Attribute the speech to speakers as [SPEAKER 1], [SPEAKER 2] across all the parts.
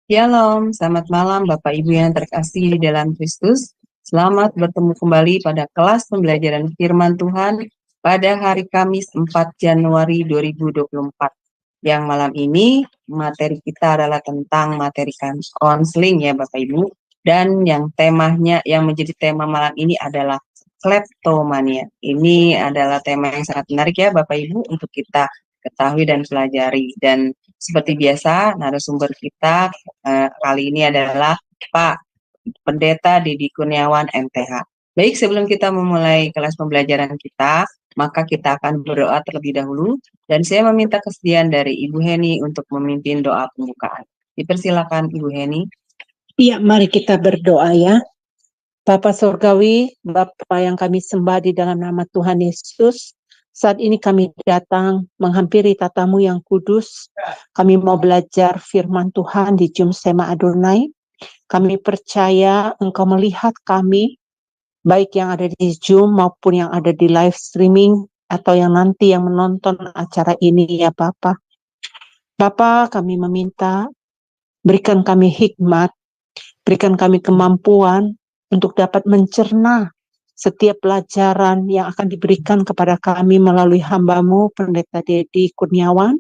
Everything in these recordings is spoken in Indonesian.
[SPEAKER 1] Shalom, selamat malam Bapak Ibu yang terkasih di dalam Kristus. Selamat bertemu kembali pada kelas pembelajaran firman Tuhan pada hari Kamis 4 Januari 2024. Yang malam ini materi kita adalah tentang materi konseling ya Bapak Ibu. Dan yang menjadi tema malam ini adalah kleptomania. Ini adalah tema yang sangat menarik ya Bapak Ibu untuk kita ketahui dan pelajari. Dan seperti biasa, narasumber kita kali ini adalah Pak Pendeta Didi Kurniawan MTH. Baik, sebelum kita memulai kelas pembelajaran kita, maka kita akan berdoa terlebih dahulu. Dan saya meminta kesediaan dari Ibu Heni untuk memimpin doa pembukaan. Dipersilakan Ibu Heni.
[SPEAKER 2] Iya, mari kita berdoa ya. Bapa Surgawi, Bapa yang kami sembah di dalam nama Tuhan Yesus, saat ini kami datang menghampiri tatamu yang kudus. Kami mau belajar firman Tuhan di Jum Sema Adonai. Kami percaya Engkau melihat kami, baik yang ada di Zoom maupun yang ada di live streaming, atau yang nanti yang menonton acara ini ya Bapa. Bapa, kami meminta, berikan kami hikmat, berikan kami kemampuan untuk dapat mencerna setiap pelajaran yang akan diberikan kepada kami melalui hamba-Mu, Pendeta Didi Kurniawan,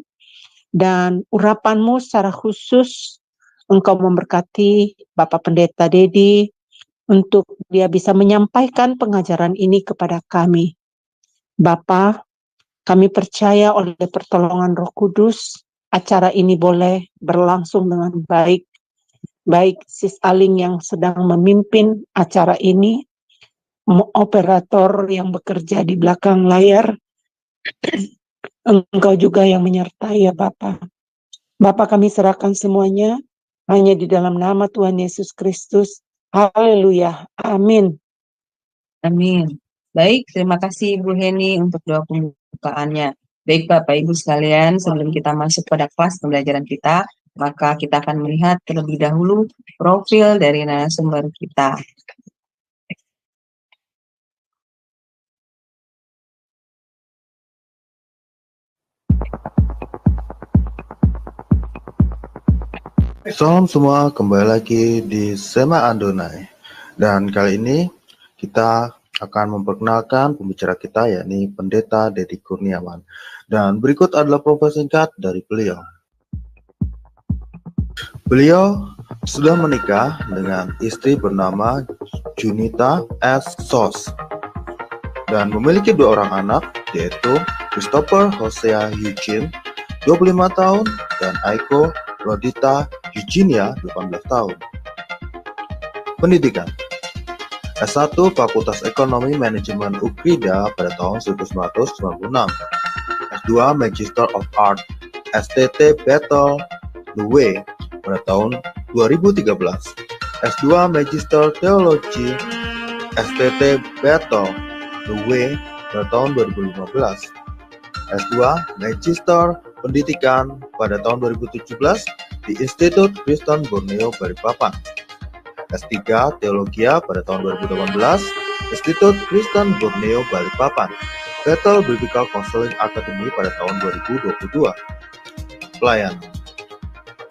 [SPEAKER 2] dan urapan-Mu secara khusus. Engkau memberkati Bapak Pendeta Didi untuk dia bisa menyampaikan pengajaran ini kepada kami. Bapa, kami percaya oleh pertolongan Roh Kudus, acara ini boleh berlangsung dengan baik. Baik Sis Aling yang sedang memimpin acara ini, operator yang bekerja di belakang layar, Engkau juga yang menyertai ya Bapa. Bapa, kami serahkan semuanya hanya di dalam nama Tuhan Yesus Kristus. Haleluya. Amin.
[SPEAKER 1] Amin. Baik, terima kasih Ibu Heni untuk doa pembukaannya. Baik Bapak Ibu sekalian, sebelum kita masuk pada kelas pembelajaran kita, maka kita akan melihat terlebih dahulu profil dari narasumber kita.
[SPEAKER 3] Salam semua, kembali lagi di Sema Adonai. Dan kali ini kita akan memperkenalkan pembicara kita, yakni Pendeta Didi Kurniawan. Dan berikut adalah profil singkat dari beliau. Beliau sudah menikah dengan istri bernama Junita S. Sos dan memiliki 2 orang anak, yaitu Christopher Hosea Eugene, 25 tahun, dan Aiko Rodita Eugenia, 18 tahun. Pendidikan: S1 Fakultas Ekonomi Manajemen UKRIDA pada tahun 1996, S2 Magister of Art STT Battle Luwe pada tahun 2013, S2 Magister Teologi STT Battle Luwe pada tahun 2015, S2 Magister Pendidikan pada tahun 2017 di Institut Kristen Borneo Balikpapan, S3 Teologia pada tahun 2018, Institut Kristen Borneo Balikpapan, Bethel Biblical Counseling Academy pada tahun 2022. Pelayanan: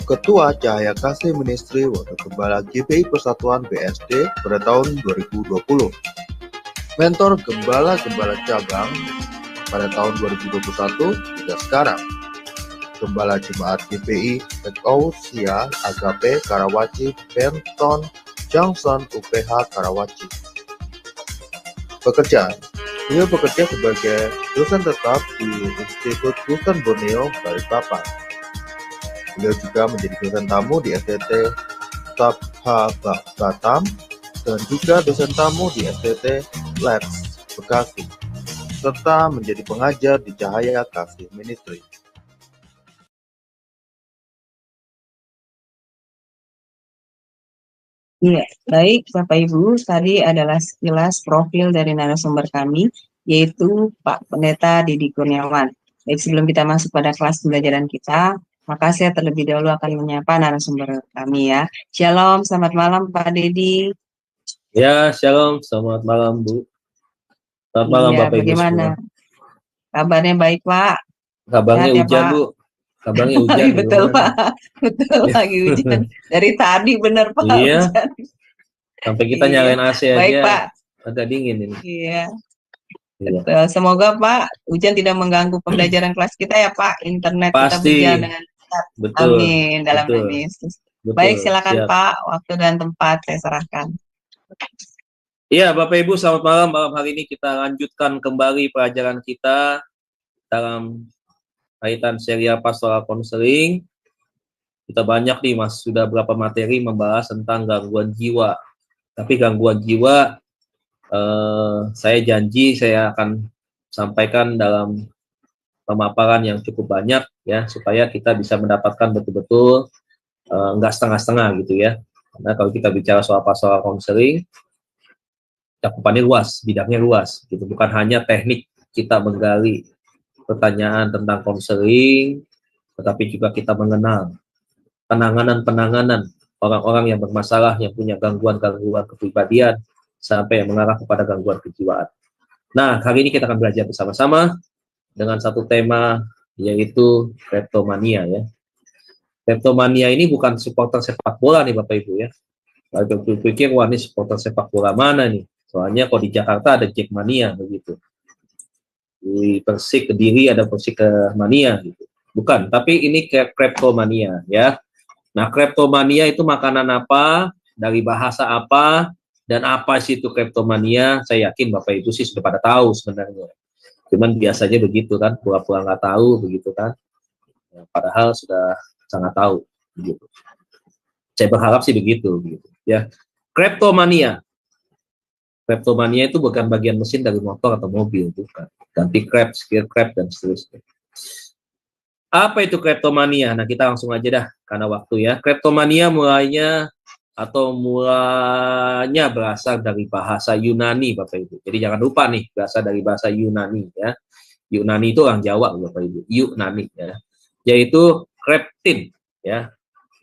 [SPEAKER 3] Ketua Cahaya Kasih Ministry Wakil Gembala GBI Persatuan BSD pada tahun 2020. Mentor Gembala-Gembala Cabang pada tahun 2021 hingga sekarang. Gembala Jemaat GBI Ekousia Agape Karawaci Benton Junction UPH Karawaci. Pekerjaan: beliau bekerja sebagai dosen tetap di Institut Kristen Borneo Balikpapan. Beliau juga menjadi dosen tamu di STT Tabha Batam dan juga dosen tamu di STT Labs Bekasi, serta menjadi pengajar di Cahaya Kasih Ministry.
[SPEAKER 1] Iya, baik Bapak Ibu, tadi adalah sekilas profil dari narasumber kami, yaitu Pak Pendeta Didi Kurniawan. Baik, sebelum kita masuk pada kelas pembelajaran kita, maka saya terlebih dahulu akan menyapa narasumber kami ya. Shalom, selamat malam Pak Didi.
[SPEAKER 4] Ya, shalom, selamat malam Bu. Selamat malam Bapak Ibu
[SPEAKER 1] bagaimana
[SPEAKER 4] semua.
[SPEAKER 1] kabarnya? Baik Pak?
[SPEAKER 4] Kabarnya
[SPEAKER 1] Sehat ya,
[SPEAKER 4] hujan
[SPEAKER 1] Pak?
[SPEAKER 4] Bu. Kabarnya hujan.
[SPEAKER 1] Betul Pak, betul lagi hujan. Dari tadi bener Pak
[SPEAKER 4] Iya.
[SPEAKER 1] hujan.
[SPEAKER 4] Sampai kita
[SPEAKER 1] Iya.
[SPEAKER 4] nyalain AC aja.
[SPEAKER 1] Baik Pak.
[SPEAKER 4] Agak dingin ini.
[SPEAKER 1] Iya.
[SPEAKER 4] Iya.
[SPEAKER 1] Betul. Semoga Pak hujan tidak mengganggu pembelajaran kelas kita ya Pak. Internet kita
[SPEAKER 4] Pasti.
[SPEAKER 1] berjalan dengan cepat.
[SPEAKER 4] Betul.
[SPEAKER 1] Amin. Dalam
[SPEAKER 4] Betul.
[SPEAKER 1] nama Yesus.
[SPEAKER 4] Betul.
[SPEAKER 1] Baik, silakan
[SPEAKER 4] Siap.
[SPEAKER 1] Pak. Waktu dan tempat saya serahkan.
[SPEAKER 4] Iya, Bapak Ibu, selamat malam. Malam hari ini kita lanjutkan kembali pelajaran kita dalam kaitan serial pastoral konseling. Kita banyak nih, Mas, sudah berapa materi membahas tentang gangguan jiwa. Tapi gangguan jiwa, saya janji saya akan sampaikan dalam pemaparan yang cukup banyak ya, supaya kita bisa mendapatkan betul-betul enggak setengah-setengah gitu ya. Karena kalau kita bicara soal pastoral konseling, cakupannya luas, bidangnya luas, gitu. Bukan hanya teknik kita menggali pertanyaan tentang konseling, tetapi juga kita mengenal penanganan orang-orang yang bermasalah, yang punya gangguan-gangguan kepribadian, sampai yang mengarah kepada gangguan kejiwaan. Nah, hari ini kita akan belajar bersama-sama dengan satu tema, yaitu kleptomania ya. Kleptomania ini bukan supporter sepak bola nih Bapak Ibu ya. Kalau pikir, wah ini supporter sepak bola mana nih? Soalnya kalau di Jakarta ada Jackmania begitu. Di Persik Kediri ada Persik Mania gitu. Bukan, tapi ini kleptomania ya. Nah, kleptomania itu makanan apa, dari bahasa apa, dan apa sih itu kleptomania? Saya yakin Bapak Ibu sih sudah pada tahu sebenarnya. Cuman biasanya begitu kan, pura-pura nggak tahu begitu kan. Ya, padahal sudah sangat tahu begitu. Saya berharap sih begitu ya. Kleptomania. Kleptomania itu bukan bagian mesin dari motor atau mobil, bukan. Ganti krep, skill krep, dan seterusnya. Apa itu kleptomania? Nah, kita langsung aja dah, karena waktu ya. Kleptomania mulanya berasal dari bahasa Yunani, Bapak Ibu. Jadi jangan lupa nih, berasal dari bahasa Yunani ya. Yunani itu orang Jawa, Bapak Ibu. Yunani ya. Yaitu kleptin ya,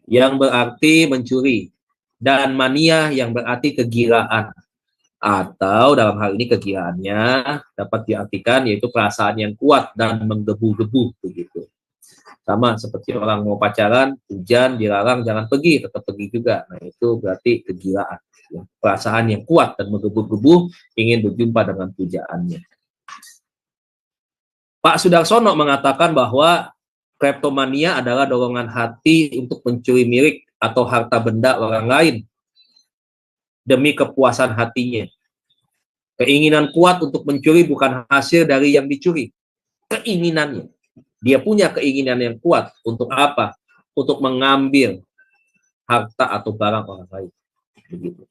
[SPEAKER 4] yang berarti mencuri, dan mania yang berarti kegilaan. Atau dalam hal ini kegilaannya dapat diartikan yaitu perasaan yang kuat dan menggebu-gebu begitu. Sama seperti orang mau pacaran, hujan, dilarang jangan pergi, tetap pergi juga. Nah, itu berarti kegilaan. Ya. Perasaan yang kuat dan menggebu-gebu ingin berjumpa dengan pujaannya. Pak Sudarsono mengatakan bahwa kleptomania adalah dorongan hati untuk mencuri milik atau harta benda orang lain demi kepuasan hatinya. Keinginan kuat untuk mencuri bukan hasil dari yang dicuri. Keinginannya. Dia punya keinginan yang kuat. Untuk apa? Untuk mengambil harta atau barang orang lain. Begitu.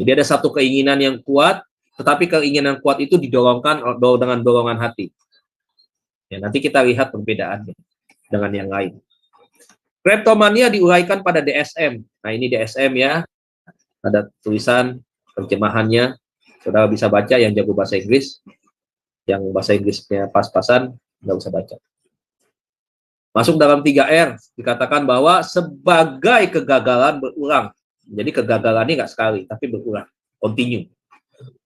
[SPEAKER 4] Jadi ada satu keinginan yang kuat, tetapi keinginan kuat itu didorongkan dengan dorongan hati. Ya, nanti kita lihat perbedaannya dengan yang lain. Kleptomania diuraikan pada DSM. Nah, ini DSM ya. Ada tulisan terjemahannya. Saudara bisa baca yang jago bahasa Inggris. Yang bahasa Inggrisnya pas-pasan, nggak usah baca. Masuk dalam 3R, dikatakan bahwa sebagai kegagalan berulang. Jadi kegagalan ini nggak sekali, tapi berulang. Continue.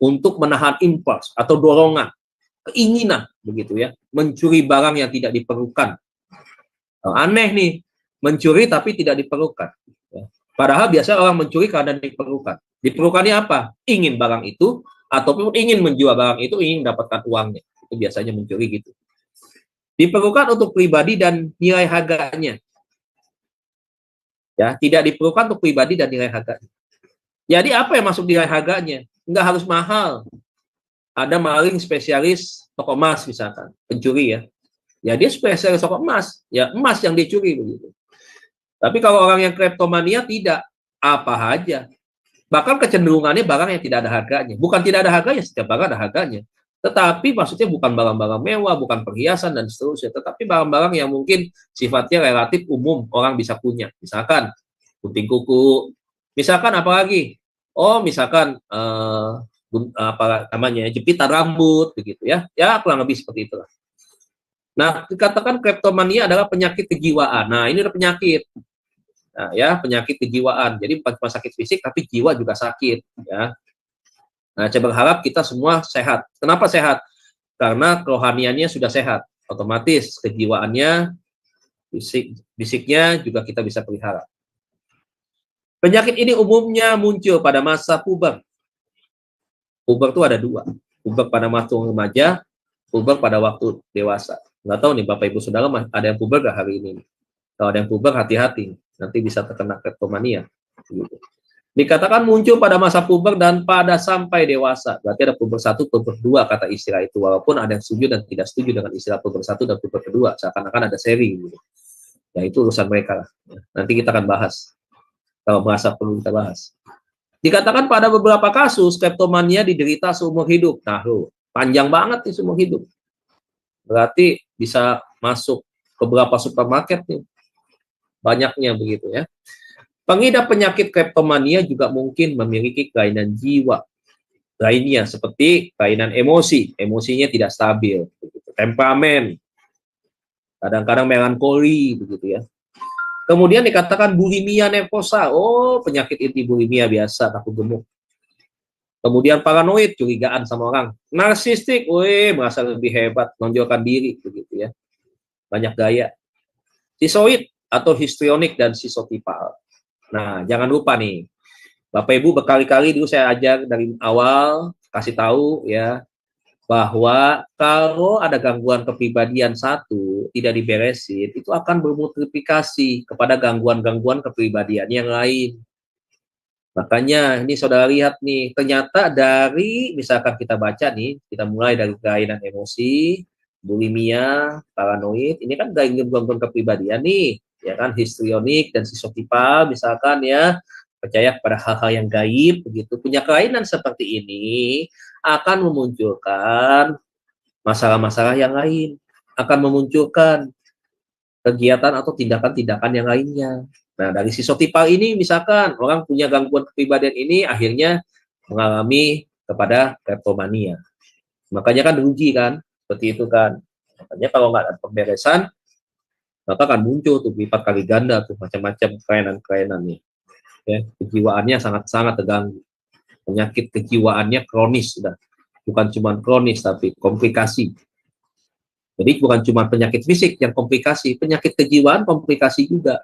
[SPEAKER 4] Untuk menahan impuls atau dorongan, keinginan, begitu ya. Mencuri barang yang tidak diperlukan. Aneh nih, mencuri tapi tidak diperlukan. Padahal biasanya orang mencuri karena diperlukan. Diperlukannya apa? Ingin barang itu, ataupun ingin menjual barang itu, ingin mendapatkan uangnya. Itu biasanya mencuri gitu. Diperlukan untuk pribadi dan nilai harganya. Ya, tidak diperlukan untuk pribadi dan nilai harganya. Jadi apa yang masuk nilai harganya? Nggak harus mahal. Ada maling spesialis toko emas misalkan, pencuri ya. Ya dia spesialis toko emas, ya emas yang dicuri begitu. Tapi kalau orang yang kleptomania tidak, apa aja. Bahkan kecenderungannya barang yang tidak ada harganya. Bukan tidak ada harganya, setiap barang ada harganya. Tetapi maksudnya bukan barang-barang mewah, bukan perhiasan dan seterusnya. Tetapi barang-barang yang mungkin sifatnya relatif umum, orang bisa punya. Misalkan gunting kuku, misalkan apa lagi? Oh, misalkan apa namanya, jepitan rambut, begitu ya. Ya, kurang lebih seperti itulah. Nah, dikatakan kleptomania adalah penyakit kejiwaan. Nah, ini ada penyakit. Nah, ya, penyakit kejiwaan. Jadi bukan cuma sakit fisik, tapi jiwa juga sakit. Ya. Nah, saya berharap kita semua sehat. Kenapa sehat? Karena kerohaniannya sudah sehat. Otomatis kejiwaannya Fisiknya juga kita bisa pelihara. Penyakit ini umumnya muncul pada masa puber. Puber itu ada dua. Puber pada waktu remaja, puber pada waktu dewasa. Nggak tahu nih Bapak Ibu Saudara ada yang puber nggak hari ini? Kalau ada yang puber, hati-hati. Nanti bisa terkena kleptomania. Gitu. Dikatakan muncul pada masa puber dan pada sampai dewasa. Berarti ada puber 1, puber 2 kata istilah itu. Walaupun ada yang setuju dan tidak setuju dengan istilah puber 1 dan puber 2. Seakan-akan ada seri. Gitu. Ya itu urusan mereka. Nanti kita akan bahas. Kalau merasa perlu kita bahas. Dikatakan pada beberapa kasus, kleptomania diderita seumur hidup. Nah, panjang banget nih seumur hidup. Berarti bisa masuk ke beberapa supermarket nih. Banyaknya begitu ya. Pengidap penyakit kleptomania juga mungkin memiliki kelainan jiwa lainnya seperti kelainan emosi, emosinya tidak stabil, begitu. Temperamen, kadang-kadang melankoli, begitu ya. Kemudian dikatakan bulimia nervosa, oh penyakit ini bulimia biasa, takut gemuk. Kemudian paranoid, curigaan sama orang. Narsistik, merasa lebih hebat, menonjolkan diri, begitu ya. Banyak gaya. Sisoid atau histrionik dan sisotipal. Nah, jangan lupa nih, Bapak Ibu berkali-kali dulu saya ajar dari awal, kasih tahu ya, bahwa kalau ada gangguan kepribadian satu, tidak diberesin, itu akan bermultiplikasi kepada gangguan-gangguan kepribadian yang lain. Makanya, ini saudara lihat nih, ternyata dari, misalkan kita baca nih, kita mulai dari kelainan emosi, bulimia, paranoid, ini kan gangguan kepribadian nih, ya kan, histrionik dan sisotipal misalkan ya, percaya pada hal-hal yang gaib begitu, punya kelainan seperti ini akan memunculkan masalah-masalah yang lain, akan memunculkan kegiatan atau tindakan-tindakan yang lainnya. Nah, dari sisotipal ini misalkan orang punya gangguan kepribadian ini akhirnya mengalami kepada kleptomania. Makanya kan diuji kan, seperti itu kan. Makanya kalau nggak ada pemberesan maka akan muncul tuh lipat kali ganda tuh macam-macam kelainan-kelainan nih. Ya, kejiwaannya sangat-sangat terganggu. Penyakit kejiwaannya kronis sudah. Bukan cuma kronis tapi komplikasi. Jadi bukan cuma penyakit fisik yang komplikasi, penyakit kejiwaan komplikasi juga.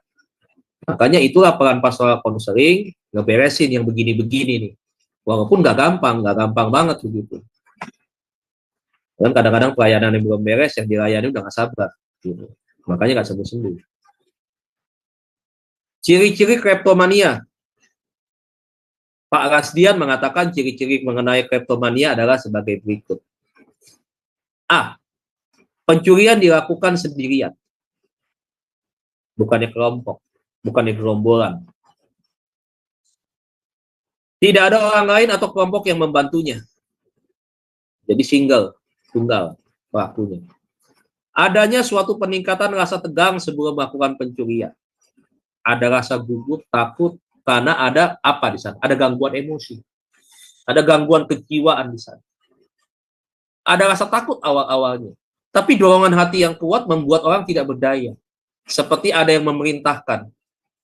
[SPEAKER 4] Makanya itulah peran pastoral konseling ngeberesin yang begini-begini nih. Walaupun nggak gampang banget begitu. Dan kadang-kadang pelayanan yang belum beres, yang dilayani udah nggak sabar. Gitu. Makanya nggak sembuh-sembuh. Ciri-ciri kleptomania. Pak Rasdian mengatakan ciri-ciri mengenai kleptomania adalah sebagai berikut. A. Pencurian dilakukan sendirian. Bukannya kelompok. Bukannya gerombolan. Tidak ada orang lain atau kelompok yang membantunya. Jadi tunggal pelakunya. Adanya suatu peningkatan rasa tegang sebelum melakukan pencurian. Ada rasa gugup, takut, karena ada apa di sana? Ada gangguan emosi. Ada gangguan kejiwaan di sana. Ada rasa takut awal-awalnya. Tapi dorongan hati yang kuat membuat orang tidak berdaya. Seperti ada yang memerintahkan.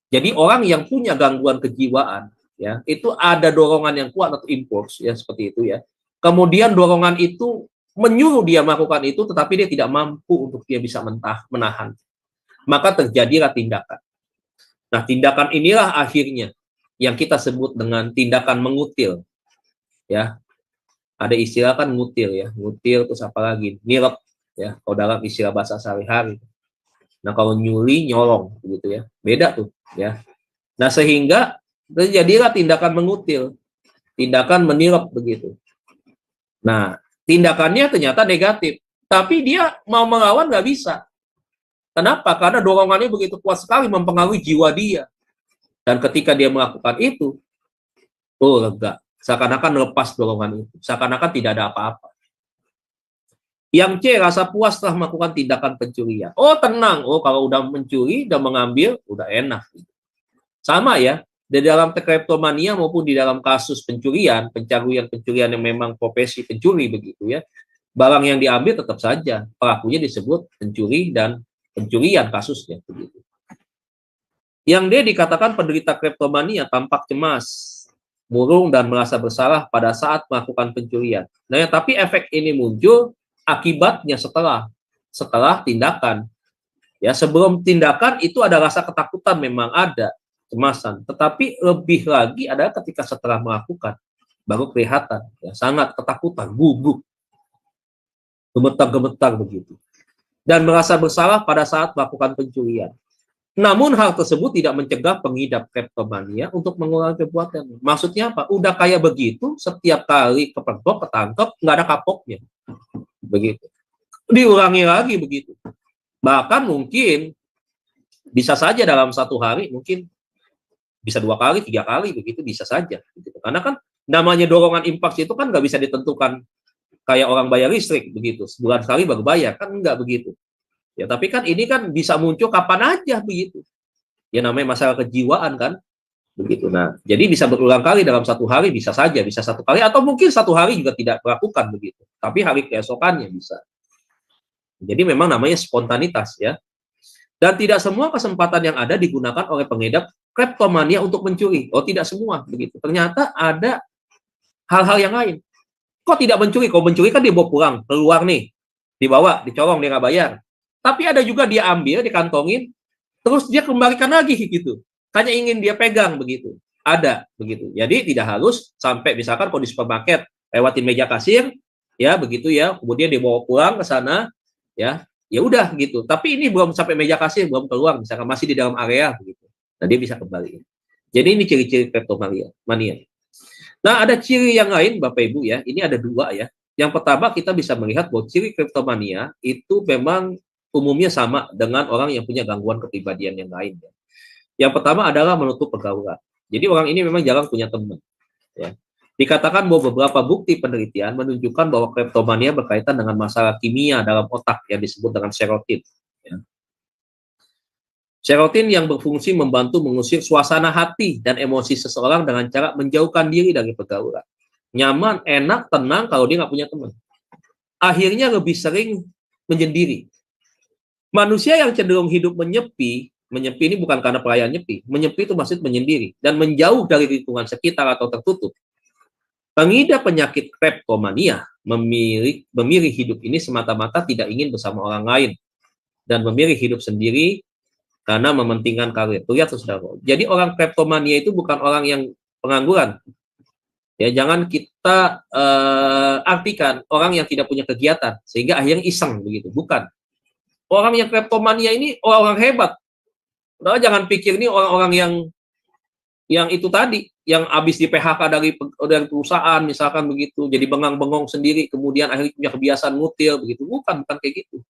[SPEAKER 4] Jadi orang yang punya gangguan kejiwaan, ya, itu ada dorongan yang kuat atau impuls, ya seperti itu ya. Kemudian dorongan itu menyuruh dia melakukan itu, tetapi dia tidak mampu untuk dia bisa menahan. Maka terjadilah tindakan. Nah, tindakan inilah akhirnya yang kita sebut dengan tindakan mengutil. Ya, ada istilah kan ngutil ya, ngutil terus apa lagi? Nilep ya, kalau dalam istilah bahasa sehari-hari. Nah, kalau nyuli, nyolong gitu ya, beda tuh ya. Nah, sehingga terjadilah tindakan mengutil, tindakan menilep begitu. Nah, tindakannya ternyata negatif, tapi dia mau melawan nggak bisa. Kenapa? Karena dorongannya begitu kuat sekali mempengaruhi jiwa dia. Dan ketika dia melakukan itu, lega. Seakan-akan lepas dorongan itu. Seakan-akan tidak ada apa-apa. Yang C, rasa puas setelah melakukan tindakan pencurian. Oh, tenang. Oh, kalau udah mencuri, udah mengambil, udah enak. Sama ya. Di dalam kleptomania maupun di dalam kasus pencurian yang memang profesi pencuri begitu ya. Barang yang diambil tetap saja pelakunya disebut pencuri dan pencurian kasusnya begitu. Yang D dikatakan penderita kleptomania tampak cemas, murung dan merasa bersalah pada saat melakukan pencurian. Nah, ya, tapi efek ini muncul akibatnya setelah tindakan. Ya, sebelum tindakan itu ada rasa ketakutan, memang ada kecemasan. Tetapi lebih lagi adalah ketika setelah melakukan, baru kelihatan ya, sangat ketakutan, gugup, gemetar-gemetar begitu. Dan merasa bersalah pada saat melakukan pencurian. Namun hal tersebut tidak mencegah pengidap kleptomania untuk mengulangi perbuatan. Maksudnya apa? Udah kayak begitu, setiap kali kepergok, ketangkep, nggak ada kapoknya. Begitu. Diulangi lagi begitu. Bahkan mungkin bisa saja dalam satu hari, mungkin bisa 2 kali, 3 kali, begitu bisa saja. Begitu. Karena kan namanya dorongan impuls itu kan nggak bisa ditentukan kayak orang bayar listrik, begitu. Sebulan sekali baru bayar, kan nggak begitu. Ya, tapi kan ini kan bisa muncul kapan aja, begitu. Ya namanya masalah kejiwaan kan, begitu. Nah, jadi bisa berulang kali dalam satu hari, bisa saja, bisa 1 kali, atau mungkin 1 hari juga tidak melakukan, begitu. Tapi hari keesokannya bisa. Jadi memang namanya spontanitas ya. Dan tidak semua kesempatan yang ada digunakan oleh pengidap kleptomania untuk mencuri. Oh, tidak semua begitu. Ternyata ada hal-hal yang lain. Kok tidak mencuri? Kalau mencuri kan dia bawa pulang, keluar nih, dibawa, dicolong, dia nggak bayar. Tapi ada juga dia ambil, dikantongin, terus dia kembalikan lagi gitu. Hanya ingin dia pegang begitu. Ada begitu. Jadi tidak harus sampai misalkan kalau di supermarket lewatin meja kasir, ya begitu ya. Kemudian dibawa pulang ke sana. Ya udah gitu. Tapi ini belum sampai meja kasir, belum keluar, misalkan masih di dalam area begitu. Nah, dia bisa kembali. Jadi ini ciri-ciri kleptomania. Nah, ada ciri yang lain Bapak Ibu ya. Ini ada 2 ya. Yang pertama kita bisa melihat bahwa ciri kleptomania itu memang umumnya sama dengan orang yang punya gangguan kepribadian yang lain ya. Yang pertama adalah menutup pergaulan. Jadi orang ini memang jarang punya teman ya. Dikatakan bahwa beberapa bukti penelitian menunjukkan bahwa kleptomania berkaitan dengan masalah kimia dalam otak yang disebut dengan serotin. Ya. Serotin yang berfungsi membantu mengusir suasana hati dan emosi seseorang dengan cara menjauhkan diri dari pergaulan. Nyaman, enak, tenang kalau dia nggak punya teman. Akhirnya lebih sering menyendiri. Manusia yang cenderung hidup menyepi ini bukan karena perayaan nyepi. Menyepi itu maksud menyendiri dan menjauh dari lingkungan sekitar atau tertutup. Pengidap penyakit kleptomania memilih hidup ini semata-mata tidak ingin bersama orang lain dan memilih hidup sendiri karena mementingkan karir. Lihat saudara. Jadi orang kleptomania itu bukan orang yang pengangguran. Ya, jangan kita artikan orang yang tidak punya kegiatan sehingga akhirnya iseng begitu. Bukan. Orang yang kleptomania ini orang hebat. Nah, jangan pikir ini orang-orang yang itu tadi, yang habis di PHK dari perusahaan misalkan begitu, jadi bengang-bengong sendiri, kemudian akhirnya punya kebiasaan ngutil begitu. Bukan kayak gitu.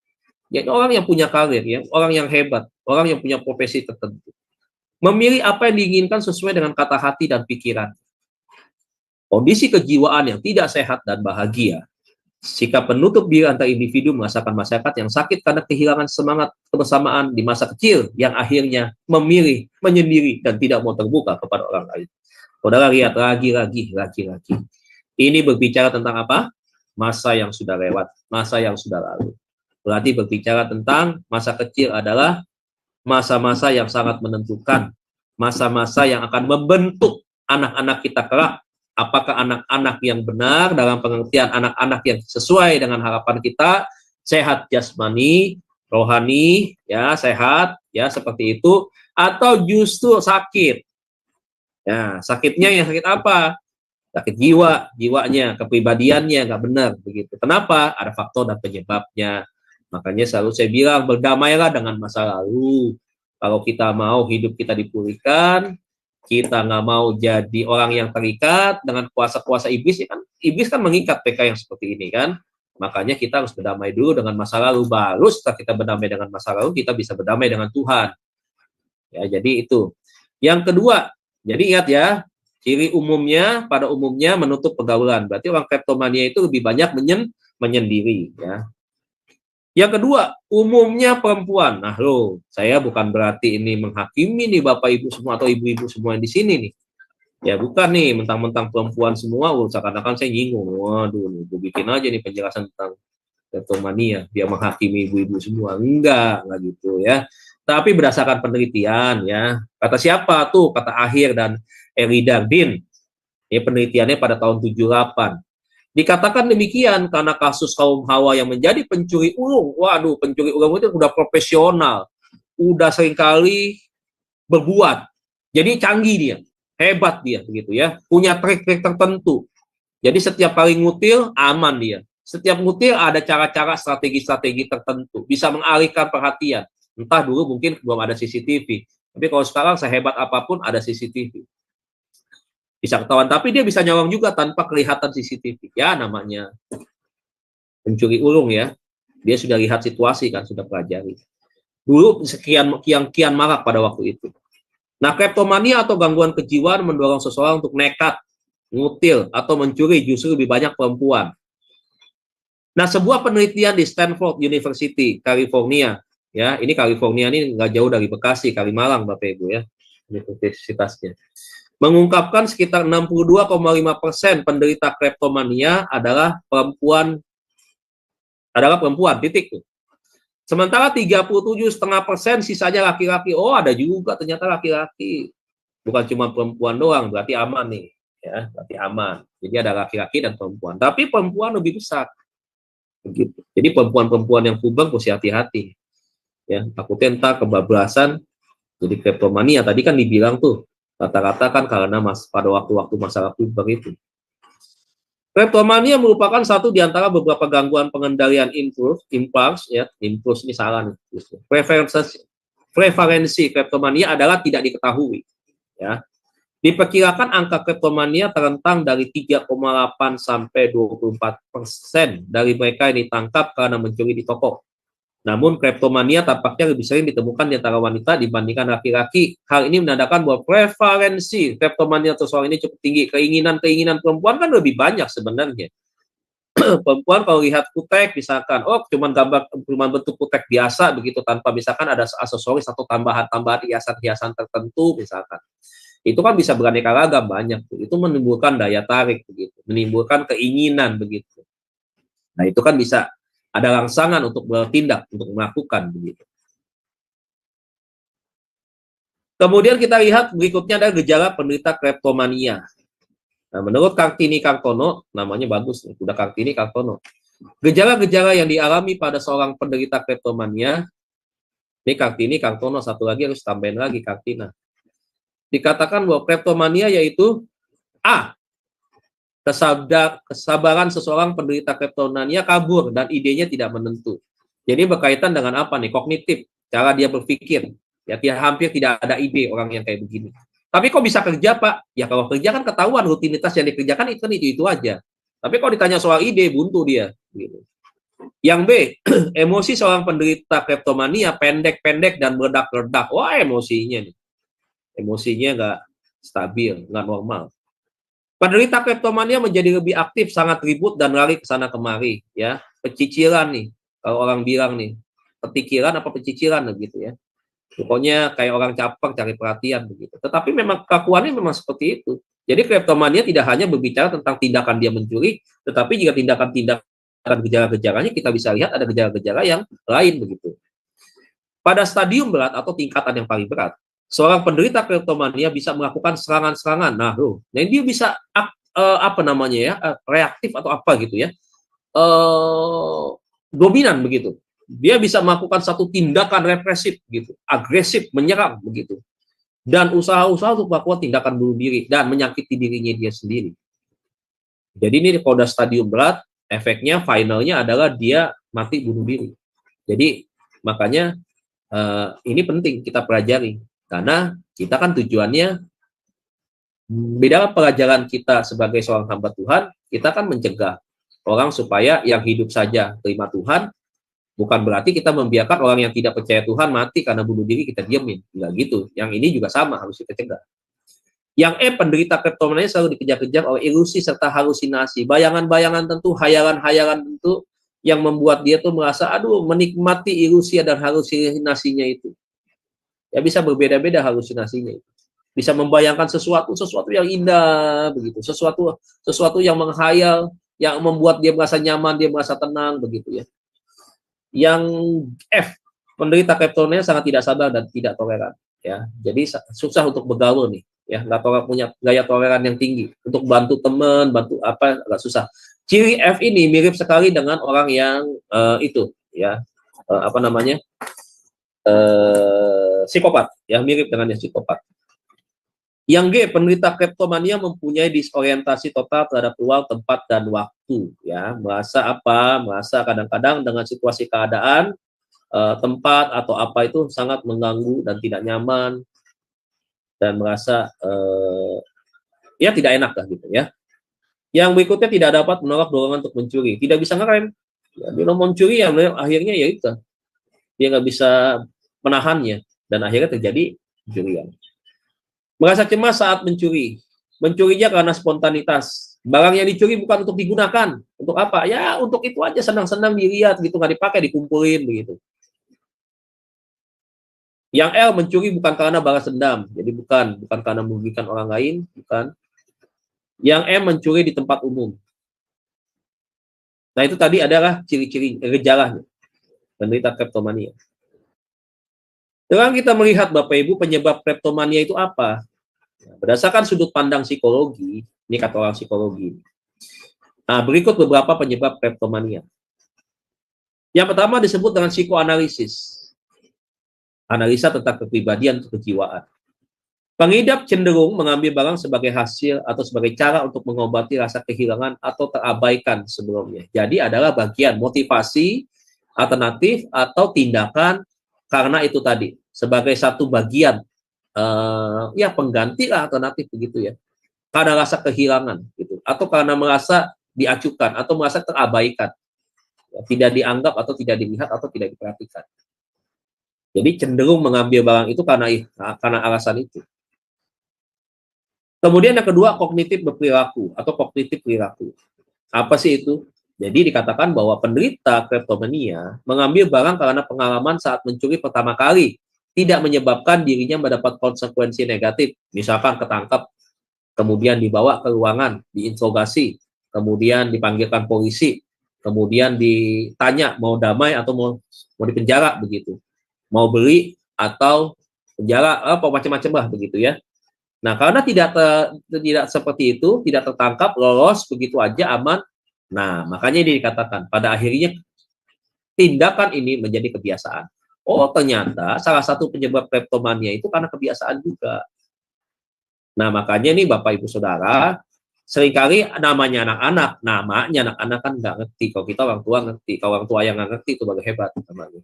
[SPEAKER 4] Jadi orang yang punya karir, ya, orang yang hebat, orang yang punya profesi tertentu, memilih apa yang diinginkan sesuai dengan kata hati dan pikiran. Kondisi kejiwaan yang tidak sehat dan bahagia, sikap penutup diri antar individu merasakan masyarakat yang sakit karena kehilangan semangat kebersamaan di masa kecil yang akhirnya memilih menyendiri dan tidak mau terbuka kepada orang lain. Saudara lihat lagi. Ini berbicara tentang apa? Masa yang sudah lewat, masa yang sudah lalu. Berarti berbicara tentang masa kecil adalah masa-masa yang sangat menentukan, masa-masa yang akan membentuk anak-anak kita kelak. Apakah anak-anak yang benar dalam pengertian anak-anak yang sesuai dengan harapan kita, sehat jasmani, rohani, ya sehat, ya seperti itu, atau justru sakit. Ya, sakitnya yang sakit apa? Sakit jiwanya, kepribadiannya nggak benar begitu. Kenapa? Ada faktor dan penyebabnya. Makanya selalu saya bilang berdamailah dengan masa lalu. Kalau kita mau hidup kita dipulihkan, kita nggak mau jadi orang yang terikat dengan kuasa-kuasa iblis, ya kan? Iblis kan mengikat PK yang seperti ini kan. Makanya kita harus berdamai dulu dengan masa lalu. Baru setelah kita berdamai dengan masa lalu, kita bisa berdamai dengan Tuhan. Ya, jadi itu. Yang kedua, jadi ingat ya, ciri umumnya, pada umumnya menutup pergaulan. Berarti orang kleptomania itu lebih banyak menyendiri. Ya. Yang kedua, umumnya perempuan. Nah, saya bukan berarti ini menghakimi nih Bapak Ibu semua atau Ibu-Ibu semua yang di sini nih. Ya, bukan nih mentang-mentang perempuan semua, seakan-akan saya nyinggung. Waduh, gue bikin aja nih penjelasan tentang kleptomania, dia menghakimi Ibu-Ibu semua. Enggak gitu ya. Tapi berdasarkan penelitian ya. Kata siapa tuh? Kata Akhir dan Eli Dardin. Ya, penelitiannya pada tahun 78. Dikatakan demikian karena kasus kaum Hawa yang menjadi pencuri ulung. Waduh, pencuri ulung itu udah profesional. udah seringkali berbuat. Jadi canggih dia, hebat dia begitu ya, punya trik-trik tertentu. Jadi setiap kali ngutil aman dia. Setiap ngutil ada cara-cara strategi-strategi tertentu, bisa mengalihkan perhatian. Entah dulu mungkin belum ada CCTV, tapi kalau sekarang sehebat apapun ada CCTV. Bisa ketahuan, tapi dia bisa nyolong juga tanpa kelihatan CCTV. Ya namanya pencuri ulung ya. Dia sudah lihat situasi kan, sudah pelajari. Dulu kian marak pada waktu itu. Nah, kleptomania atau gangguan kejiwaan mendorong seseorang untuk nekat, ngutil, atau mencuri justru lebih banyak perempuan. Nah, sebuah penelitian di Stanford University, California, ya, ini California ini nggak jauh dari Bekasi, Kalimalang, Bapak Ibu ya, universitasnya, mengungkapkan sekitar 62,5% penderita kleptomania adalah perempuan, titik tuh. Sementara 37,5% sisanya laki-laki. Oh, ada juga ternyata laki-laki. Bukan cuma perempuan doang, berarti aman nih. Ya, berarti aman. Jadi ada laki-laki dan perempuan. Tapi perempuan lebih besar. Begitu. Jadi perempuan-perempuan yang puber mesti hati-hati. Ya, takutnya entar kebablasan jadi kleptomania. Tadi kan dibilang tuh, rata-rata kan karena pada waktu-waktu masalah puber itu. Kleptomania merupakan satu di antara beberapa gangguan pengendalian impuls, ya, impuls ini salah nih. Prevalensi kleptomania adalah tidak diketahui, ya. Diperkirakan angka kleptomania terentang dari 3,8 sampai 24% dari mereka yang ditangkap karena mencuri di toko. Namun kleptomania tampaknya lebih sering ditemukan di antara wanita dibandingkan laki-laki. Hal ini menandakan bahwa prevalensi kleptomania atau soal ini cukup tinggi. Keinginan perempuan kan lebih banyak sebenarnya. Perempuan kalau lihat kutek misalkan, oh cuman bentuk kutek biasa begitu tanpa misalkan ada aksesoris atau tambahan-tambahan hiasan-hiasan tertentu misalkan. Itu kan bisa beraneka ragam banyak. Itu menimbulkan daya tarik begitu, menimbulkan keinginan begitu. Nah, itu kan bisa ada rangsangan untuk bertindak, untuk melakukan begitu. Kemudian kita lihat berikutnya ada gejala penderita kleptomania. Nah, menurut Kartini Kartono, namanya bagus, udah Kartini Kartono. Gejala-gejala yang dialami pada seorang penderita kleptomania, ini Kartini Kartono, satu lagi harus tambahin lagi Kartina. Dikatakan bahwa kleptomania yaitu A. Kesabaran seseorang penderita kleptomania kabur dan idenya tidak menentu. Jadi berkaitan dengan apa nih? Kognitif, cara dia berpikir. Ya, dia hampir tidak ada ide orang yang kayak begini. Tapi kok bisa kerja, Pak? Ya kalau kerja kan ketahuan rutinitas yang dikerjakan itu aja. Tapi kalau ditanya soal ide, buntu dia. Gitu. Yang B, emosi seorang penderita kleptomania pendek-pendek dan meledak-ledak. Wah, emosinya nih. Emosinya nggak stabil, nggak normal. Penderita kleptomania menjadi lebih aktif, sangat ribut dan lari ke sana kemari, ya. Pecicilan nih, kalau orang bilang nih, petikiran apa pecicilan gitu ya. Pokoknya kayak orang caper cari perhatian begitu. Tetapi memang kelakuannya memang seperti itu. Jadi kleptomania tidak hanya berbicara tentang tindakan dia mencuri, tetapi juga tindakan-tindakan gejala-gejalanya kita bisa lihat ada gejala-gejala yang lain begitu. Pada stadium berat atau tingkatan yang paling berat, seorang penderita kleptomania bisa melakukan serangan-serangan. Nah, dia bisa reaktif atau apa gitu ya, dominan begitu. Dia bisa melakukan satu tindakan represif gitu, agresif, menyerang begitu, dan usaha-usaha untuk melakukan tindakan bunuh diri dan menyakiti dirinya dia sendiri. Jadi ini kalau udah stadium berat, efeknya finalnya adalah dia mati bunuh diri. Jadi makanya ini penting kita pelajari. Karena kita kan tujuannya, dalam pelajaran kita sebagai seorang hamba Tuhan, kita kan mencegah orang supaya yang hidup saja terima Tuhan, bukan berarti kita membiarkan orang yang tidak percaya Tuhan mati karena bunuh diri kita diemin. Enggak gitu. Yang ini juga sama, harus kita cegah. Yang penderita kleptomania selalu dikejar-kejar oleh ilusi serta halusinasi. Bayangan-bayangan tentu, hayalan-hayalan tentu, yang membuat dia tuh merasa, menikmati ilusi dan halusinasinya itu. Ya bisa berbeda-beda halusinasinya. Bisa membayangkan sesuatu yang indah begitu, sesuatu yang menghayal, yang membuat dia merasa nyaman, dia merasa tenang begitu ya. Yang F, penderita kleptomania sangat tidak sabar dan tidak toleran ya. Jadi susah untuk bergaul nih ya, nggak punya gaya toleran yang tinggi untuk bantu teman, bantu apa agak susah. Ciri F ini mirip sekali dengan orang yang itu ya, psikopat, ya mirip dengan yang psikopat. Yang G, penderita kleptomania mempunyai disorientasi total terhadap ruang, tempat, dan waktu. Ya, merasa apa? Merasa kadang-kadang dengan situasi keadaan, tempat atau apa itu sangat mengganggu dan tidak nyaman, dan merasa ya tidak enak lah gitu ya. Yang berikutnya tidak dapat menolak dorongan untuk mencuri, tidak bisa ngerem. Ya, dia mau mencuri ya akhirnya ya itu dia nggak bisa menahannya dan akhirnya terjadi pencurian. Merasa cemas saat mencuri. Mencurinya karena spontanitas. Barang yang dicuri bukan untuk digunakan. Untuk apa? Ya untuk itu aja, senang-senang dilihat gitu, nggak dipakai, dikumpulin begitu. Yang L, mencuri bukan karena balas dendam. Jadi bukan karena merugikan orang lain, bukan. Yang M, mencuri di tempat umum. Nah itu tadi adalah ciri-ciri gejalanya penderita kleptomania. Sekarang kita melihat Bapak Ibu penyebab kleptomania itu apa? Berdasarkan sudut pandang psikologi, ini kata orang psikologi. Nah, berikut beberapa penyebab kleptomania. Yang pertama disebut dengan psikoanalisis. Analisa tentang kepribadian atau kejiwaan. Pengidap cenderung mengambil barang sebagai hasil atau sebagai cara untuk mengobati rasa kehilangan atau terabaikan sebelumnya. Jadi adalah bagian motivasi, alternatif, atau tindakan karena itu tadi. Sebagai satu bagian ya pengganti lah, alternatif begitu ya, karena rasa kehilangan gitu, atau karena merasa diacuhkan atau merasa terabaikan, ya, tidak dianggap atau tidak dilihat atau tidak diperhatikan. Jadi cenderung mengambil barang itu karena alasan itu. Kemudian yang kedua, kognitif berperilaku atau kognitif perilaku. Apa sih itu? Jadi dikatakan bahwa penderita kleptomania mengambil barang karena pengalaman saat mencuri pertama kali tidak menyebabkan dirinya mendapat konsekuensi negatif, misalkan ketangkap, kemudian dibawa ke ruangan, diinterogasi, kemudian dipanggilkan polisi, kemudian ditanya mau damai atau mau dipenjara begitu, mau beli atau penjara, apa macam-macam lah begitu ya. Nah karena tidak seperti itu, tidak tertangkap, lolos begitu aja, aman. Nah makanya ini dikatakan pada akhirnya tindakan ini menjadi kebiasaan. Oh ternyata salah satu penyebab kleptomania itu karena kebiasaan juga. Nah makanya nih Bapak Ibu Saudara, seringkali namanya anak-anak kan nggak ngerti. Kalau kita orang tua ngerti, kalau orang tua yang nggak ngerti itu baru hebat.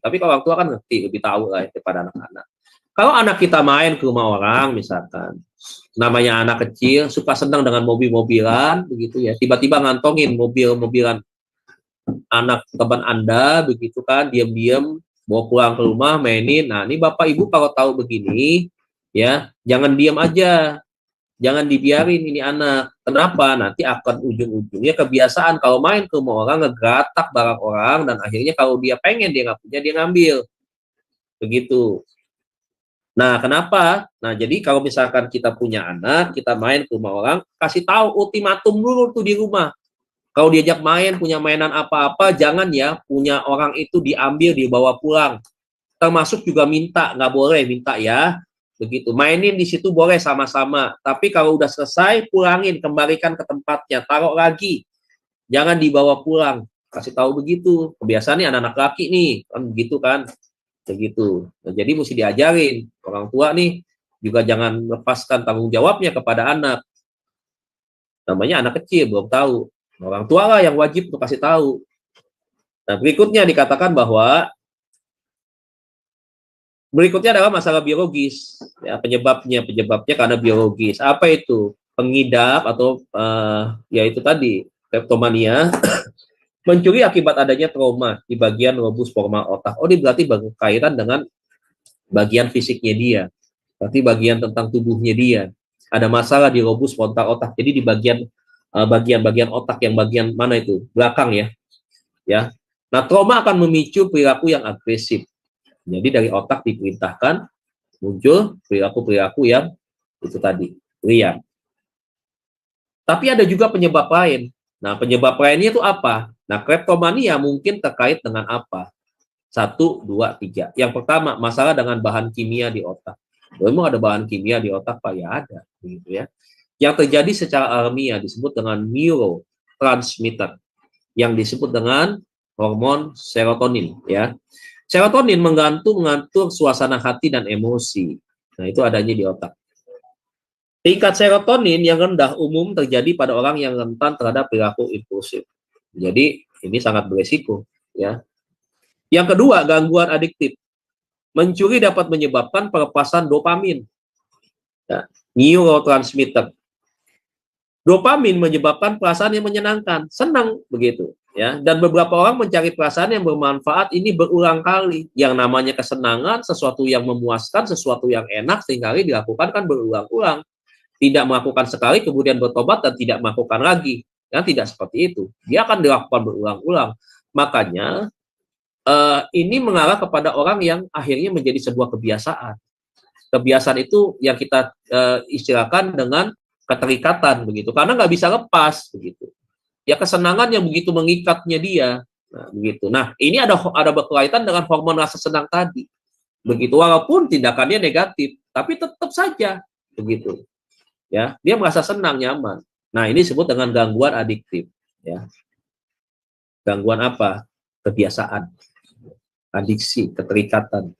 [SPEAKER 4] Tapi kalau orang tua kan ngerti, lebih tahu lah daripada anak-anak. Kalau anak kita main ke rumah orang misalkan, namanya anak kecil suka senang dengan mobil-mobilan begitu ya, tiba-tiba ngantongin mobil-mobilan anak teman Anda begitu kan, diam-diam bawa pulang ke rumah, mainin. Nah, ini Bapak Ibu kalau tahu begini, ya, jangan diam aja. Jangan dibiarin ini anak. Kenapa? Nanti akan ujung-ujungnya kebiasaan kalau main ke rumah orang, ngegatak barang orang, dan akhirnya kalau dia pengen, dia nggak punya, dia ngambil. Begitu. Nah, kenapa? Nah, jadi kalau misalkan kita punya anak, kita main ke rumah orang, kasih tahu ultimatum dulu tuh di rumah. Kalau diajak main, punya mainan apa-apa, jangan ya punya orang itu diambil, dibawa pulang. Termasuk juga minta, nggak boleh minta ya. Begitu, mainin di situ boleh sama-sama. Tapi kalau udah selesai, pulangin, kembalikan ke tempatnya, taruh lagi. Jangan dibawa pulang. Kasih tahu begitu. Kebiasaan nih anak-anak laki nih, kan begitu kan. Begitu. Nah, jadi mesti diajarin. Orang tua nih juga jangan lepaskan tanggung jawabnya kepada anak. Namanya anak kecil, belum tahu. Orang tua lah yang wajib untuk kasih tahu. Nah, berikutnya dikatakan bahwa berikutnya adalah masalah biologis. Ya, penyebabnya karena biologis. Apa itu? Pengidap atau ya itu tadi, kleptomania mencuri akibat adanya trauma di bagian lobus frontal otak. Oh, ini berarti berkaitan dengan bagian fisiknya dia. Berarti bagian tentang tubuhnya dia. Ada masalah di lobus frontal otak. Jadi di bagian otak yang bagian mana itu? Belakang ya. Ya. Nah, trauma akan memicu perilaku yang agresif. Jadi dari otak diperintahkan muncul perilaku-perilaku yang itu tadi, liar. Tapi ada juga penyebab lain. Nah, penyebab lainnya itu apa? Nah, kleptomania mungkin terkait dengan apa? 1, 2, 3. Yang pertama, masalah dengan bahan kimia di otak. Memang ada bahan kimia di otak, Pak? Ya ada, begitu ya. Yang terjadi secara alamiah disebut dengan neurotransmitter, yang disebut dengan hormon serotonin, ya. Serotonin mengatur suasana hati dan emosi. Nah, itu adanya di otak. Tingkat serotonin yang rendah umum terjadi pada orang yang rentan terhadap perilaku impulsif. Jadi, ini sangat beresiko, ya. Yang kedua, gangguan adiktif. Mencuri dapat menyebabkan pelepasan dopamin, ya, neurotransmitter. Dopamin menyebabkan perasaan yang menyenangkan, senang begitu, ya. Dan beberapa orang mencari perasaan yang bermanfaat ini berulang kali. Yang namanya kesenangan, sesuatu yang memuaskan, sesuatu yang enak seringkali dilakukan kan berulang-ulang. Tidak melakukan sekali kemudian bertobat dan tidak melakukan lagi. Kan tidak seperti itu. Dia akan dilakukan berulang-ulang. Makanya ini mengarah kepada orang yang akhirnya menjadi sebuah kebiasaan. Kebiasaan itu yang kita istilahkan dengan keterikatan begitu. Karena nggak bisa lepas begitu. Ya kesenangan yang begitu mengikatnya dia. Nah, begitu. Nah, ini ada berkaitan dengan hormon rasa senang tadi. Begitu. Walaupun tindakannya negatif, tapi tetap saja begitu. Ya, dia merasa senang, nyaman. Nah, ini disebut dengan gangguan adiktif, ya. Gangguan apa? Kebiasaan, adiksi, keterikatan.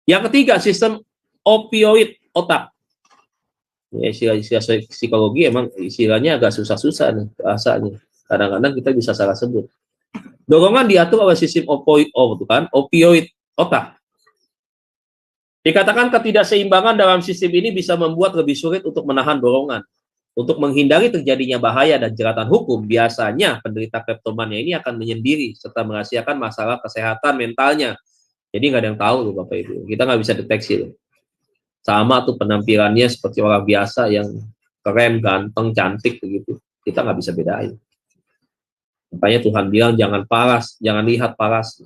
[SPEAKER 4] Yang ketiga, sistem opioid otak. Ya, istilah psikologi emang istilahnya agak susah-susah nih bahasanya. Kadang-kadang kita bisa salah sebut. Dorongan diatur oleh sistem opioid otak. Dikatakan ketidakseimbangan dalam sistem ini bisa membuat lebih sulit untuk menahan dorongan. Untuk menghindari terjadinya bahaya dan jeratan hukum, biasanya penderita kleptomania ini akan menyendiri serta merahasiakan masalah kesehatan mentalnya. Jadi nggak ada yang tahu loh Bapak Ibu. Kita nggak bisa deteksi loh. Sama tuh penampilannya seperti orang biasa yang keren, ganteng, cantik begitu. Kita nggak bisa bedain. Makanya Tuhan bilang jangan paras, jangan lihat paras.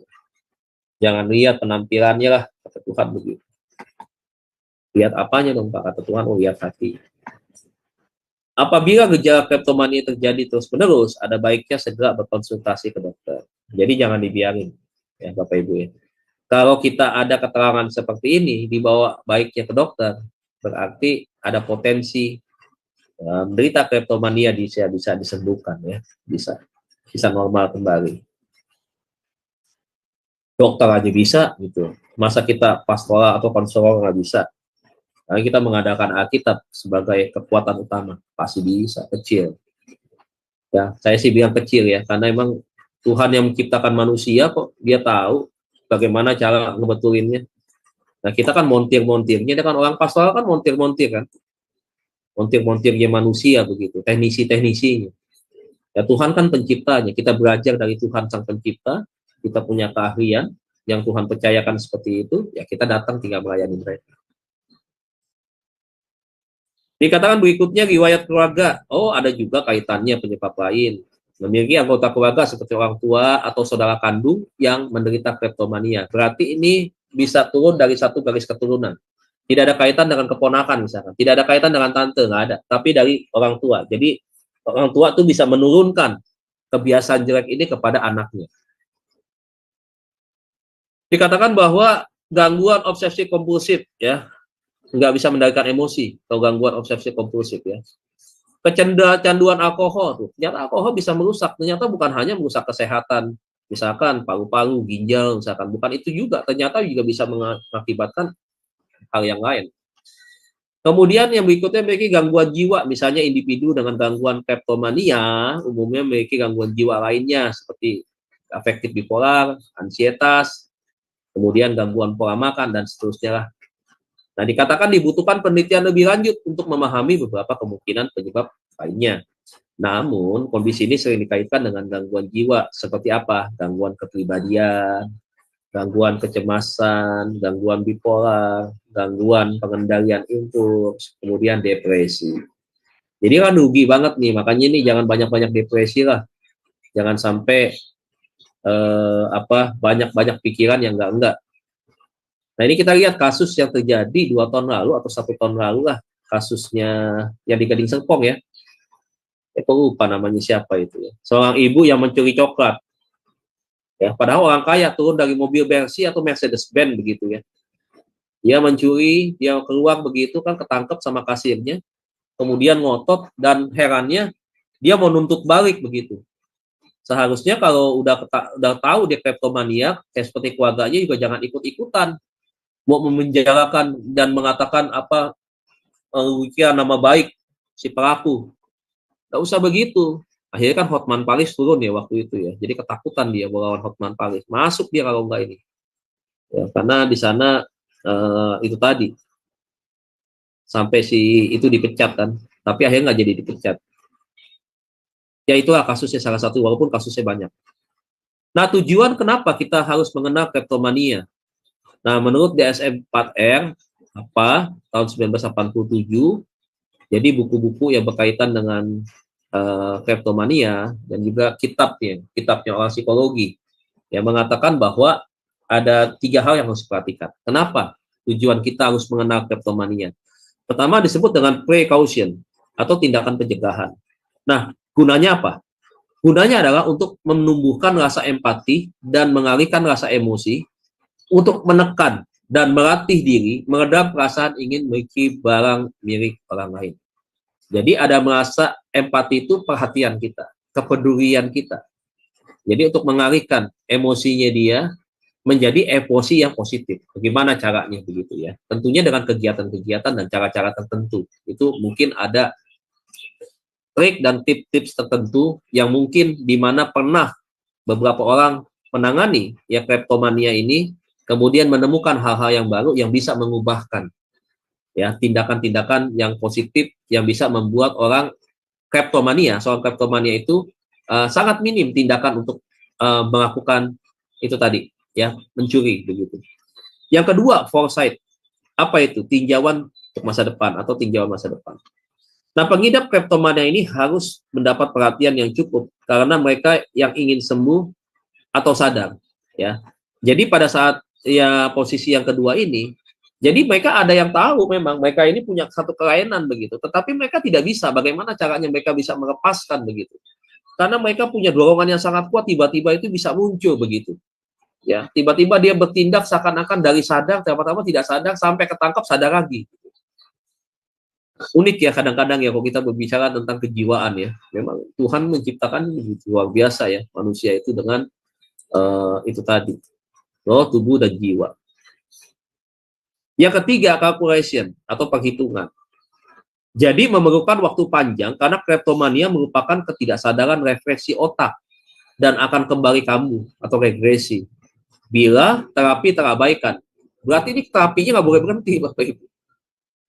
[SPEAKER 4] Jangan lihat penampilannya lah, kata Tuhan begitu. Lihat apanya dong Pak, kata Tuhan, lihat hati. Apabila gejala kleptomania terjadi terus-menerus, ada baiknya segera berkonsultasi ke dokter. Jadi jangan dibiarin, ya Bapak Ibu ya. Kalau kita ada keterangan seperti ini, dibawa baiknya ke dokter, berarti ada potensi menderita kleptomania bisa disembuhkan ya, bisa normal kembali. Dokter aja bisa gitu, masa kita pastoral atau konselor nggak bisa? Karena kita mengadakan Alkitab sebagai kekuatan utama, pasti bisa, kecil. Ya, saya sih bilang kecil ya, karena emang Tuhan yang menciptakan manusia kok, dia tahu bagaimana cara ngebetulinnya. Nah, kita kan montir-montirnya, kan orang pastoral kan montir-montir kan. Montir-montirnya manusia begitu, teknisi-teknisinya. Ya Tuhan kan penciptanya, kita belajar dari Tuhan Sang Pencipta, kita punya keahlian, yang Tuhan percayakan seperti itu, ya kita datang tinggal melayani mereka. Dikatakan berikutnya riwayat keluarga. Oh, ada juga kaitannya penyebab lain. Memiliki anggota keluarga seperti orang tua atau saudara kandung yang menderita kleptomania. Berarti ini bisa turun dari satu garis keturunan. Tidak ada kaitan dengan keponakan misalkan. Tidak ada kaitan dengan tante, nggak ada. Tapi dari orang tua. Jadi orang tua itu bisa menurunkan kebiasaan jelek ini kepada anaknya. Dikatakan bahwa gangguan obsesi kompulsif ya, nggak bisa mengendalikan emosi atau gangguan obsesi kompulsif ya. Kecanduan alkohol tuh, ternyata alkohol bisa merusak, ternyata bukan hanya merusak kesehatan, misalkan paru-paru, ginjal, misalkan bukan itu juga, ternyata juga bisa mengakibatkan hal yang lain. Kemudian yang berikutnya memiliki gangguan jiwa, misalnya individu dengan gangguan kleptomania umumnya memiliki gangguan jiwa lainnya seperti afektif bipolar, ansietas, kemudian gangguan pola makan dan seterusnya lah. Nah, dikatakan dibutuhkan penelitian lebih lanjut untuk memahami beberapa kemungkinan penyebab lainnya. Namun, kondisi ini sering dikaitkan dengan gangguan jiwa seperti apa? Gangguan kepribadian, gangguan kecemasan, gangguan bipolar, gangguan pengendalian impuls, kemudian depresi. Jadi kan rugi banget nih, makanya ini jangan banyak-banyak depresi lah. Jangan sampai banyak-banyak pikiran yang enggak. Nah, ini kita lihat kasus yang terjadi 2 tahun lalu atau 1 tahun lalu lah, kasusnya yang di Gading Serpong ya. Aku lupa namanya siapa itu ya. Seorang ibu yang mencuri coklat. Ya, padahal orang kaya turun dari mobil Mercy atau Mercedes-Benz begitu ya. Dia mencuri, dia keluar begitu kan ketangkep sama kasirnya. Kemudian ngotot dan herannya dia mau nuntut balik begitu. seharusnya kalau udah tahu dia kleptomania, kayak seperti keluarganya juga jangan ikut-ikutan mau memenjarakan dan mengatakan apa merugikan nama baik si pelaku. Nggak usah begitu. Akhirnya kan Hotman Paris turun ya waktu itu ya. Jadi ketakutan dia melawan Hotman Paris. Masuk dia kalau enggak ini. Ya, karena di sana itu tadi sampai si itu dipecat kan. Tapi akhirnya nggak jadi dipecat. Ya itulah kasusnya salah satu, walaupun kasusnya banyak. Nah, tujuan kenapa kita harus mengenal kleptomania? Nah, menurut DSM 4R apa tahun 1987, jadi buku-buku yang berkaitan dengan kleptomania dan juga kitabnya orang psikologi yang mengatakan bahwa ada 3 hal yang harus diperhatikan. Kenapa tujuan kita harus mengenal kleptomania? Pertama disebut dengan precaution atau tindakan pencegahan. Nah, gunanya apa? Gunanya adalah untuk menumbuhkan rasa empati dan mengalihkan rasa emosi, untuk menekan dan melatih diri meredam perasaan ingin memiliki barang milik orang lain. Jadi ada merasa empati itu perhatian kita, kepedulian kita. Jadi untuk mengalihkan emosinya dia menjadi emosi yang positif. Bagaimana caranya begitu ya? Tentunya dengan kegiatan-kegiatan dan cara-cara tertentu. Itu mungkin ada trik dan tips-tips tertentu yang mungkin di mana pernah beberapa orang menangani ya kleptomania ini, kemudian menemukan hal-hal yang baru yang bisa mengubahkan ya tindakan-tindakan yang positif yang bisa membuat orang kleptomania, soal kleptomania itu sangat minim tindakan untuk melakukan itu tadi ya, mencuri begitu. Yang kedua, foresight. Apa itu? Tinjauan untuk masa depan atau tinjauan masa depan. Nah, pengidap kleptomania ini harus mendapat perhatian yang cukup karena mereka yang ingin sembuh atau sadar ya. Jadi pada saat ya posisi yang kedua ini, jadi mereka ada yang tahu memang mereka ini punya satu kelainan begitu, tetapi mereka tidak bisa bagaimana caranya mereka bisa melepaskan begitu. Karena mereka punya dorongan yang sangat kuat, tiba-tiba itu bisa muncul begitu. Ya, tiba-tiba dia bertindak seakan-akan dari sadar, ternyata tidak sadar sampai ketangkap sadar lagi. Unik ya kadang-kadang ya kalau kita berbicara tentang kejiwaan ya. Memang Tuhan menciptakan begitu luar biasa ya manusia itu dengan itu tadi, roh, tubuh dan jiwa. Yang ketiga, calculation atau perhitungan. Jadi memerlukan waktu panjang karena kleptomania merupakan ketidaksadaran refleksi otak dan akan kembali kambuh atau regresi bila terapi terabaikan. Berarti ini terapinya nggak boleh berhenti, Bapak Ibu.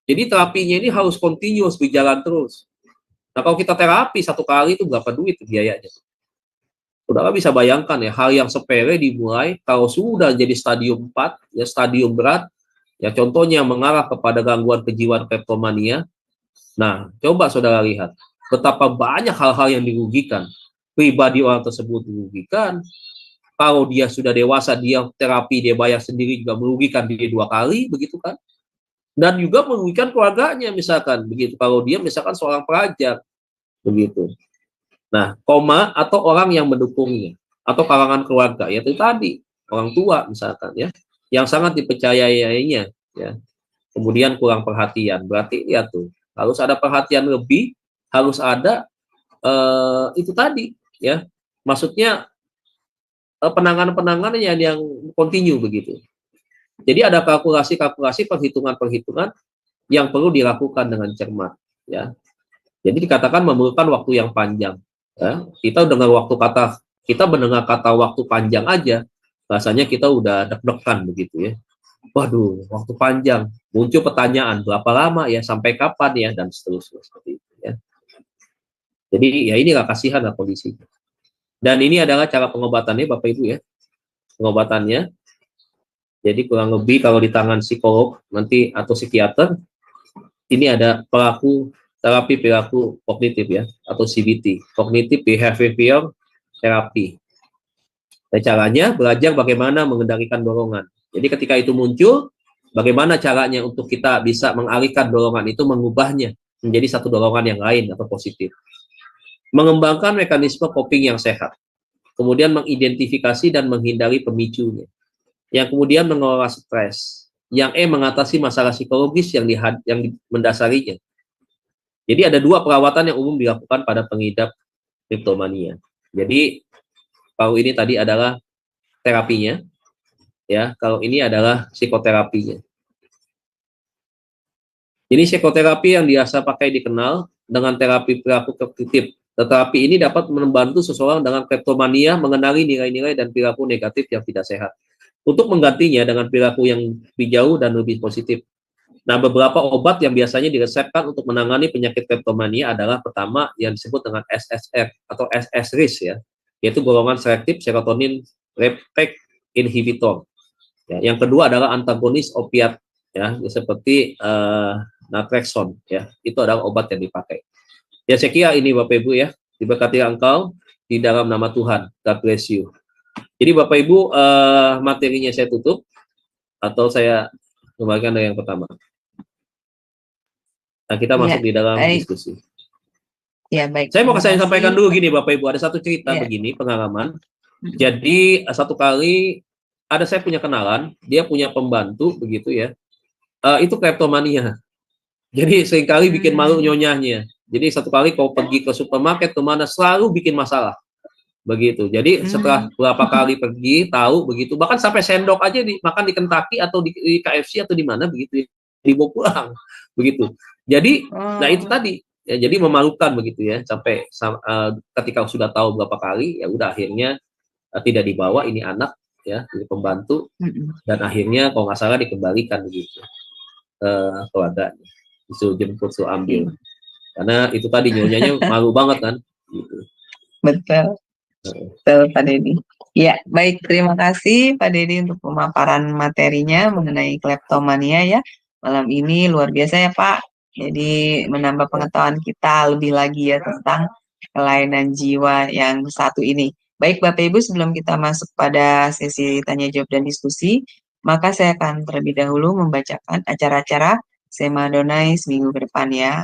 [SPEAKER 4] Jadi terapinya ini harus continuous, berjalan terus. Nah, kalau kita terapi 1 kali itu berapa duit biayanya? Saudara bisa bayangkan ya, hal yang sepele dimulai, kalau sudah jadi stadium 4, ya stadium berat, ya contohnya mengarah kepada gangguan kejiwaan kleptomania. Nah, coba saudara lihat, betapa banyak hal-hal yang dirugikan. Pribadi orang tersebut dirugikan. Kalau dia sudah dewasa, dia terapi, dia bayar sendiri juga merugikan dia 2 kali, begitu kan? Dan juga merugikan keluarganya misalkan begitu kalau dia misalkan seorang pelajar begitu. Nah, koma atau orang yang mendukungnya atau kalangan keluarga yaitu tadi orang tua misalkan ya yang sangat dipercayainya ya. Kemudian kurang perhatian. Berarti ya tuh harus ada perhatian lebih, harus ada itu tadi ya. Maksudnya penanganan-penanganan yang continue begitu. Jadi ada kalkulasi-kalkulasi, perhitungan-perhitungan yang perlu dilakukan dengan cermat, ya. Jadi dikatakan memerlukan waktu yang panjang. Ya. Kita mendengar kata waktu panjang aja, rasanya kita udah deg-degan begitu ya. Waduh, waktu panjang. Muncul pertanyaan berapa lama ya, sampai kapan ya, dan seterusnya seperti itu ya. Jadi ya inilah kasihan kondisi. Dan ini adalah cara pengobatannya, Bapak Ibu ya. Pengobatannya. Jadi kurang lebih kalau di tangan psikolog nanti atau psikiater, ini ada terapi perilaku kognitif ya, atau CBT, Cognitive Behavioral Therapy. Dan caranya belajar bagaimana mengendalikan dorongan. Jadi ketika itu muncul, bagaimana caranya untuk kita bisa mengalihkan dorongan itu, mengubahnya menjadi satu dorongan yang lain atau positif. Mengembangkan mekanisme coping yang sehat. Kemudian mengidentifikasi dan menghindari pemicunya. Yang kemudian mengelola stres, yang mengatasi masalah psikologis yang mendasarinya. Jadi ada 2 perawatan yang umum dilakukan pada pengidap kleptomania. Jadi Kalau ini tadi adalah terapinya, ya. Kalau ini adalah psikoterapinya. Ini psikoterapi yang biasa pakai dikenal dengan terapi perilaku kognitif. Tetapi ini dapat membantu seseorang dengan kleptomania mengenali nilai-nilai dan perilaku negatif yang tidak sehat. Untuk menggantinya dengan perilaku yang lebih jauh dan lebih positif. Nah, beberapa obat yang biasanya diresepkan untuk menangani penyakit kleptomania adalah pertama yang disebut dengan SSR atau SSRIs ya, yaitu golongan selektif serotonin reuptake inhibitor. Ya, yang kedua adalah antagonis opiat ya, seperti naltrexone ya, itu adalah obat yang dipakai. Ya saya kira ini Bapak Ibu ya, diberkati engkau di dalam nama Tuhan. God bless you. Jadi Bapak Ibu materinya saya tutup atau saya kembalikan dari yang pertama. Nah kita masuk di dalam diskusi.
[SPEAKER 1] Ya baik.
[SPEAKER 4] Saya mau saya sampaikan dulu gini Bapak Ibu, ada satu cerita begini pengalaman. Jadi satu kali ada saya punya kenalan, dia punya pembantu begitu ya. Itu kleptomania. Jadi seringkali bikin malu nyonyahnya. Jadi satu kali kau pergi ke supermarket kemana selalu bikin masalah. Begitu. Jadi setelah berapa kali pergi, tahu begitu. Bahkan sampai sendok aja makan di Kentucky atau di KFC atau di mana begitu. Dibawa pulang. Begitu. Jadi, nah itu tadi. Ya, jadi memalukan begitu ya. Sampai ketika sudah tahu berapa kali, ya udah akhirnya tidak dibawa ini anak ya, ini pembantu. Dan akhirnya kalau nggak salah dikembalikan begitu keluarganya. Disuruh jemput, disuruh ambil. Karena itu tadi nyonyanya malu banget kan. Gitu.
[SPEAKER 1] Betul. Betul Pak Dedi. Ya, baik, terima kasih Pak Dedi untuk pemaparan materinya mengenai kleptomania ya. Malam ini luar biasa ya Pak. Jadi menambah pengetahuan kita lebih lagi ya tentang kelainan jiwa yang satu ini. Baik Bapak Ibu, sebelum kita masuk pada sesi tanya jawab dan diskusi, maka saya akan terlebih dahulu membacakan acara-acara Sema Adonai seminggu ke depan ya.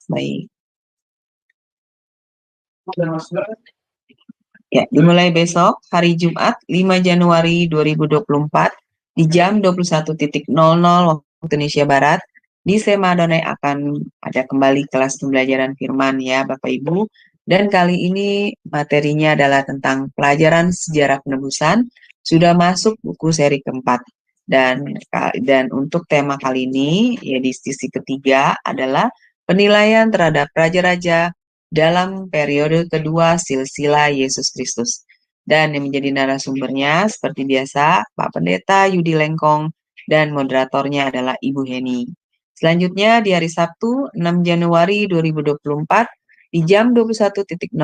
[SPEAKER 1] Baik. Ya, dimulai besok hari Jumat 5 Januari 2024 di jam 21.00 waktu Indonesia Barat di Sema Adonai akan ada kembali kelas pembelajaran firman ya Bapak Ibu. Dan kali ini materinya adalah tentang pelajaran sejarah penebusan, sudah masuk buku seri keempat. Dan untuk tema kali ini, ya di sisi ketiga adalah penilaian terhadap raja-raja dalam periode kedua silsilah Yesus Kristus. Dan yang menjadi narasumbernya seperti biasa, Pak Pendeta Yudi Lengkong dan moderatornya adalah Ibu Heni. Selanjutnya di hari Sabtu 6 Januari 2024 di jam 21.00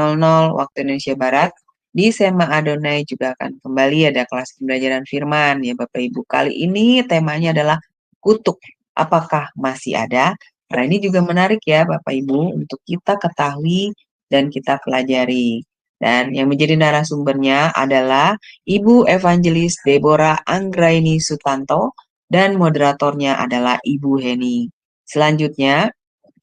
[SPEAKER 1] waktu Indonesia Barat, di Sema Adonai juga akan kembali ada kelas pembelajaran firman ya Bapak Ibu. Kali ini temanya adalah kutuk. Apakah masih ada? Nah ini juga menarik ya Bapak Ibu untuk kita ketahui dan kita pelajari. Dan yang menjadi narasumbernya adalah Ibu Evangelis Deborah Anggraini Sutanto dan moderatornya adalah Ibu Heni. Selanjutnya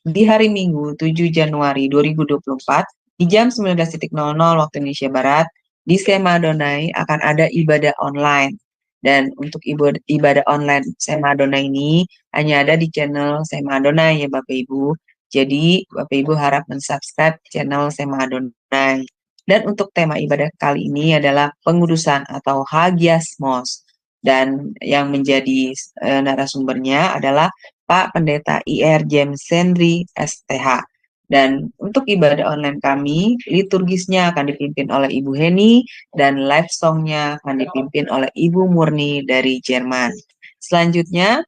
[SPEAKER 1] di hari Minggu 7 Januari 2024 di jam 19.00 waktu Indonesia Barat, di Sema Adonai akan ada ibadah online. Dan untuk ibadah online Sema Adonai ini hanya ada di channel Sema Adonai ya Bapak Ibu. Jadi Bapak Ibu harap mensubscribe channel Sema Adonai. Dan untuk tema ibadah kali ini adalah pengudusan atau Hagiasmos. Dan yang menjadi narasumbernya adalah Pak Pendeta IR James Sendri STH. Dan untuk ibadah online kami, liturgisnya akan dipimpin oleh Ibu Heni dan live songnya akan dipimpin oleh Ibu Murni dari Jerman. Selanjutnya,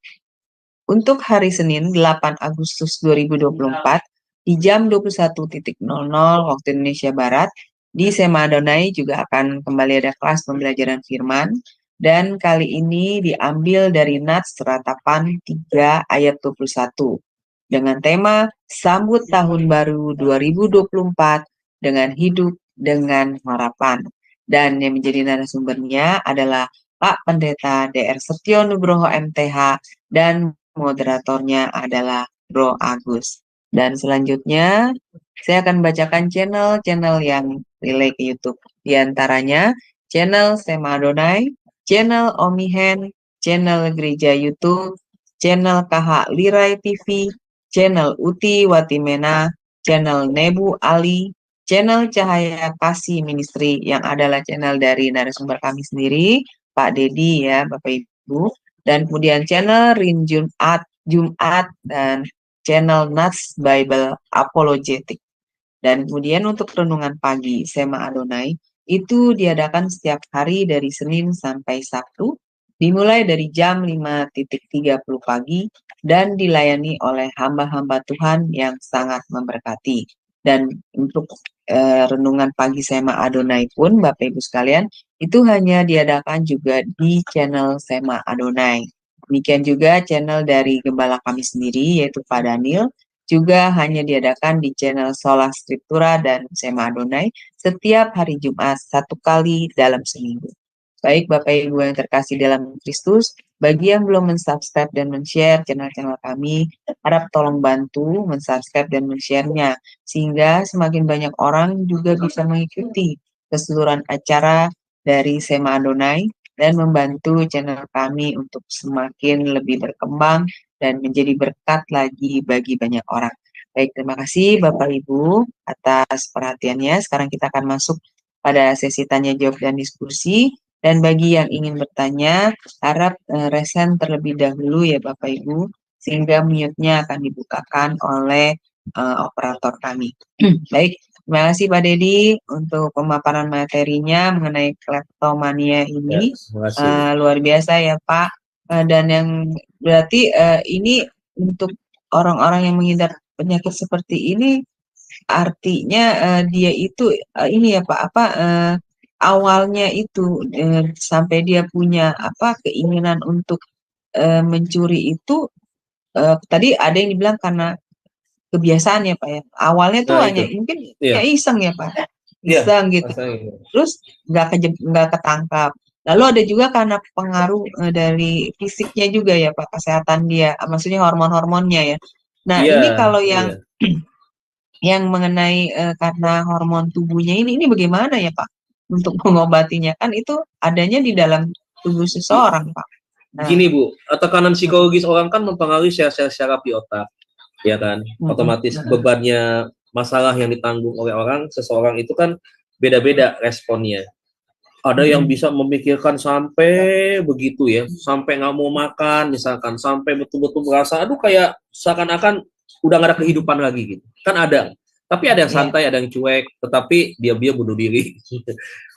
[SPEAKER 1] untuk hari Senin 8 Agustus 2024 di jam 21.00 waktu Indonesia Barat, di Sema Adonai juga akan kembali ada kelas pembelajaran firman. Dan kali ini diambil dari Nats Ratapan 3 ayat 21. Dengan tema Sambut Tahun Baru 2024 dengan Hidup dengan Harapan. Dan yang menjadi narasumbernya adalah Pak Pendeta DR Setio Nugroho MTH dan moderatornya adalah Bro Agus. Dan selanjutnya saya akan bacakan channel-channel yang relay ke YouTube. Di antaranya channel Sema Adonai, channel Omihen, channel Gereja YouTube, channel KH Lirai TV, channel Uti Watimena, channel Nebu Ali, channel Cahaya Kasih Ministry yang adalah channel dari narasumber kami sendiri, Pak Dedi ya, Bapak Ibu, dan kemudian channel Rin Jumat dan channel Nats Bible Apologetic. Dan kemudian untuk renungan pagi Sema Adonai itu diadakan setiap hari dari Senin sampai Sabtu, dimulai dari jam 5.30 pagi dan dilayani oleh hamba-hamba Tuhan yang sangat memberkati. Dan untuk renungan pagi Sema Adonai pun, Bapak Ibu sekalian, itu hanya diadakan juga di channel Sema Adonai. Demikian juga channel dari gembala kami sendiri, yaitu Pak Daniel, juga hanya diadakan di channel Sola Scriptura dan Sema Adonai setiap hari Jumat 1 kali dalam seminggu. Baik Bapak Ibu yang terkasih dalam Kristus, bagi yang belum mensubscribe dan men-share channel-channel kami, harap tolong bantu mensubscribe dan men-share-nya, sehingga semakin banyak orang juga bisa mengikuti keseluruhan acara dari Sema Adonai dan membantu channel kami untuk semakin lebih berkembang dan menjadi berkat lagi bagi banyak orang. Baik, terima kasih Bapak Ibu atas perhatiannya. Sekarang kita akan masuk pada sesi tanya jawab dan diskusi. Dan bagi yang ingin bertanya, harap resen terlebih dahulu ya Bapak Ibu, sehingga mute-nya akan dibukakan oleh operator kami. Baik, terima kasih Pak Dedi untuk pemaparan materinya mengenai kleptomania ini.
[SPEAKER 4] Ya,
[SPEAKER 1] luar biasa ya Pak. Dan yang berarti ini untuk orang-orang yang mengidap penyakit seperti ini, artinya dia itu ini ya Pak, awalnya itu sampai dia punya keinginan untuk mencuri itu tadi ada yang dibilang karena kebiasaan ya Pak ya. Awalnya tuh hanya mungkin ya iseng ya Pak. Iseng gitu. Terus nggak ketangkap. Lalu ada juga karena pengaruh dari fisiknya juga ya Pak, kesehatan dia, maksudnya hormon-hormonnya ya. Nah, ini kalau yang yang mengenai karena hormon tubuhnya ini bagaimana ya Pak? Untuk mengobatinya kan itu adanya di dalam tubuh seseorang Pak.
[SPEAKER 4] Nah, gini Bu, tekanan psikologis orang kan mempengaruhi sel-sel syaraf di otak, ya kan? Otomatis bebannya masalah yang ditanggung oleh seseorang itu kan beda-beda responnya. Ada yang bisa memikirkan sampai begitu ya, sampai nggak mau makan misalkan, sampai betul-betul merasa aduh kayak seakan-akan udah nggak ada kehidupan lagi gitu. Kan ada. Tapi ada yang santai, ada yang cuek, tetapi dia bunuh diri.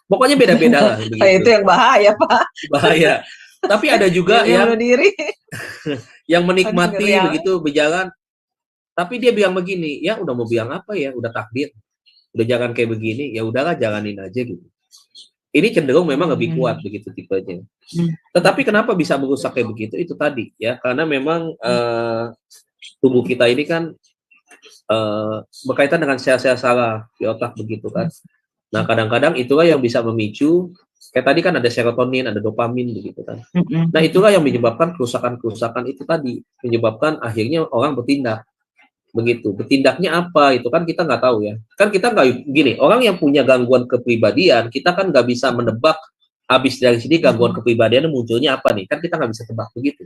[SPEAKER 4] Pokoknya beda-beda lah.
[SPEAKER 1] Itu yang bahaya Pak.
[SPEAKER 4] Bahaya. Tapi ada juga yang
[SPEAKER 1] bunuh diri.
[SPEAKER 4] yang menikmati begitu berjalan. Tapi dia bilang begini, ya udah mau bilang apa ya, udah takdir, udah jangan kayak begini, ya udahlah jalanin aja gitu. Ini cenderung memang lebih kuat begitu tipenya. Tetapi kenapa bisa merusak kayak begitu? Itu tadi ya, karena memang tubuh kita ini kan berkaitan dengan sel-sel saraf di otak begitu kan. Nah kadang-kadang itulah yang bisa memicu, kayak tadi kan ada serotonin, ada dopamin begitu kan. Nah itulah yang menyebabkan kerusakan-kerusakan itu tadi, menyebabkan akhirnya orang bertindak begitu. Bertindaknya apa itu kan kita nggak tahu ya. Kan kita nggak gini, orang yang punya gangguan kepribadian, kita kan nggak bisa menebak habis dari sini gangguan kepribadian munculnya apa nih, kan kita nggak bisa tebak begitu.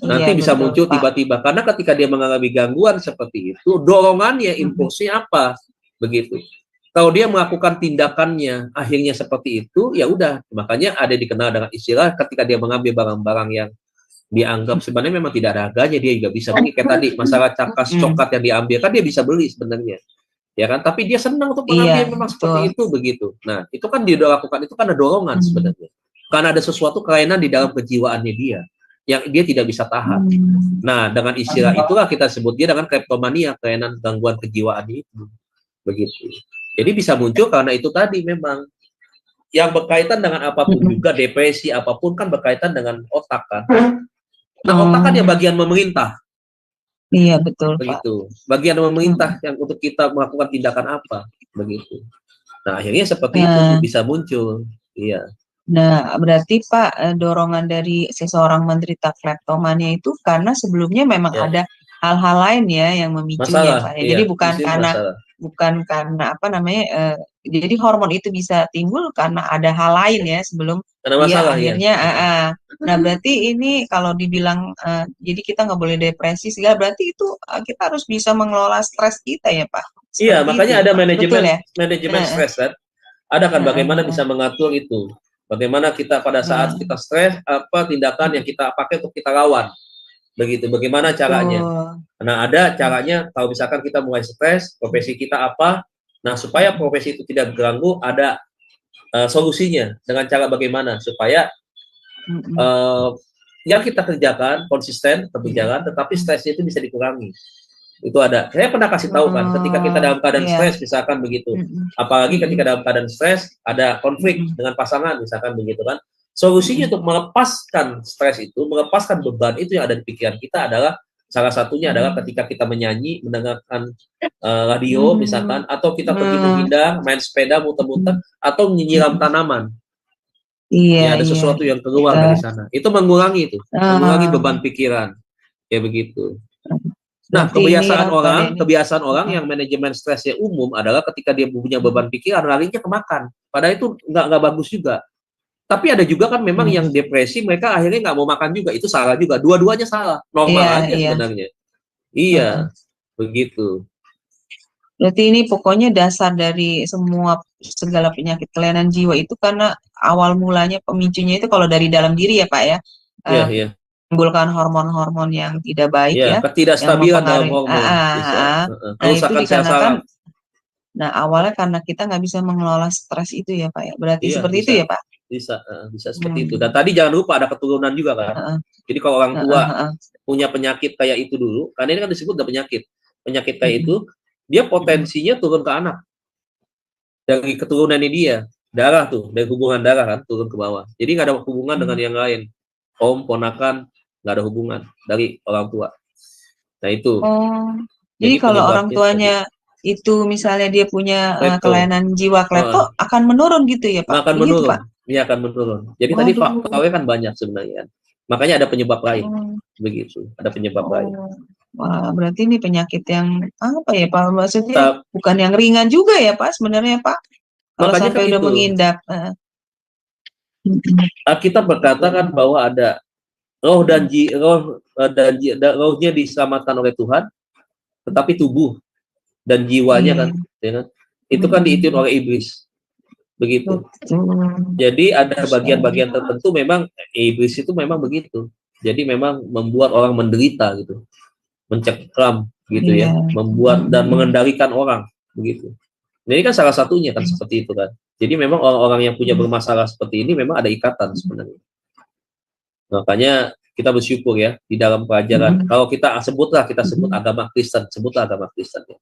[SPEAKER 4] Nanti bisa muncul tiba-tiba karena ketika dia mengalami gangguan seperti itu, dorongannya, impulsnya apa begitu. Kalau dia melakukan tindakannya akhirnya seperti itu, ya udah. Makanya ada dikenal dengan istilah ketika dia mengambil barang-barang yang dianggap sebenarnya memang tidak ada harganya, dia juga bisa beli. Kayak tadi masalah cakas coklat yang diambil kan dia bisa beli sebenarnya, ya kan? Tapi dia senang untuk mengambil memang seperti itu begitu. Nah itu kan dia lakukan itu kan ada dorongan sebenarnya, karena ada sesuatu kelainan di dalam kejiwaannya dia yang dia tidak bisa tahan. Nah, dengan istilah itulah kita sebut dia dengan kleptomania, kelainan gangguan kejiwaan itu. Begitu. Jadi bisa muncul karena itu tadi memang yang berkaitan dengan apapun juga, depresi apapun kan berkaitan dengan otak kan. Nah, otak kan yang bagian memerintah.
[SPEAKER 1] Iya, betul,
[SPEAKER 4] begitu. Pak. Bagian memerintah yang untuk kita melakukan tindakan apa, begitu. Nah, akhirnya seperti itu bisa muncul. Iya.
[SPEAKER 1] Nah, berarti Pak, dorongan dari seseorang menderita kleptomania itu karena sebelumnya memang ada hal-hal lain ya yang memicunya, Pak. Jadi bukan karena apa namanya, jadi hormon itu bisa timbul karena ada hal lain ya sebelum dia akhirnya. Nah, berarti ini kalau dibilang jadi kita nggak boleh depresi segala, berarti itu kita harus bisa mengelola stres kita ya, Pak.
[SPEAKER 4] Iya,
[SPEAKER 1] seperti
[SPEAKER 4] makanya
[SPEAKER 1] itu,
[SPEAKER 4] ada
[SPEAKER 1] Pak. Betul ya?
[SPEAKER 4] manajemen
[SPEAKER 1] Heeh,
[SPEAKER 4] stres kan. Ada kan bagaimana
[SPEAKER 1] heeh,
[SPEAKER 4] bisa mengatur itu. Bagaimana kita pada saat
[SPEAKER 1] heeh.
[SPEAKER 4] kita stres, apa tindakan yang kita pakai untuk kita lawan. Begitu, bagaimana caranya.
[SPEAKER 1] Betul.
[SPEAKER 4] Nah, ada caranya kalau misalkan kita mulai stres, profesi kita apa. Nah, supaya profesi itu tidak diganggu, ada solusinya dengan cara bagaimana supaya uh, yang kita kerjakan konsisten berjalan, tetapi stresnya itu bisa dikurangi. Itu ada. Saya pernah kasih tahu kan, ketika kita dalam keadaan
[SPEAKER 1] Iya.
[SPEAKER 4] stres, misalkan begitu. Apalagi ketika dalam keadaan stres, ada konflik dengan pasangan, misalkan begitu kan. Solusinya untuk melepaskan stres itu, melepaskan beban itu yang ada di pikiran kita adalah salah satunya adalah ketika kita menyanyi, mendengarkan radio misalkan, atau kita pergi menghindar, main sepeda, muter-muter, atau menyiram tanaman.
[SPEAKER 1] Iya,
[SPEAKER 4] Ya, ada
[SPEAKER 1] iya.
[SPEAKER 4] sesuatu yang keluar dari sana. Itu mengurangi itu, mengurangi beban pikiran. Ya begitu. Nah,
[SPEAKER 1] Berarti
[SPEAKER 4] kebiasaan orang yang manajemen stresnya umum adalah ketika dia punya beban pikiran, larinya ke makan. Padahal itu nggak bagus juga. Tapi ada juga kan memang yang depresi, mereka akhirnya nggak mau makan juga. Itu salah juga. Dua-duanya salah. Normal aja sebenarnya. Iya, begitu.
[SPEAKER 1] Berarti ini pokoknya dasar dari segala penyakit kelainan jiwa itu karena awal mulanya pemicunya itu kalau dari dalam diri ya Pak ya.
[SPEAKER 4] Iya, iya.
[SPEAKER 1] Menimbulkan hormon-hormon yang tidak baik ya.
[SPEAKER 4] Ketidakstabilan dalam hormon.
[SPEAKER 1] Nah, itu dikarenakan awalnya karena kita nggak bisa mengelola stres itu ya Pak ya. Berarti seperti itu ya Pak?
[SPEAKER 4] Bisa seperti itu. Dan tadi jangan lupa ada keturunan juga kan. Jadi kalau orang tua punya penyakit kayak itu dulu, karena ini kan disebut ada penyakit kayak itu, dia potensinya turun ke anak dari keturunan ini dia, darah tuh, dari hubungan darah kan turun ke bawah. Jadi nggak ada hubungan dengan yang lain, om, ponakan, nggak ada hubungan dari orang tua. Nah itu.
[SPEAKER 1] Jadi kalau orang tuanya itu misalnya dia punya kelainan jiwa kleto akan menurun gitu ya Pak?
[SPEAKER 4] Akan menurun. Iya, akan menurun. Jadi tadi faktornya kan banyak sebenarnya kan. Makanya ada penyebab lain. Begitu, ada penyebab lain.
[SPEAKER 1] Wah, berarti ini penyakit yang apa ya Pak? Maksudnya bukan yang ringan juga ya Pak sebenarnya Pak? Kalau sampai udah mengindak.
[SPEAKER 4] Kita berkata kan bahwa ada rohnya diselamatkan oleh Tuhan, tetapi tubuh dan jiwanya kan, ya kan? Itu kan diitin oleh iblis. Begitu. Jadi ada bagian-bagian tertentu memang iblis itu memang begitu. Jadi memang membuat orang menderita gitu. Mencekram gitu ya, membuat dan mengendalikan orang begitu. Nah, ini kan salah satunya kan seperti itu kan. Jadi memang orang-orang yang punya bermasalah seperti ini memang ada ikatan sebenarnya. Makanya kita bersyukur ya di dalam pelajaran. Kalau kita sebut agama Kristen, sebutlah agama Kristen ya.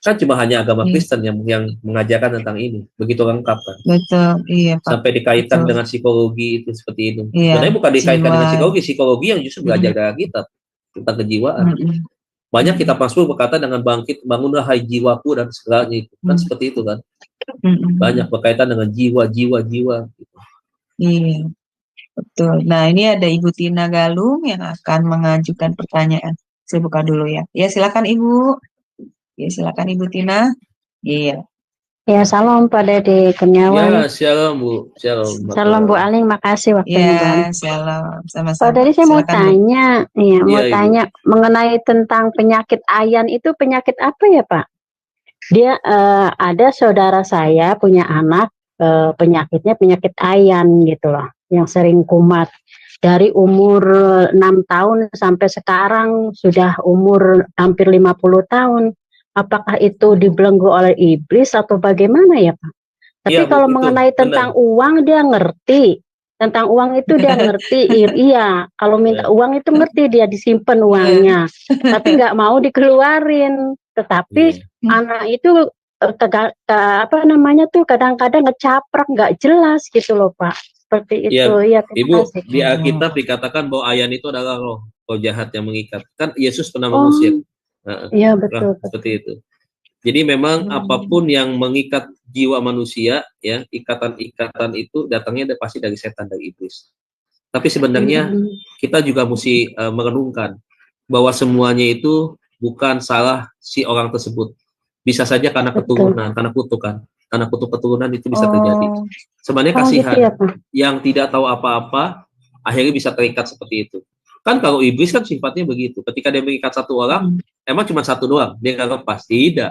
[SPEAKER 4] Kan cuma hanya agama Kristen yang mengajarkan tentang ini, begitu lengkap kan.
[SPEAKER 1] Betul, iya Pak.
[SPEAKER 4] Sampai dikaitkan dengan psikologi itu seperti itu. Sebenarnya bukan dikaitkan dengan psikologi yang justru belajar dari kita tentang kejiwaan. Banyak kita Mazmur berkata dengan bangkit, bangunlah hai jiwaku dan segalanya itu. Kan seperti itu kan. Banyak berkaitan dengan jiwa. Gitu.
[SPEAKER 1] Iya, betul. Nah, ini ada Ibu Tina Galung yang akan mengajukan pertanyaan. Saya buka dulu ya. Ya, silakan Ibu. Ya, silakan Ibu Tina. Iya.
[SPEAKER 5] Ya, salam Pak Dede Kurniawan.
[SPEAKER 4] Ya, shalom Bu.
[SPEAKER 5] Shalom Bu Aling, makasih waktunya Bu Aling.
[SPEAKER 1] Ya, shalom. Sama-sama.
[SPEAKER 5] Pak Dede saya mau tanya, tanya mengenai tentang penyakit ayan itu penyakit apa ya Pak? Dia ada saudara saya punya anak penyakitnya penyakit ayan gitu loh, yang sering kumat. Dari umur 6 tahun sampai sekarang sudah umur hampir 50 tahun. Apakah itu dibelenggu oleh iblis atau bagaimana ya Pak? Tapi ya, kalau mengenai tentang uang dia ngerti. Tentang uang itu dia ngerti. Iya, kalau minta uang itu ngerti, dia disimpan uangnya. Tapi nggak mau dikeluarin. Tetapi anak itu kadang-kadang ngecaprak nggak jelas gitu loh Pak. Seperti itu. Ya,
[SPEAKER 4] Ibu, di Alkitab dikatakan bahwa ayan itu adalah roh jahat yang mengikat. Kan Yesus pernah mengusir.
[SPEAKER 5] Iya betul.
[SPEAKER 4] Seperti itu. Jadi memang apapun yang mengikat jiwa manusia, ya ikatan-ikatan itu datangnya pasti dari setan, dari iblis. Tapi sebenarnya kita juga mesti merenungkan bahwa semuanya itu bukan salah si orang tersebut. Bisa saja karena keturunan, karena kutukan, karena kutuk keturunan itu bisa terjadi. Sebenarnya kasihan yang tidak tahu apa-apa akhirnya bisa terikat seperti itu. Kan kalau iblis kan sifatnya begitu. Ketika dia mengikat satu orang, emang cuma satu doang, dia nggak lepas. Tidak.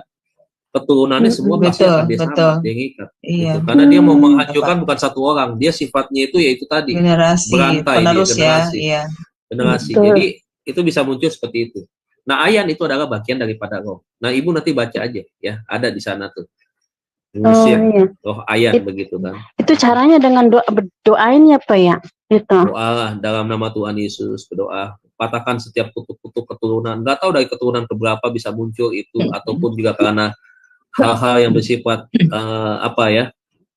[SPEAKER 4] Keturunannya semua pasti akan dia sama, dia ngikat.
[SPEAKER 1] Iya.
[SPEAKER 4] Gitu. Karena dia mau menghancurkan bukan satu orang, dia sifatnya itu yaitu tadi
[SPEAKER 1] Generasi
[SPEAKER 4] berantai,
[SPEAKER 1] penerus
[SPEAKER 4] dia, generasi.
[SPEAKER 1] ya.
[SPEAKER 4] Generasi.
[SPEAKER 5] Betul.
[SPEAKER 4] Jadi itu bisa muncul seperti itu. Nah, ayan itu adalah bagian daripada roh. Nah, ibu nanti baca aja ya, ada di sana tuh. Mengusir roh ayan begitu kan.
[SPEAKER 5] Itu caranya dengan doain ya Pak ya? Gitu.
[SPEAKER 4] Doa dalam nama Tuhan Yesus, berdoa. Patahkan setiap kutuk-kutuk keturunan. Nggak tahu dari keturunan keberapa bisa muncul itu, ataupun juga karena hal-hal yang bersifat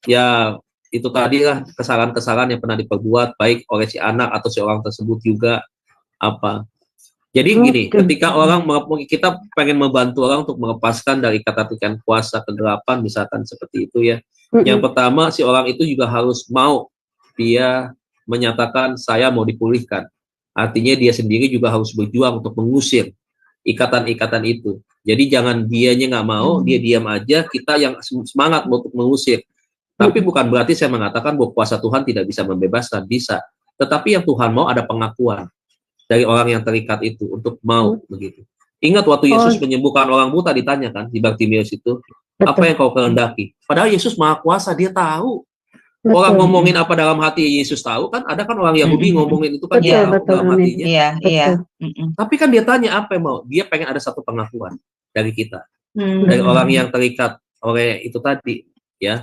[SPEAKER 4] ya itu tadi lah kesalahan-kesalahan yang pernah diperbuat baik oleh si anak atau si orang tersebut juga apa. Jadi gini, ketika kita pengen membantu orang untuk melepaskan dari kata-kata kuasa kegelapan misalkan seperti itu ya. Yang pertama si orang itu juga harus mau dia menyatakan saya mau dipulihkan. Artinya dia sendiri juga harus berjuang untuk mengusir ikatan-ikatan itu. Jadi jangan dianya nggak mau, dia diam aja, kita yang semangat untuk mengusir. Tapi bukan berarti saya mengatakan bahwa kuasa Tuhan tidak bisa membebaskan, bisa. Tetapi yang Tuhan mau ada pengakuan dari orang yang terikat itu untuk mau begitu. Ingat waktu Yesus menyembuhkan orang buta ditanyakan di Bartimeus itu, apa yang kau kehendaki? Padahal Yesus Maha Kuasa, dia tahu. Orang ngomongin apa dalam hati Yesus tahu kan, ada kan orang Yahudi ngomongin itu kan dia dalam hatinya.
[SPEAKER 1] Iya.
[SPEAKER 4] Tapi kan dia tanya apa yang mau? Dia pengen ada satu pengakuan dari kita, dari orang yang terikat oleh itu tadi, ya,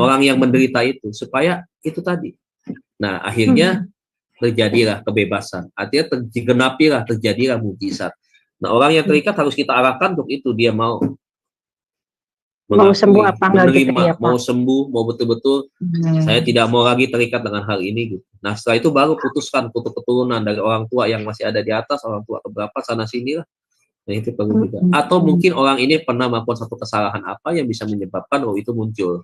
[SPEAKER 4] orang yang menderita itu, supaya itu tadi. Nah akhirnya terjadilah kebebasan, artinya terjadilah mujizat. Nah orang yang terikat harus kita arahkan untuk itu, dia mau
[SPEAKER 5] sembuh apa enggak gitu ya, Pak?
[SPEAKER 4] mau sembuh, mau betul-betul saya tidak mau lagi terikat dengan hal ini gitu. Nah setelah itu baru putuskan kutuk keturunan dari orang tua yang masih ada di atas, orang tua keberapa sana sini lah. Nah itu perlu juga. Atau mungkin orang ini pernah melakukan satu kesalahan apa yang bisa menyebabkan itu muncul.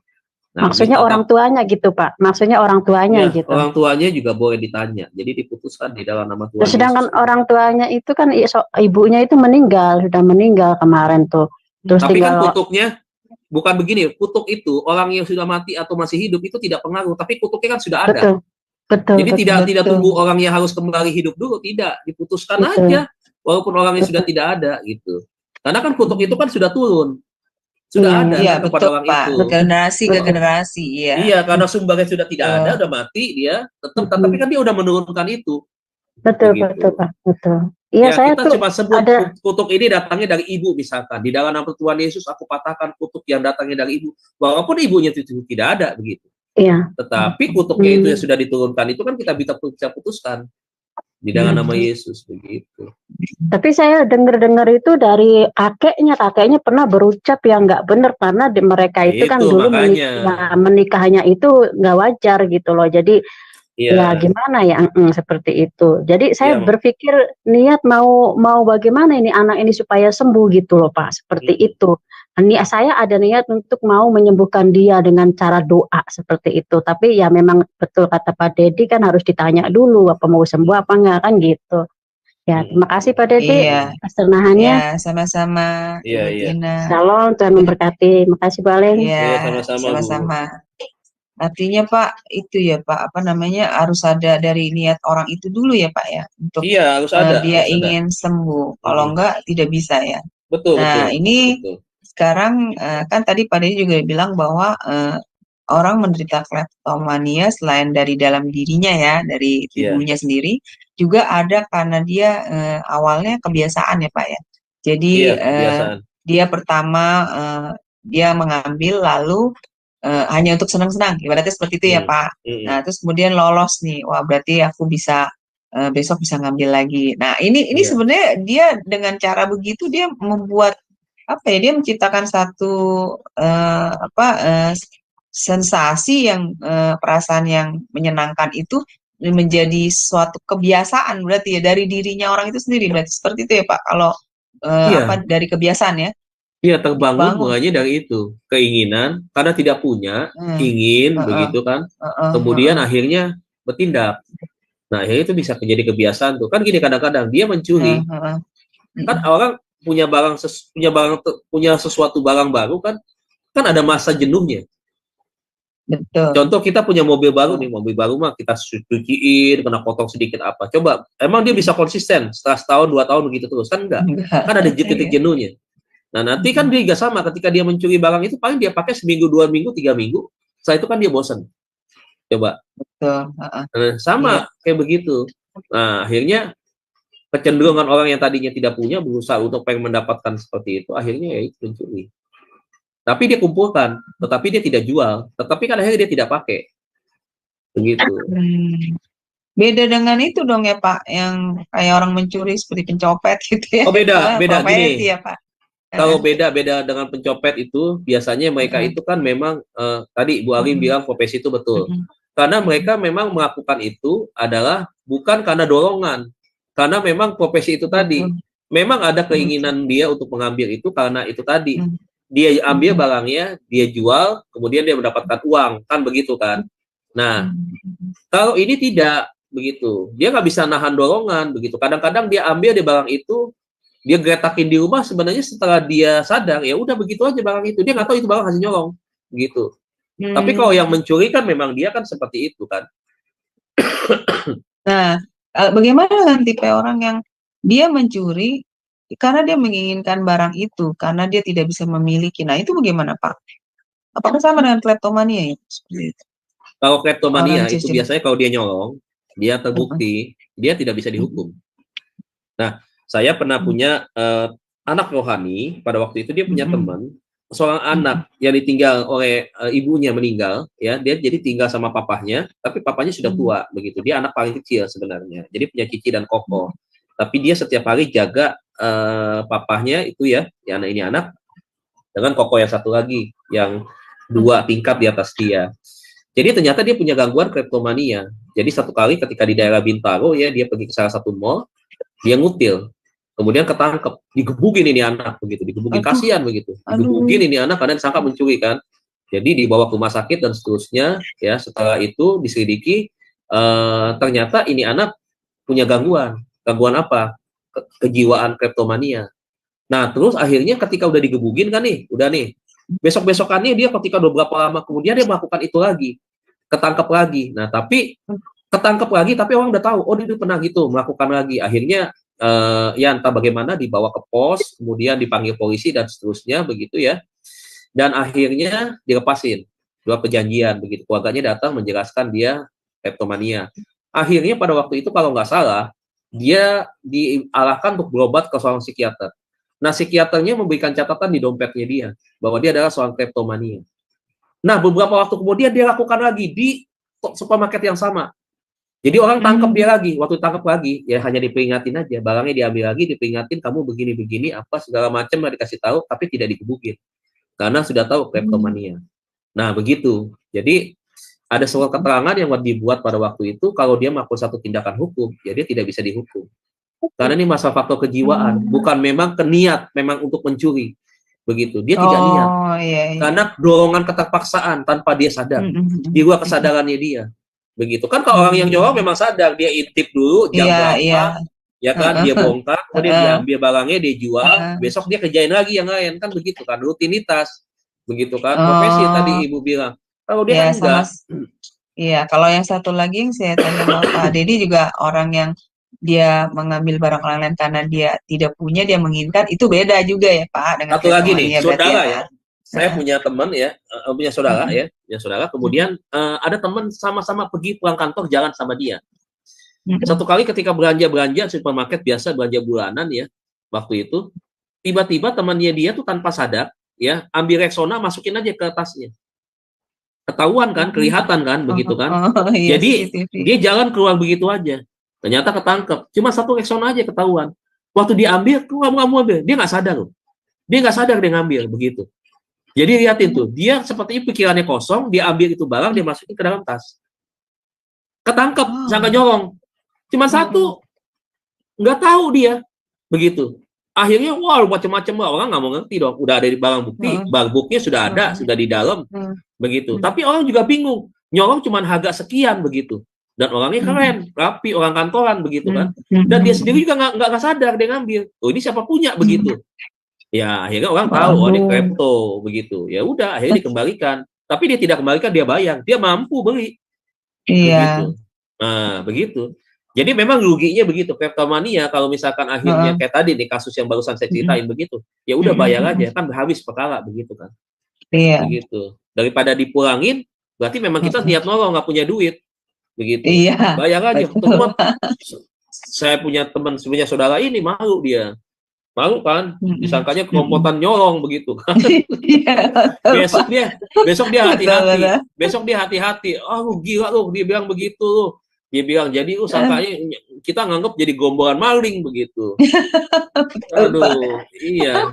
[SPEAKER 4] Nah,
[SPEAKER 5] maksudnya orang tuanya gitu Pak? Maksudnya orang tuanya gitu?
[SPEAKER 4] Orang tuanya juga boleh ditanya. Jadi diputuskan di dalam nama Tuhan.
[SPEAKER 5] Sedangkan orang tuanya itu kan ibunya itu sudah meninggal kemarin tuh. Terus
[SPEAKER 4] tapi kan kutuknya bukan begini, kutuk itu orang yang sudah mati atau masih hidup itu tidak pengaruh, tapi kutuknya kan sudah ada.
[SPEAKER 5] Betul.
[SPEAKER 4] Jadi tidak tunggu orang yang harus kembali hidup dulu, tidak, diputuskan aja walaupun orangnya sudah tidak ada gitu. Karena kan kutuk itu kan sudah turun. Sudah ada kepada orang
[SPEAKER 1] Pak.
[SPEAKER 4] itu.
[SPEAKER 1] Generasi ke generasi, iya.
[SPEAKER 4] Iya, karena sumbernya sudah tidak ada, udah mati dia, tetap tapi kan dia udah menurunkan itu.
[SPEAKER 5] Betul, Pak. Betul. Iya, saya
[SPEAKER 4] kita
[SPEAKER 5] tuh
[SPEAKER 4] cuma sebut kutuk ini datangnya dari ibu misalkan. Di dalam nama Tuhan Yesus aku patahkan kutuk yang datangnya dari ibu. Walaupun ibunya itu tidak ada begitu.
[SPEAKER 5] Iya.
[SPEAKER 4] Tetapi kutuknya itu yang sudah diturunkan itu kan kita bisa putuskan di dalam nama Yesus begitu.
[SPEAKER 5] Tapi saya dengar itu dari kakeknya pernah berucap yang nggak benar karena mereka itu kan dulu menikahnya itu nggak wajar gitu loh. Jadi ya gimana ya seperti itu. Jadi saya berpikir niat mau bagaimana ini anak ini supaya sembuh gitu loh Pak, seperti itu. Saya ada niat untuk mau menyembuhkan dia dengan cara doa seperti itu. Tapi ya memang betul kata Pak Dedi kan harus ditanya dulu apa mau sembuh apa enggak kan gitu. Ya terima kasih Pak Dedi kesenahannya.
[SPEAKER 1] Ya sama-sama.
[SPEAKER 4] Iya.
[SPEAKER 5] Salam, Tuhan memberkati. Makasih Pak Aleng.
[SPEAKER 1] Iya sama-sama. Artinya Pak itu ya Pak harus ada dari niat orang itu dulu ya Pak ya untuk
[SPEAKER 4] harus ada,
[SPEAKER 1] dia ingin sembuh. Kalau enggak tidak bisa ya.
[SPEAKER 4] Betul.
[SPEAKER 1] Ini sekarang kan tadi Pak Dedi juga bilang bahwa orang menderita kleptomania selain dari dalam dirinya ya, dari tubuhnya sendiri, juga ada karena dia awalnya kebiasaan ya Pak ya. Jadi dia pertama dia mengambil lalu hanya untuk senang-senang, ibaratnya seperti itu ya Pak. Nah terus kemudian lolos nih, wah berarti aku bisa besok bisa ngambil lagi. Nah ini sebenarnya dia dengan cara begitu dia membuat dia menciptakan satu sensasi yang perasaan yang menyenangkan itu menjadi suatu kebiasaan berarti ya dari dirinya orang itu sendiri, berarti seperti itu ya Pak kalau dari kebiasaan ya.
[SPEAKER 4] Iya, terbangun mulanya dari itu keinginan karena tidak punya ingin begitu kan, kemudian akhirnya bertindak. Nah akhirnya itu bisa menjadi kebiasaan tuh kan gini, kadang-kadang dia mencuri kan orang punya sesuatu barang baru kan ada masa jenuhnya.
[SPEAKER 1] Betul.
[SPEAKER 4] Contoh kita punya mobil baru nih, mobil baru mah kita cuciin, kena potong sedikit apa. Coba, emang dia bisa konsisten setelah setahun, 2 tahun begitu terus? Kan enggak. Kan ada titik
[SPEAKER 1] Iya.
[SPEAKER 4] jenuhnya. Nah, nanti kan dia juga sama, ketika dia mencuri barang itu, paling dia pakai seminggu, 2 minggu, 3 minggu, setelah itu kan dia bosan. Coba.
[SPEAKER 1] Betul.
[SPEAKER 4] Sama kayak begitu. Nah, akhirnya kecenderungan orang yang tadinya tidak punya, berusaha untuk pengen mendapatkan seperti itu, akhirnya ya itu mencuri. Tapi dia kumpulkan, tetapi dia tidak jual. Tetapi kan akhirnya dia tidak pakai. Begitu.
[SPEAKER 1] Beda dengan itu dong ya Pak, yang kayak orang mencuri seperti pencopet gitu ya.
[SPEAKER 4] Oh beda
[SPEAKER 1] profesi
[SPEAKER 4] gini.
[SPEAKER 1] ya Pak.
[SPEAKER 4] Kalau beda dengan pencopet itu, biasanya mereka itu kan memang, tadi Bu Alim bilang profesi itu betul. Karena mereka memang melakukan itu adalah bukan karena dorongan. Karena memang profesi itu tadi. Memang ada keinginan dia untuk mengambil itu karena itu tadi. Dia ambil barangnya, dia jual, kemudian dia mendapatkan uang, kan begitu kan? Nah, kalau ini tidak begitu, dia nggak bisa nahan dorongan begitu. Kadang-kadang dia ambil di barang itu, dia geretakin di rumah, sebenarnya setelah dia sadar, ya udah begitu aja barang itu. Dia nggak tahu itu barang hasil nyolong, begitu. Tapi kalau yang mencuri kan memang dia kan seperti itu kan.
[SPEAKER 1] Nah, bagaimana dengan tipe orang yang dia mencuri karena dia menginginkan barang itu, karena dia tidak bisa memiliki. Nah, itu bagaimana, Pak? Apakah sama dengan kleptomania ya? Seperti itu.
[SPEAKER 4] Kalau kleptomania itu biasanya kalau dia nyolong, dia terbukti, dia tidak bisa dihukum. Nah, saya pernah punya anak rohani, pada waktu itu dia punya teman, seorang anak yang ditinggal oleh ibunya meninggal, ya, dia jadi tinggal sama papahnya, tapi papahnya sudah tua, begitu. Dia anak paling kecil sebenarnya, jadi punya cici dan koko. Tapi dia setiap hari jaga papahnya itu ya ini anak, dengan koko yang satu lagi, yang 2 tingkat di atas dia. Jadi ternyata dia punya gangguan kleptomania. Jadi satu kali ketika di daerah Bintaro ya, dia pergi ke salah satu mall, dia ngutil, kemudian ketangkep, digebukin ini anak begitu, digebukin, kasihan begitu, digebukin ini anak karena disangka mencuri kan. Jadi dibawa ke rumah sakit dan seterusnya ya. Setelah itu diselidiki, ternyata ini anak punya gangguan apa? Kejiwaan kleptomania. Nah terus akhirnya ketika udah digebukin kan nih, udah nih, besok-besokannya dia ketika udah berapa lama kemudian dia melakukan itu lagi, ketangkep lagi. Nah tapi ketangkep lagi, tapi orang udah tahu, oh dia pernah gitu melakukan lagi. Akhirnya ya entah bagaimana dibawa ke pos, kemudian dipanggil polisi dan seterusnya begitu ya. Dan akhirnya dilepasin, 2 perjanjian begitu. Keluarganya datang menjelaskan dia kleptomania. Akhirnya pada waktu itu kalau nggak salah, dia diarahkan untuk berobat ke seorang psikiater. Nah, psikiaternya memberikan catatan di dompetnya dia bahwa dia adalah seorang kleptomania. Nah, beberapa waktu kemudian dia lakukan lagi di supermarket yang sama. Jadi orang tangkap dia lagi, waktu tangkap lagi, ya hanya diperingatin aja, barangnya diambil lagi, diperingatin, kamu begini-begini, apa segala macam dikasih tahu, tapi tidak digebukin, karena sudah tahu kleptomania. Nah, begitu. Jadi ada surat keterangan yang dibuat pada waktu itu, kalau dia melakukan satu tindakan hukum, ya dia tidak bisa dihukum. Karena ini masalah faktor kejiwaan, bukan memang keniat, memang untuk mencuri. Begitu, dia tidak niat.
[SPEAKER 1] Iya.
[SPEAKER 4] Karena dorongan keterpaksaan tanpa dia sadar, di luar kesadarannya dia. Begitu kan, kalau orang yang nyolong memang sadar, dia intip dulu jam berapa, ya kan, dia bongkar, kemudian dia ambil barangnya, dia jual, besok dia kerjain lagi yang lain, kan begitu kan, rutinitas. Begitu kan, profesi tadi Ibu bilang. Kalau dia kan enggak.
[SPEAKER 1] Iya, kalau yang satu lagi yang saya tanya Pak Dedi juga orang yang dia mengambil barang orang lain karena dia tidak punya, dia menginginkan, itu beda juga ya Pak dengan
[SPEAKER 4] satu lagi nih, saudara ya.
[SPEAKER 1] Pak?
[SPEAKER 4] Saya punya teman ya, punya saudara ya, punya saudara. Kemudian ada teman sama-sama pergi pulang kantor jalan sama dia. Satu kali ketika belanja supermarket biasa belanja bulanan ya, waktu itu tiba-tiba temannya dia tuh tanpa sadar ya, ambil Rexona masukin aja ke tasnya. Ketahuan kan, kelihatan kan, begitu kan.
[SPEAKER 1] Iya,
[SPEAKER 4] jadi dia jalan keluar begitu aja. Ternyata ketangkep. Cuma 1 Rexona aja ketahuan. Waktu dia ambil, kamu ambil, dia nggak sadar loh. Dia nggak sadar dia ngambil begitu. Jadi liatin tuh, dia seperti pikirannya kosong, dia ambil itu barang, dia masukin ke dalam tas. Ketangkep, sangka nyolong. Cuma 1, nggak tahu dia, begitu. Akhirnya, wah macam-macam, orang nggak mau ngerti dong. Udah ada di barang bukti, barang buktinya sudah ada, sudah di dalam, begitu. Tapi orang juga bingung, nyolong cuma harga sekian, begitu. Dan orangnya keren, rapi, orang kantoran, begitu kan. Dan dia sendiri juga nggak sadar dia ngambil. Oh ini siapa punya, begitu. Ya akhirnya orang tahu, oh ini kripto, begitu. Ya udah, akhirnya dikembalikan. tapi dia tidak kembalikan, dia bayar, dia mampu beli.
[SPEAKER 1] Iya.
[SPEAKER 4] Begitu. Nah, begitu. Jadi memang ruginya begitu. Kleptomania kalau misalkan akhirnya kayak tadi nih kasus yang barusan saya ceritain begitu, ya udah bayar aja, kan habis perkara begitu kan.
[SPEAKER 1] Iya.
[SPEAKER 4] Begitu. Daripada dipulangin, berarti memang kita niat nolong, nggak punya duit. Begitu.
[SPEAKER 1] Iya.
[SPEAKER 4] Bayar aja.
[SPEAKER 1] Betul.
[SPEAKER 4] Saya punya teman, punya saudara ini malu dia. Malu kan, disangkanya kelompokan nyolong begitu kan.
[SPEAKER 1] Iya,
[SPEAKER 4] besok dia hati-hati.
[SPEAKER 1] betul.
[SPEAKER 4] Besok dia hati-hati. Oh, gila lu, dia bilang begitu lu. Dia bilang jadi sangkanya kita nganggap jadi gombolan maling begitu. Aduh, iya.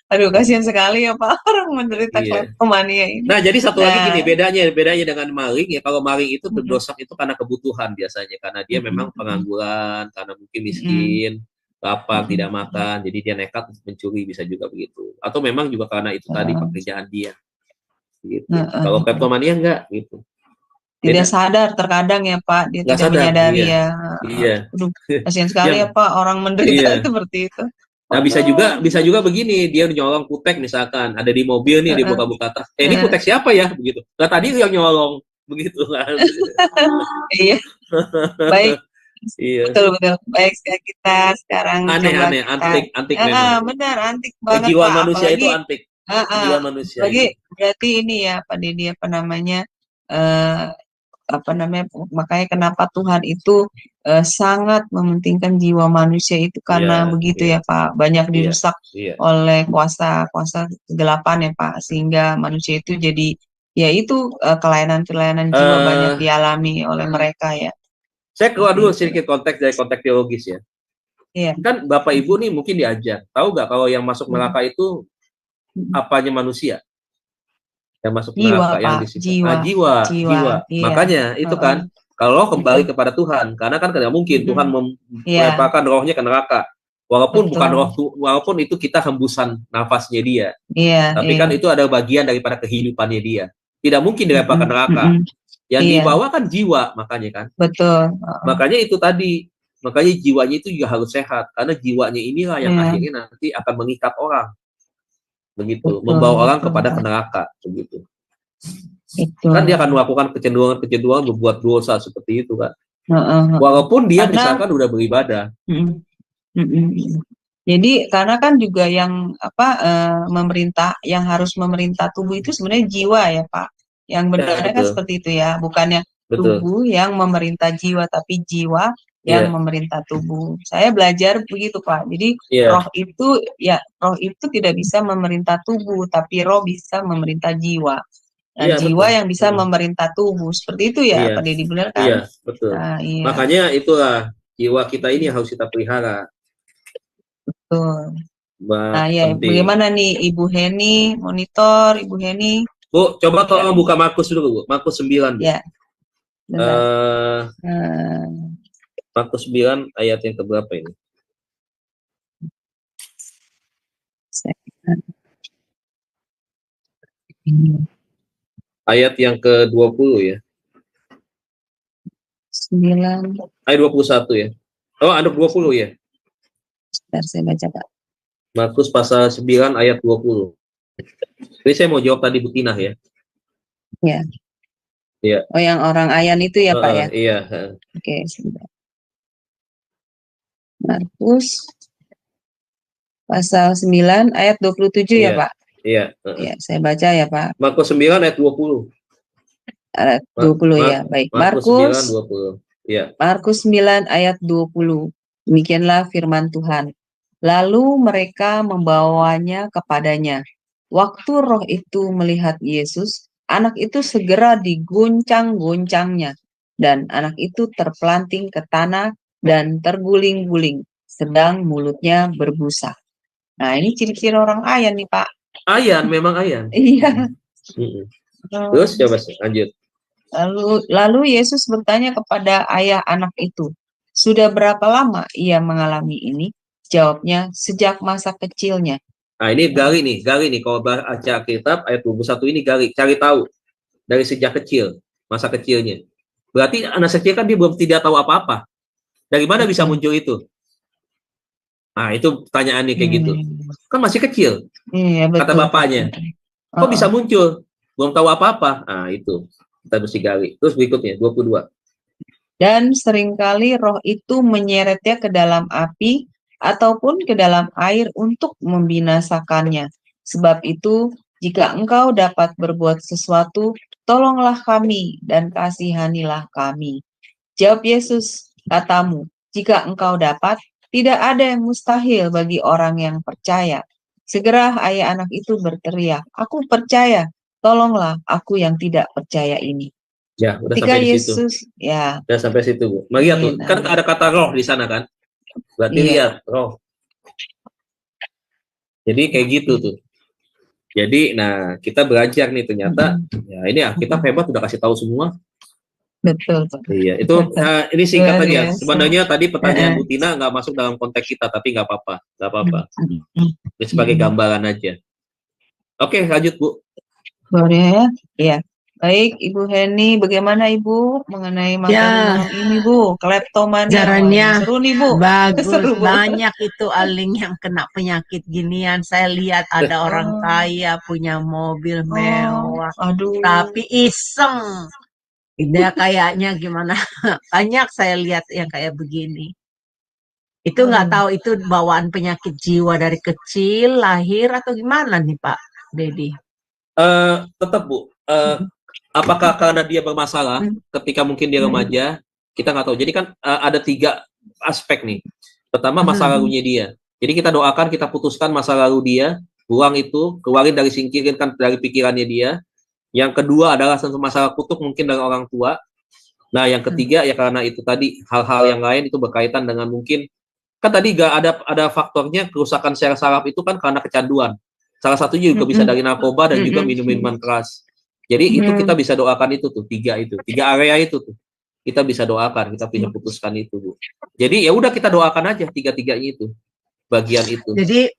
[SPEAKER 1] Aduh, kasihan sekali ya Pak, orang menderita kleptomania ini.
[SPEAKER 4] Nah, jadi satu lagi gini, bedanya dengan maling ya, kalau maling itu berdosa itu karena kebutuhan biasanya, karena dia memang pengangguran, karena mungkin miskin, lapar, tidak makan, jadi dia nekat mencuri, bisa juga begitu. Atau memang juga karena itu tadi pekerjaan dia. Gitu. Kalau kleptomania enggak gitu.
[SPEAKER 1] Tidak sadar terkadang ya Pak, dia
[SPEAKER 4] nggak
[SPEAKER 1] tidak
[SPEAKER 4] sadar,
[SPEAKER 1] menyadari ya.
[SPEAKER 4] Iya.
[SPEAKER 1] Aduh, kasihan sekali ya Pak, orang menderita seperti itu.
[SPEAKER 4] Nah, bisa juga begini, dia nyolong kutek misalkan, ada di mobil nih, dia buka-buka tas. Ini kutek siapa ya? Begitu. Nah, tadi yang nyolong, begitu kan.
[SPEAKER 1] Iya. Baik.
[SPEAKER 4] Iya.
[SPEAKER 1] Betul. Baik, kita sekarang
[SPEAKER 4] aneh, antik memang.
[SPEAKER 1] Benar, antik banget
[SPEAKER 4] jiwa
[SPEAKER 1] Pak.
[SPEAKER 4] manusia
[SPEAKER 1] apalagi,
[SPEAKER 4] itu antik. Jiwa manusia.
[SPEAKER 1] Lagi berarti ini ya Pak Dedi, makanya kenapa Tuhan itu sangat mementingkan jiwa manusia itu karena begitu ya Pak, banyak dirusak oleh kuasa kegelapan ya Pak, sehingga manusia itu jadi ya itu kelainan-kelainan jiwa banyak dialami oleh mereka ya.
[SPEAKER 4] Saya keluar dulu sedikit konteks dari konteks teologis ya.
[SPEAKER 1] Iya.
[SPEAKER 4] Kan Bapak Ibu nih mungkin diajar, tahu nggak kalau yang masuk neraka itu apanya manusia? Yang masuk neraka yang disiksa. Jiwa. Iya. Makanya itu kan kalau kembali kepada Tuhan, karena kan tidak mungkin Tuhan melemparkan rohnya ke neraka. Walaupun bukan roh, walaupun itu kita hembusan nafasnya dia. Tapi kan itu ada bagian daripada kehidupannya dia. Tidak mungkin dilempar ke neraka. Yang dibawa kan jiwa, makanya kan.
[SPEAKER 1] Betul.
[SPEAKER 4] Makanya itu tadi. Makanya jiwanya itu juga harus sehat, karena jiwanya inilah yang akhirnya nanti akan mengikat orang. Begitu, membawa orang kepada neraka begitu. Kan dia akan melakukan kecenderungan berbuat dosa seperti itu kan. Walaupun dia misalkan udah beribadah.
[SPEAKER 1] Jadi karena kan juga yang yang harus memerintah tubuh itu sebenarnya jiwa ya Pak. Yang benarnya kan seperti itu ya, bukannya tubuh yang memerintah jiwa, tapi jiwa yang memerintah tubuh. Saya belajar begitu Pak. Jadi roh itu tidak bisa memerintah tubuh, tapi roh bisa memerintah jiwa. Dan jiwa yang bisa memerintah tubuh. Seperti itu ya Pak Dedi, benar kan?
[SPEAKER 4] Iya, betul. Nah, makanya itulah jiwa kita ini harus kita pelihara.
[SPEAKER 1] Betul. Nah, bagaimana nih Ibu Heni, monitor Ibu Heni?
[SPEAKER 4] Bu, coba tolong buka Markus dulu, Bu. Markus 9.
[SPEAKER 1] Ya.
[SPEAKER 4] Markus 9 ayat yang keberapa ini? Ayat yang ke-20 ya.
[SPEAKER 1] 9.
[SPEAKER 4] Ayat 21 ya. Oh, ada 20 ya.
[SPEAKER 1] Sebentar saya baca, Pak.
[SPEAKER 4] Markus pasal 9 ayat 20. Jadi saya mau jawab tadi Butinah ya.
[SPEAKER 1] Iya.
[SPEAKER 4] Iya.
[SPEAKER 1] Oh, yang orang Ayan itu ya, Pak ya?
[SPEAKER 4] Iya.
[SPEAKER 1] Oke, sebentar. Markus pasal 9 ayat 27 ya, Pak?
[SPEAKER 4] Iya.
[SPEAKER 1] Iya, saya baca ya, Pak.
[SPEAKER 4] Markus 9 ayat 20.
[SPEAKER 1] Ayat 20 ya, baik.
[SPEAKER 4] Markus 9 20. Iya.
[SPEAKER 1] Markus 9 ayat 20. Demikianlah firman Tuhan. Lalu mereka membawanya kepadanya. Waktu roh itu melihat Yesus, anak itu segera diguncang-guncangnya, dan anak itu terpelanting ke tanah dan terguling-guling, sedang mulutnya berbusa. Nah, ini ciri-ciri orang Ayan nih, Pak.
[SPEAKER 4] Ayan, memang Ayan.
[SPEAKER 1] Iya.
[SPEAKER 4] Terus coba lanjut.
[SPEAKER 1] Lalu Yesus bertanya kepada ayah anak itu, sudah berapa lama ia mengalami ini? Jawabnya, sejak masa kecilnya.
[SPEAKER 4] Nah, ini gali nih. Kalau baca kitab ayat 21 ini gali, cari tahu dari sejak kecil, masa kecilnya. Berarti anak kecil kan dia belum tidak tahu apa-apa. Dari mana bisa muncul itu? Nah, itu pertanyaannya kayak gitu. Kan masih kecil.
[SPEAKER 1] Iya, betul,
[SPEAKER 4] kata bapaknya. Kok bisa muncul? belum tahu apa-apa. Nah, itu kita mesti gali. Terus berikutnya 22.
[SPEAKER 1] Dan seringkali roh itu menyeretnya ke dalam api ataupun ke dalam air untuk membinasakannya. Sebab itu, jika engkau dapat berbuat sesuatu, tolonglah kami dan kasihanilah kami. Jawab Yesus, katamu, jika engkau dapat, tidak ada yang mustahil bagi orang yang percaya. Segera ayah anak itu berteriak, aku percaya, tolonglah aku yang tidak percaya ini.
[SPEAKER 4] Ya, udah
[SPEAKER 1] Ketika
[SPEAKER 4] sampai di situ.
[SPEAKER 1] Yesus, ya,
[SPEAKER 4] Udah sampai situ, Bu. Melihat tuh, kan ada kata roh di sana kan? Berarti
[SPEAKER 1] Iya.
[SPEAKER 4] lihat roh. Jadi kayak gitu tuh. Jadi, nah kita belajar nih ternyata, ya ini ya kita hebat udah kasih tahu semua.
[SPEAKER 1] betul, Pak.
[SPEAKER 4] Iya, itu ini singkat
[SPEAKER 1] Luar
[SPEAKER 4] aja.
[SPEAKER 1] biasa.
[SPEAKER 4] Sebenarnya tadi pertanyaan Bu Tina nggak masuk dalam konteks kita, tapi nggak apa-apa, nggak apa-apa. Ini sebagai gambaran aja. Oke, lanjut Bu.
[SPEAKER 1] Boleh ya? Iya. Baik, Ibu Heni, bagaimana Ibu mengenai materi malam ini, Bu? Kleptomania.
[SPEAKER 6] Ajarannya
[SPEAKER 1] Wah, seru nih, Bu.
[SPEAKER 6] bagus,
[SPEAKER 1] Seru, Bu.
[SPEAKER 6] banyak itu Aling yang kena penyakit ginian. Saya lihat ada orang kaya punya mobil mewah,
[SPEAKER 1] Aduh.
[SPEAKER 6] tapi iseng. Dia kayaknya gimana? Banyak saya lihat yang kayak begini. Itu nggak tahu itu bawaan penyakit jiwa dari kecil, lahir atau gimana nih Pak Dedi?
[SPEAKER 4] Tetap Bu. Apakah karena dia bermasalah ketika mungkin dia remaja, kita nggak tahu. Jadi kan ada 3 aspek nih. Pertama masa lalunya dia. Jadi kita doakan, kita putuskan masa lalu dia, buang itu, keluarin dari singkirin kan dari pikirannya dia. Yang kedua adalah masalah kutuk mungkin dari orang tua. Nah yang ketiga ya karena itu tadi hal-hal yang lain itu berkaitan dengan mungkin kan tadi nggak ada faktornya kerusakan sel saraf itu kan karena kecanduan. Salah satunya juga bisa dari narkoba dan juga minum-minuman keras. Jadi itu kita bisa doakan itu tuh 3 area itu tuh kita bisa doakan, kita bisa putuskan itu Bu. Jadi ya udah kita doakan aja 3-3 itu bagian itu.
[SPEAKER 6] Jadi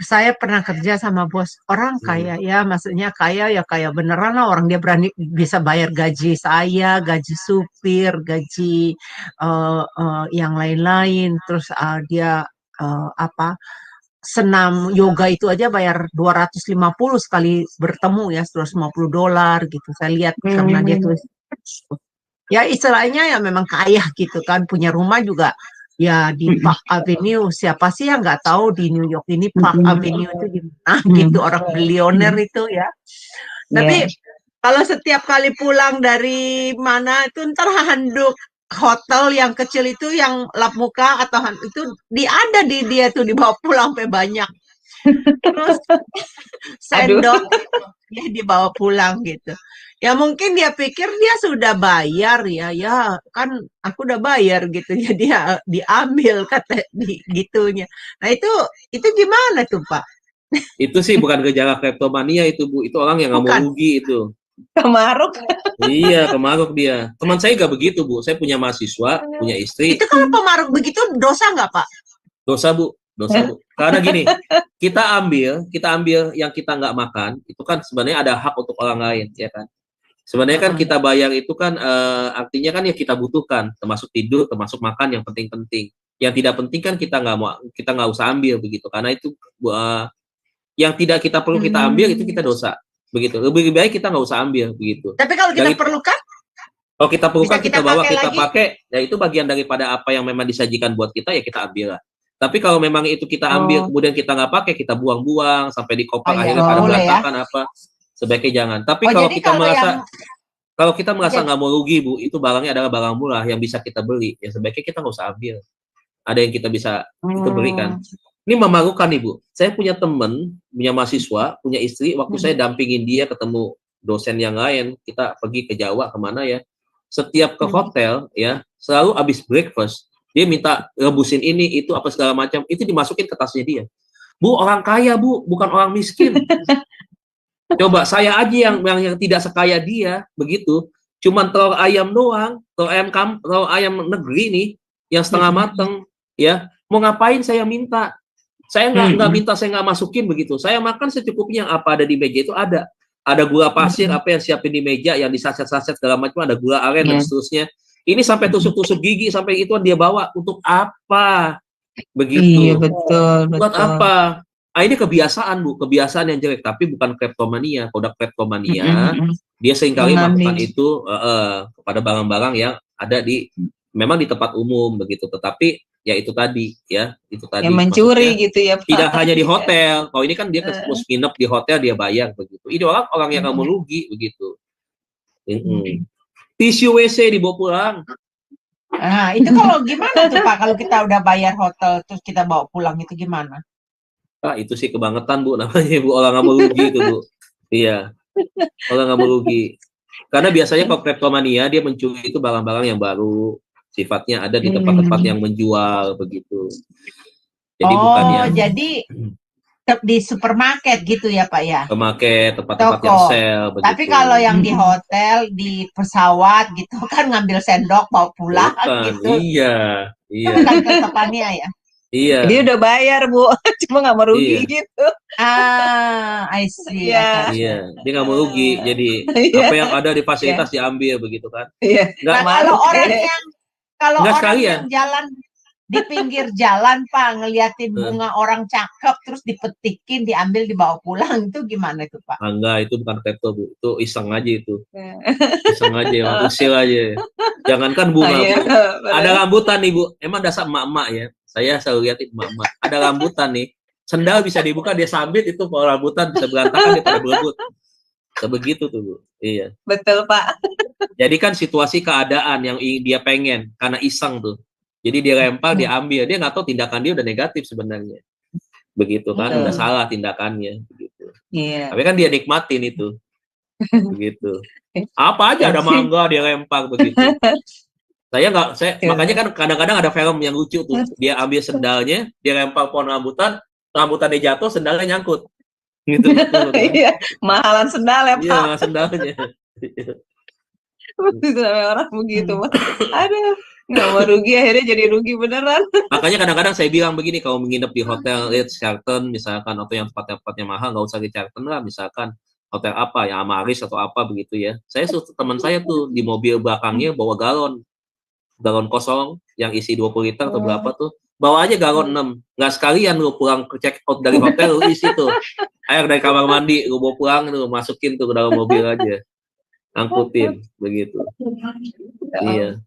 [SPEAKER 6] saya pernah kerja sama bos orang kaya ya, maksudnya kaya ya kaya beneran lah, orang dia berani bisa bayar gaji saya, gaji supir, gaji yang lain-lain, terus dia senam yoga itu aja bayar 250 sekali bertemu ya, $250 gitu. Saya lihat karena dia tulis ya istilahnya ya memang kaya gitu kan, punya rumah juga ya di Park Avenue. Siapa sih yang nggak tahu di New York ini Park Avenue itu di mana gitu, orang bilioner itu ya. Tapi kalau setiap kali pulang dari mana itu ntar handuk hotel yang kecil itu yang lap muka atau itu ada di dia tuh dibawa pulang sampai banyak. Terus sendok ya dibawa pulang gitu. Ya mungkin dia pikir dia sudah bayar ya kan aku udah bayar gitu, jadi dia diambil kata gitunya. Nah itu gimana tuh Pak?
[SPEAKER 4] Itu sih bukan gejala kleptomania itu Bu, itu orang yang nggak mau rugi itu.
[SPEAKER 1] Kemaruk.
[SPEAKER 4] Iya, kemaruk dia. Teman saya nggak begitu Bu, saya punya mahasiswa, punya istri.
[SPEAKER 6] Itu kalau pemaruk begitu dosa nggak Pak?
[SPEAKER 4] Dosa Bu. Karena gini, kita ambil yang kita nggak makan, itu kan sebenarnya ada hak untuk orang lain, ya kan? Sebenarnya kan kita bayar itu kan artinya kan ya kita butuhkan, termasuk tidur, termasuk makan yang penting-penting. Yang tidak penting kan kita nggak usah ambil begitu, karena itu yang tidak kita perlu kita ambil itu kita dosa, begitu. Lebih baik kita nggak usah ambil begitu.
[SPEAKER 6] Tapi kalau kita perlukan?
[SPEAKER 4] Kalau kita perlukan kita bawa, kita
[SPEAKER 6] lagi?
[SPEAKER 4] pakai, ya itu bagian daripada apa yang memang disajikan buat kita, ya kita ambil lah. Tapi kalau memang itu kita ambil, kemudian kita nggak pakai, kita buang-buang sampai di koper akhirnya pada berantakan apa, sebaiknya jangan. Tapi kalau kita merasa nggak mau rugi Bu, itu barangnya adalah barang murah yang bisa kita beli, ya sebaiknya kita nggak usah ambil. Ada yang kita bisa itu berikan. Ini memalukan nih Bu. Saya punya teman, punya mahasiswa, punya istri. Waktu saya dampingin dia ketemu dosen yang lain, kita pergi ke Jawa kemana ya. Setiap ke hotel ya, selalu habis breakfast dia minta rebusin ini itu apa segala macam, itu dimasukin ke tasnya dia. Bu, orang kaya Bu, bukan orang miskin. Coba saya aja yang tidak sekaya dia begitu, cuman telur ayam doang, telur ayam negeri nih yang setengah mateng ya, mau ngapain saya minta? Saya nggak minta, saya nggak masukin begitu. Saya makan secukupnya, apa ada di meja itu ada gula pasir apa yang siapin di meja, yang disaset-saset segala macam, ada gula aren dan seterusnya. Ini sampai tusuk-tusuk gigi sampai itu dia bawa untuk apa? Begitu.
[SPEAKER 1] Iya, betul.
[SPEAKER 4] Buat apa? Ini kebiasaan Bu, kebiasaan yang jelek, tapi bukan kleptomania. Kalau udah kleptomania, dia seringkali melakukan itu kepada barang-barang yang ada memang di tempat umum begitu. Tetapi ya itu tadi ya, itu tadi.
[SPEAKER 1] Yang mencuri gitu ya Pak.
[SPEAKER 4] Tidak hanya di hotel. Kalau ini kan dia terus nginep di hotel, dia bayar begitu. Ini orang yang nggak merugi begitu. Tisu WC dibawa pulang.
[SPEAKER 6] Nah, itu kalau gimana tuh Pak? Kalau kita udah bayar hotel terus kita bawa pulang itu gimana?
[SPEAKER 4] Itu sih kebangetan Bu, namanya Bu, orang nggak merugi itu Bu. Iya, orang nggak merugi. Karena biasanya kalau kleptomania dia mencuri itu barang-barang yang baru, sifatnya ada di tempat-tempat yang menjual begitu. Jadi bukan yang
[SPEAKER 6] jadi di supermarket gitu ya Pak ya?
[SPEAKER 4] Supermarket, tempat-tempat yang sel begitu.
[SPEAKER 6] Tapi kalau yang di hotel, di pesawat gitu kan ngambil sendok bawa pulang gitu.
[SPEAKER 4] Iya.
[SPEAKER 6] Bukan kleptomania ya?
[SPEAKER 4] Iya.
[SPEAKER 1] Dia udah bayar Bu, cuma nggak merugi gitu.
[SPEAKER 6] I see.
[SPEAKER 1] Iya.
[SPEAKER 4] Dia nggak merugi. Jadi apa yang ada di fasilitas diambil begitu kan?
[SPEAKER 1] Iya.
[SPEAKER 6] Nah, kalau orang yang jalan di pinggir jalan Pak, ngeliatin bunga orang cakep terus dipetikin, diambil, dibawa pulang, itu gimana itu Pak?
[SPEAKER 4] Enggak, itu bukan klepto Bu, itu iseng aja itu. Iseng aja, usil aja. Jangankan bunga Bu, ada rambutan nih Bu. Emang dasar emak-emak ya. Saya selalu lihat emak-emak. Ada rambutan nih, sendal bisa dibuka, dia sambit itu, kalau rambutan bisa berantakan, dia pada berebut. Sebegitu tuh Bu. Iya.
[SPEAKER 1] Betul Pak.
[SPEAKER 4] Jadi kan situasi keadaan yang dia pengen, karena iseng tuh. Jadi dia lempar, dia ambil, dia nggak tahu tindakan dia udah negatif sebenarnya. Begitu kan, udah salah tindakannya. Begitu.
[SPEAKER 1] Iya.
[SPEAKER 4] Tapi kan dia nikmatin itu. Begitu. Apa aja ada mangga dia lempar begitu. Makanya kan kadang-kadang ada film yang lucu tuh. Dia ambil sendalnya, dia lempar pohon rambutan dia jatuh, sendalnya nyangkut. Gitu.
[SPEAKER 1] Iya, mahalan sendal ya Pak.
[SPEAKER 4] Iya, mahal sendalnya.
[SPEAKER 1] Itu namanya orang begitu Pak. Aduh, nggak mau rugi, akhirnya jadi rugi beneran.
[SPEAKER 4] Makanya kadang-kadang saya bilang begini, kalau menginap di hotel Ritz-Carlton misalkan, atau yang tempat-tempatnya mahal, nggak usah Ritz-Carlton lah, misalkan hotel apa, yang Amaris atau apa begitu ya. Saya suruh teman saya tuh di mobil belakangnya bawa galon kosong yang isi 20 liter atau berapa tuh, bawa aja galon 6, nggak sekalian lu pulang ke check out dari hotel, lu isi tuh air dari kamar mandi, lu bawa pulang, lu masukin tuh ke dalam mobil aja, angkutin begitu. Iya.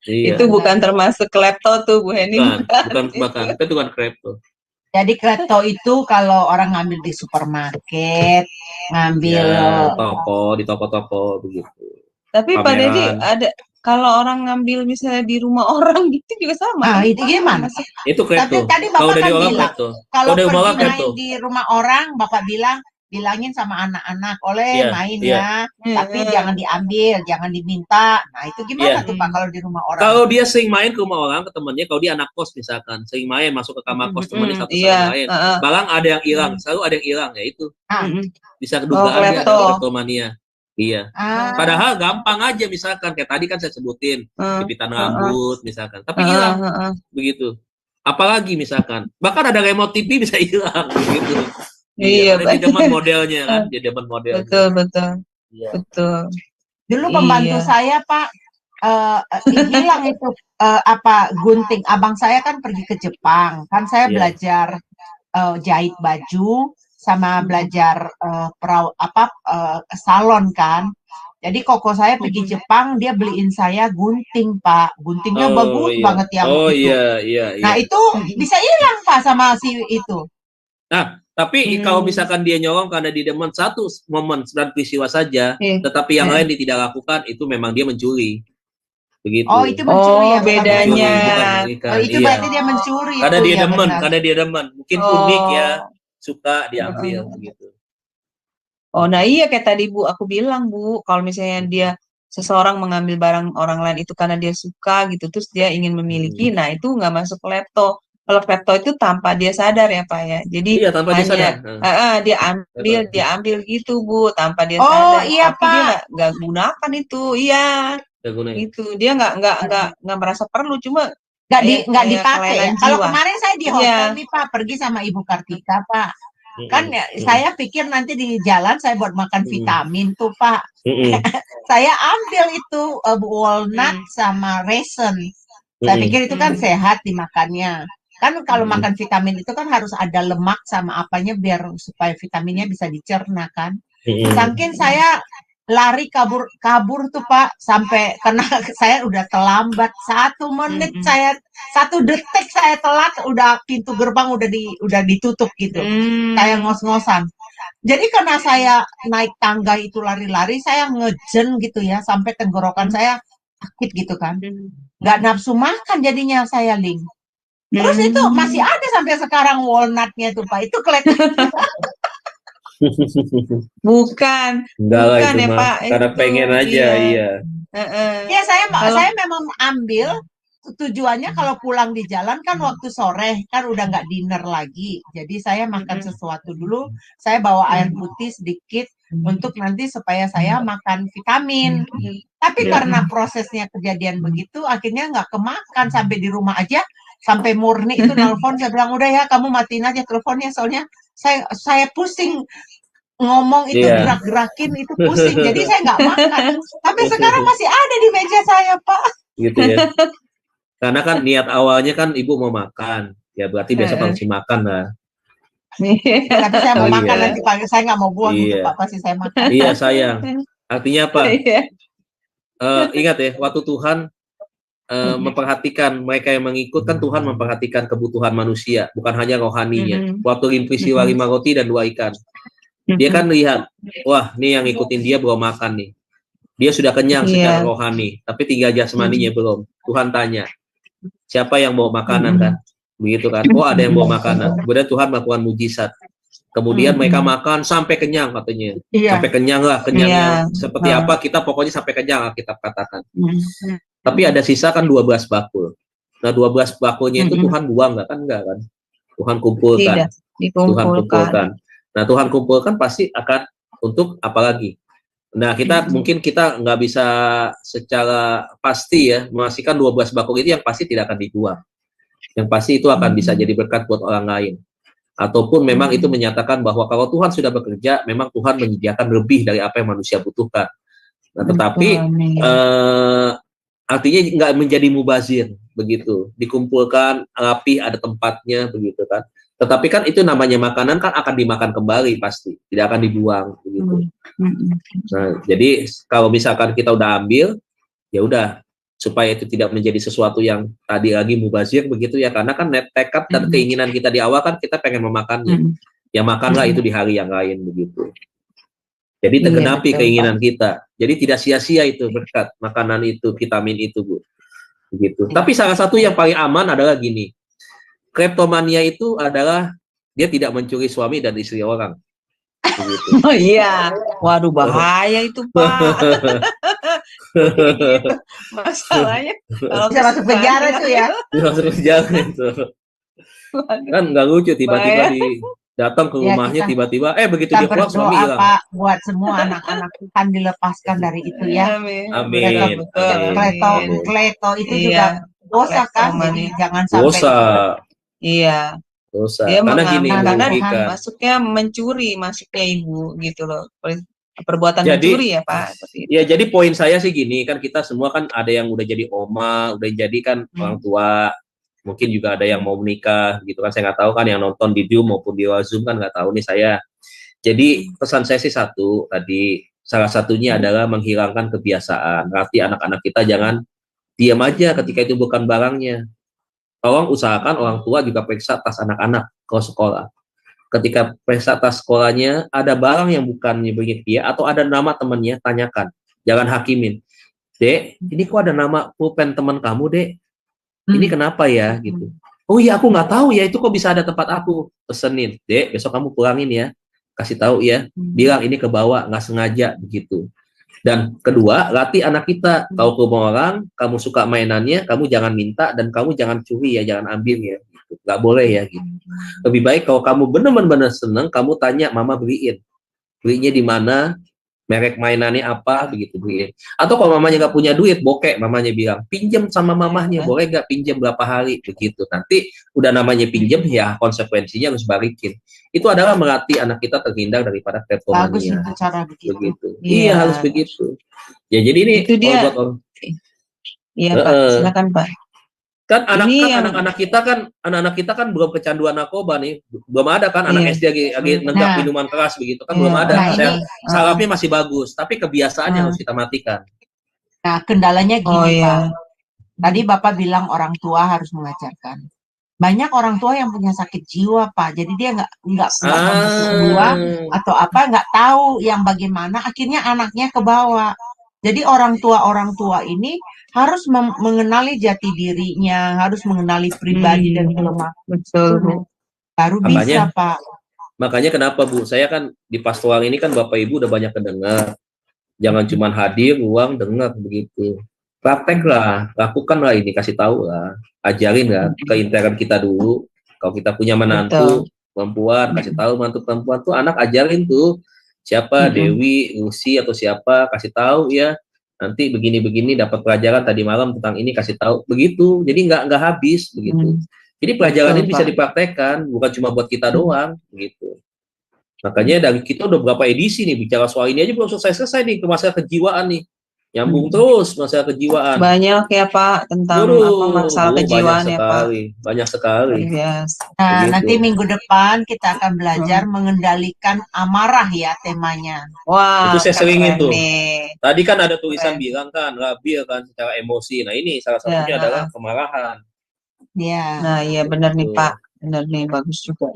[SPEAKER 1] Itu bukan termasuk klepto tuh Bu Heni.
[SPEAKER 4] Bukan itu bukan klepto.
[SPEAKER 6] Jadi klepto itu kalau orang ngambil di supermarket, ngambil
[SPEAKER 4] di toko-toko begitu.
[SPEAKER 1] Tapi Pak Dedi, ada kalau orang ngambil misalnya di rumah orang gitu juga sama.
[SPEAKER 6] Itu gimana?
[SPEAKER 4] Itu klepto.
[SPEAKER 6] Tapi tadi Bapak kan bilang, kalau pergi
[SPEAKER 4] main
[SPEAKER 6] di rumah orang, Bapak bilangin sama anak-anak, main ya, tapi jangan diambil, jangan diminta. Nah itu gimana tuh Pak kalau di rumah orang?
[SPEAKER 4] Kalau dia sering main ke rumah orang, ke temennya, kalau dia anak kos misalkan, sering main masuk ke kamar kos temennya satu sama lain, barang ada yang hilang, selalu ada yang hilang, ya itu bisa kedugaan dia ada kleptomania. Iya. Padahal gampang aja, misalkan kayak tadi kan saya sebutin jepitan rambut misalkan, tapi hilang begitu. Apalagi misalkan bahkan ada remote TV bisa hilang begitu.
[SPEAKER 1] Iya,
[SPEAKER 4] dia demen modelnya kan, dia demen modelnya.
[SPEAKER 1] Betul.
[SPEAKER 4] Iya.
[SPEAKER 1] Betul.
[SPEAKER 6] Dulu pembantu saya Pak hilang itu gunting. Abang saya kan pergi ke Jepang, kan saya belajar jahit baju sama belajar salon kan. Jadi koko saya pergi Jepang, dia beliin saya gunting Pak, guntingnya bagus banget yang itu.
[SPEAKER 4] Iya.
[SPEAKER 6] Nah itu bisa hilang Pak sama si itu.
[SPEAKER 4] Nah, tapi kalau misalkan dia nyolong karena dia demen satu momen dan peristiwa saja, tetapi yang lain dia tidak lakukan, itu memang dia mencuri. Begitu.
[SPEAKER 6] Oh, itu mencuri ya
[SPEAKER 1] bedanya.
[SPEAKER 6] Itu berarti dia mencuri.
[SPEAKER 4] Karena dia demen, mungkin unik ya, suka diambil begitu.
[SPEAKER 1] Nah iya kayak tadi Bu, aku bilang Bu, kalau misalnya dia seseorang mengambil barang orang lain itu karena dia suka gitu, terus dia ingin memiliki, nah itu nggak masuk klepto. Kalau klepto itu tanpa dia sadar ya Pak ya. Jadi
[SPEAKER 4] tanpa dia sadar.
[SPEAKER 1] dia ambil gitu Bu, tanpa dia sadar.
[SPEAKER 6] Iya,
[SPEAKER 1] tapi dia nggak gunakan itu, itu dia nggak merasa perlu, cuma
[SPEAKER 5] nggak dipakai ya. Kalau kemarin saya di hotel nih Pak, pergi sama Ibu Kartika Pak. Kan ya, saya pikir nanti di jalan saya buat makan vitamin tuh Pak. Saya ambil itu walnut sama raisin. Saya pikir itu kan sehat dimakannya.
[SPEAKER 6] Kan kalau makan vitamin itu kan harus ada lemak sama apanya biar supaya vitaminnya bisa dicerna kan. Saking saya lari kabur tuh Pak, sampai karena saya udah terlambat 1 menit, 1 detik saya telat, udah pintu gerbang udah ditutup gitu. Saya ngos-ngosan. Jadi karena saya naik tangga itu lari-lari, saya ngejen gitu ya, sampai tenggorokan saya sakit gitu kan. Nggak nafsu makan jadinya saya, Ling. Terus itu masih ada sampai sekarang walnutnya tuh Pak, itu kelihatan.
[SPEAKER 1] Bukan
[SPEAKER 4] Enggak lah itu
[SPEAKER 1] ya
[SPEAKER 4] mah,
[SPEAKER 1] Pak,
[SPEAKER 4] karena
[SPEAKER 1] itu
[SPEAKER 4] pengen aja, iya.
[SPEAKER 6] Ya saya memang ambil tujuannya kalau pulang di jalan kan waktu sore kan udah nggak dinner lagi, jadi saya makan sesuatu dulu, saya bawa air putih sedikit untuk nanti supaya saya makan vitamin. Tapi karena prosesnya kejadian begitu, akhirnya nggak kemakan sampai di rumah aja, sampai Murni itu nelpon, saya bilang udah ya kamu matiin aja teleponnya, soalnya saya pusing ngomong itu, gerak-gerakin itu pusing, jadi saya nggak makan. Sampai sekarang masih ada di meja saya Pak.
[SPEAKER 4] Gitu ya. Karena kan niat awalnya kan ibu mau makan, ya berarti besok harus makan lah.
[SPEAKER 6] Tapi saya mau makan nanti Pak, saya nggak mau buang gitu Pak, pasti saya makan.
[SPEAKER 4] Iya sayang. Artinya apa? Ingat ya, waktu Tuhan memperhatikan mereka yang mengikut, kan Tuhan memperhatikan kebutuhan manusia, bukan hanya rohaninya. Waktu peristiwa 5 roti dan 2 ikan, dia kan lihat, wah ini yang ngikutin dia belum makan nih. Dia sudah kenyang secara rohani, tapi tinggal jasmaninya belum. Tuhan tanya, siapa yang bawa makanan kan? Begitu kan? Oh ada yang bawa makanan. Kemudian Tuhan melakukan mujizat. Kemudian mereka makan sampai kenyang katanya. Sampai kenyang lah, kenyangnya seperti apa kita pokoknya sampai kenyang Alkitab katakan. Tapi ada sisa kan 12 bakul. Nah 12 bakulnya itu Tuhan buang nggak kan? Enggak kan? Tuhan kumpulkan. Tuhan kumpulkan. Nah Tuhan kumpulkan pasti akan untuk apa lagi? Nah mungkin kita nggak bisa secara pasti ya memastikan 12 bakul itu yang pasti tidak akan dibuang. Yang pasti itu akan bisa jadi berkat buat orang lain. Ataupun memang itu menyatakan bahwa kalau Tuhan sudah bekerja, memang Tuhan menyediakan lebih dari apa yang manusia butuhkan. Nah tetapi artinya nggak menjadi mubazir begitu. Dikumpulkan rapi, ada tempatnya begitu kan. Tetapi kan itu namanya makanan kan akan dimakan kembali pasti, tidak akan dibuang begitu. Nah, jadi kalau misalkan kita udah ambil, ya udah supaya itu tidak menjadi sesuatu yang tadi lagi mubazir begitu ya, karena kan tekad dan keinginan kita di awal kan kita pengen memakannya. Ya makanlah itu di hari yang lain begitu. Jadi tergenapi keinginan kita. Jadi tidak sia-sia itu berkat makanan itu, vitamin itu, Bu. Begitu. Tapi salah satu yang paling aman adalah gini. Kleptomania itu adalah dia tidak mencuri suami dan istri orang. Begitu.
[SPEAKER 1] Oh iya, waduh bahaya itu Pak. Masalahnya kalau
[SPEAKER 6] bisa masuk penjara tuh ya.
[SPEAKER 4] Masuk penjara itu. Kan nggak lucu tiba-tiba datang ke rumahnya tiba-tiba begitu dia pulang suami hilang.
[SPEAKER 6] Pak buat semua anak-anak Tuhan dilepaskan dari itu ya.
[SPEAKER 4] Amin.
[SPEAKER 6] Kleto itu juga dosa kan, jadi jangan sampai
[SPEAKER 4] dosa.
[SPEAKER 1] Iya.
[SPEAKER 4] Dosa.
[SPEAKER 1] Dia
[SPEAKER 4] karena gini
[SPEAKER 1] masuknya mencuri, masuknya ibu gitu loh. Perbuatan mencuri ya Pak.
[SPEAKER 4] Ya jadi poin saya sih gini, kan kita semua kan ada yang udah jadi oma, udah jadi kan orang tua, mungkin juga ada yang mau menikah gitu kan, saya nggak tahu kan yang nonton di Zoom maupun di luar Zoom kan nggak tahu nih saya. Jadi pesan saya sih satu tadi, salah satunya adalah menghilangkan kebiasaan. Berarti anak-anak kita jangan diam aja ketika itu bukan barangnya. Tolong usahakan orang tua juga periksa tas anak-anak ke sekolah. Ketika periksa tas sekolahnya ada barang yang bukan milik dia atau ada nama temannya, tanyakan. Jangan hakimin. Dek, ini kok ada nama pulpen teman kamu, Dek? Ini kenapa ya? Gitu. Oh iya, aku nggak tahu ya, itu kok bisa ada tempat aku. Pesenin, Dek, besok kamu pulangin ya. Kasih tahu ya. Bilang ini ke bawah, nggak sengaja begitu. Dan kedua, latih anak kita. Kalau ke rumah orang, kamu suka mainannya, kamu jangan minta dan kamu jangan curi ya, jangan ambil ya. Gitu. Nggak boleh ya. Gitu. Lebih baik kalau kamu benar-benar seneng, kamu tanya, Mama beliin. Belinya di mana? Merek mainannya apa? Begitu beliin. Atau kalau mamanya nggak punya duit, bokek, mamanya bilang, pinjam sama mamahnya, boleh nggak pinjam berapa hari? Begitu. Nanti udah namanya pinjam, ya konsekuensinya harus balikin. Itu adalah melatih anak kita terhindar daripada kleptomania.
[SPEAKER 6] Bagus itu cara begitu.
[SPEAKER 4] Iya, harus begitu. Ya jadi ini
[SPEAKER 1] itu dia. Iya Pak, silakan Pak.
[SPEAKER 4] Kan
[SPEAKER 1] yang
[SPEAKER 4] anak-anak kita kan belum kecanduan narkoba nih, belum ada kan anak SD lagi nenggak minuman keras begitu kan, belum ada. Sarafnya masih bagus, tapi kebiasaannya harus kita matikan.
[SPEAKER 6] Nah, kendalanya gini Pak. Tadi Bapak bilang orang tua harus mengajarkan. Banyak orang tua yang punya sakit jiwa Pak, jadi dia nggak mampu jiwa atau apa, nggak tahu yang bagaimana, akhirnya anaknya ke bawah. Jadi orang tua ini harus mengenali jati dirinya, harus mengenali pribadi dan kelemahan.
[SPEAKER 1] Betul.
[SPEAKER 6] Baru bisa Pak.
[SPEAKER 4] Makanya kenapa Bu, saya kan di pastoral ini kan Bapak Ibu udah banyak mendengar. Jangan cuma hadir, ruang, dengar begitu. Prakteklah, lakukanlah ini, kasih tahu lah, ajarin lah keinteran kita dulu. Kalau kita punya menantu perempuan, kasih tahu menantu perempuan tuh anak, ajarin tuh siapa Dewi, Lucy atau siapa, kasih tahu ya. Nanti begini-begini dapat pelajaran tadi malam tentang ini, kasih tahu begitu. Jadi nggak habis begitu. Jadi pelajaran ini bisa dipraktekkan, bukan cuma buat kita doang begitu. Makanya dari kita udah berapa edisi nih bicara soal ini aja belum selesai nih, ke masalah kejiwaan nih. Nyambung terus masalah kejiwaan.
[SPEAKER 1] Banyak ya Pak tentang masalah kejiwaan ya Pak.
[SPEAKER 4] Banyak sekali.
[SPEAKER 1] Yes.
[SPEAKER 6] Nah, nanti minggu depan kita akan belajar mengendalikan amarah ya temanya.
[SPEAKER 1] Wah,
[SPEAKER 4] itu saya sering itu. Tadi kan ada tulisan bilang kan, labil kan secara emosi. Nah, ini salah satunya adalah kemarahan.
[SPEAKER 6] Iya.
[SPEAKER 1] Nah, iya benar nih Pak. Benar nih, bagus juga.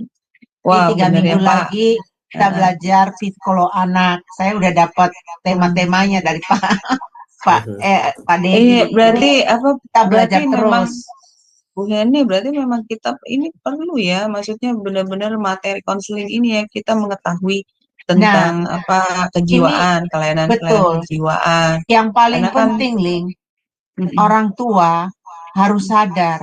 [SPEAKER 6] Wah, 3 minggu lagi kita belajar psikolog anak. Saya udah dapat tema-temanya dari Pak Dedi.
[SPEAKER 1] Berarti apa?
[SPEAKER 6] Kita belajar terus.
[SPEAKER 1] Bu Heni, berarti memang kita ini perlu ya, maksudnya benar-benar materi konseling ini ya, kita mengetahui tentang kejiwaan, kelainan kejiwaan.
[SPEAKER 6] Yang paling penting, Ling, orang tua harus sadar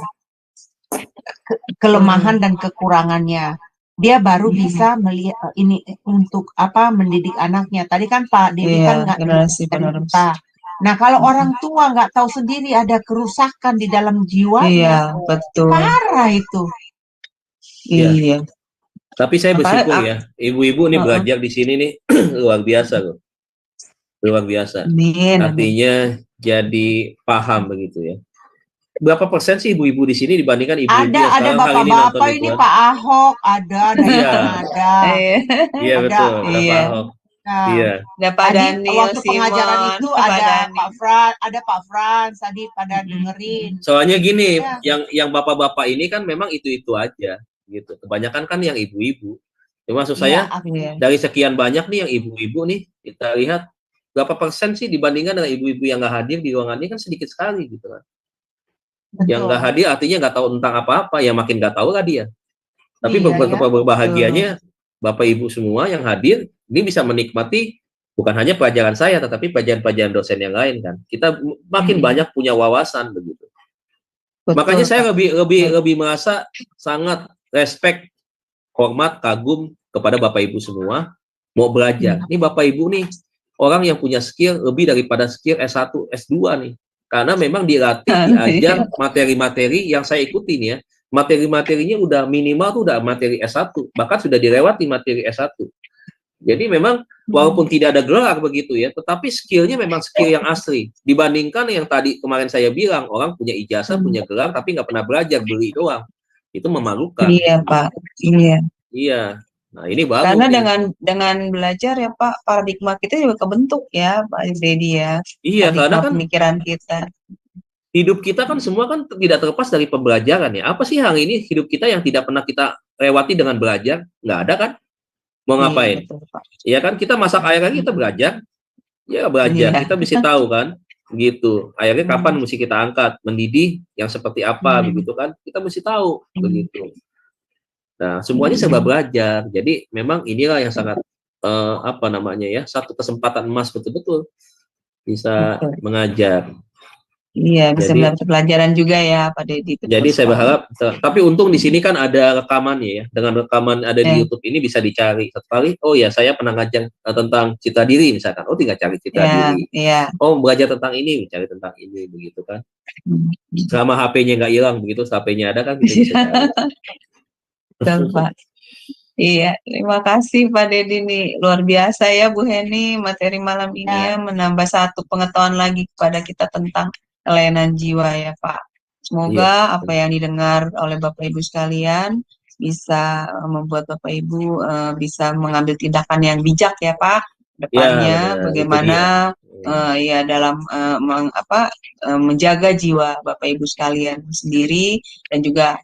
[SPEAKER 6] kelemahan dan kekurangannya. Dia baru bisa melihat ini untuk mendidik anaknya. Tadi kan Pak Dedi kan nggak kita. Nah, kalau orang tua nggak tahu sendiri ada kerusakan di dalam jiwanya,
[SPEAKER 1] betul.
[SPEAKER 6] Parah itu.
[SPEAKER 1] Iya.
[SPEAKER 4] Tapi saya bersyukur ya, ibu-ibu nih belajar di sini nih luar biasa loh, luar biasa. Artinya jadi paham begitu ya. Berapa persen sih ibu-ibu di sini dibandingkan ibu-ibu yang sekarang hari ini nonton
[SPEAKER 6] bapak-bapak ini Pak Ahok ada.
[SPEAKER 4] Iya betul, ada Pak Ahok. Iya.
[SPEAKER 1] Ada Pak Daniel,
[SPEAKER 6] waktu pengajaran itu ada Pak Frans tadi pada dengerin.
[SPEAKER 4] Soalnya gini, yang bapak-bapak ini kan memang itu aja gitu. Kebanyakan kan yang ibu-ibu. Maksud saya dari sekian banyak nih yang ibu-ibu nih, kita lihat berapa persen sih dibandingkan dengan ibu-ibu yang nggak hadir di ruangan ini kan sedikit sekali gitu kan. Yang nggak hadir artinya nggak tahu tentang apa-apa, ya makin nggak tahu lah dia. Tapi berbahagianya Bapak Ibu semua yang hadir ini bisa menikmati bukan hanya pelajaran saya, tetapi pelajaran-pelajaran dosen yang lain kan. Kita makin banyak punya wawasan begitu. Makanya saya lebih merasa sangat respect, hormat, kagum kepada Bapak Ibu semua mau belajar. Ini Bapak Ibu nih orang yang punya skill lebih daripada skill S1, S2 nih. Karena memang dilatih, diajar materi-materi yang saya ikutin ya. Materi-materinya udah minimal tuh udah materi S1, bahkan sudah dilewati materi S1. Jadi memang walaupun tidak ada gelar begitu ya, tetapi skillnya memang skill yang asli. Dibandingkan yang tadi kemarin saya bilang, orang punya ijazah, punya gelar, tapi nggak pernah belajar, beli doang. Itu memalukan.
[SPEAKER 1] Iya Pak,
[SPEAKER 4] iya. Nah ini baru.
[SPEAKER 1] Karena dengan belajar ya Pak, paradigma kita juga kebentuk ya Pak Dedi ya.
[SPEAKER 4] Iya, karena kan
[SPEAKER 1] pemikiran kita.
[SPEAKER 4] Hidup kita kan semua kan tidak terlepas dari pembelajaran ya. Apa sih hari ini hidup kita yang tidak pernah kita lewati dengan belajar? Nggak ada kan? Mau ngapain? Iya kan kita masak air kan kita belajar. Ya belajar, kita bisa tahu kan? Gitu. Airnya kapan mesti kita angkat, mendidih yang seperti apa begitu kan? Kita mesti tahu begitu. Nah, semuanya serba belajar. Jadi memang inilah yang sangat satu kesempatan emas betul-betul bisa mengajar.
[SPEAKER 1] Iya, bisa mendapat pelajaran juga ya Pak Dedi.
[SPEAKER 4] Jadi saya berharap, tapi untung di sini kan ada rekamannya ya. Dengan rekaman ada di YouTube ini bisa dicari satu kali. Oh ya, saya pernah ngajar tentang citra diri misalkan. Oh, tinggal cari citra diri. Oh, belajar tentang ini, cari tentang ini begitu kan. Selama HP-nya nggak hilang begitu, HP-nya ada kan kita bisa cari.
[SPEAKER 1] Betul Pak. Iya, terima kasih Pak Dedi nih, luar biasa ya Bu Heni, materi malam ini ya menambah satu pengetahuan lagi kepada kita tentang kelainan jiwa ya Pak. Semoga apa yang didengar oleh Bapak Ibu sekalian bisa membuat Bapak Ibu bisa mengambil tindakan yang bijak ya Pak, depannya
[SPEAKER 4] benar,
[SPEAKER 1] bagaimana ya dalam menjaga jiwa Bapak Ibu sekalian sendiri dan juga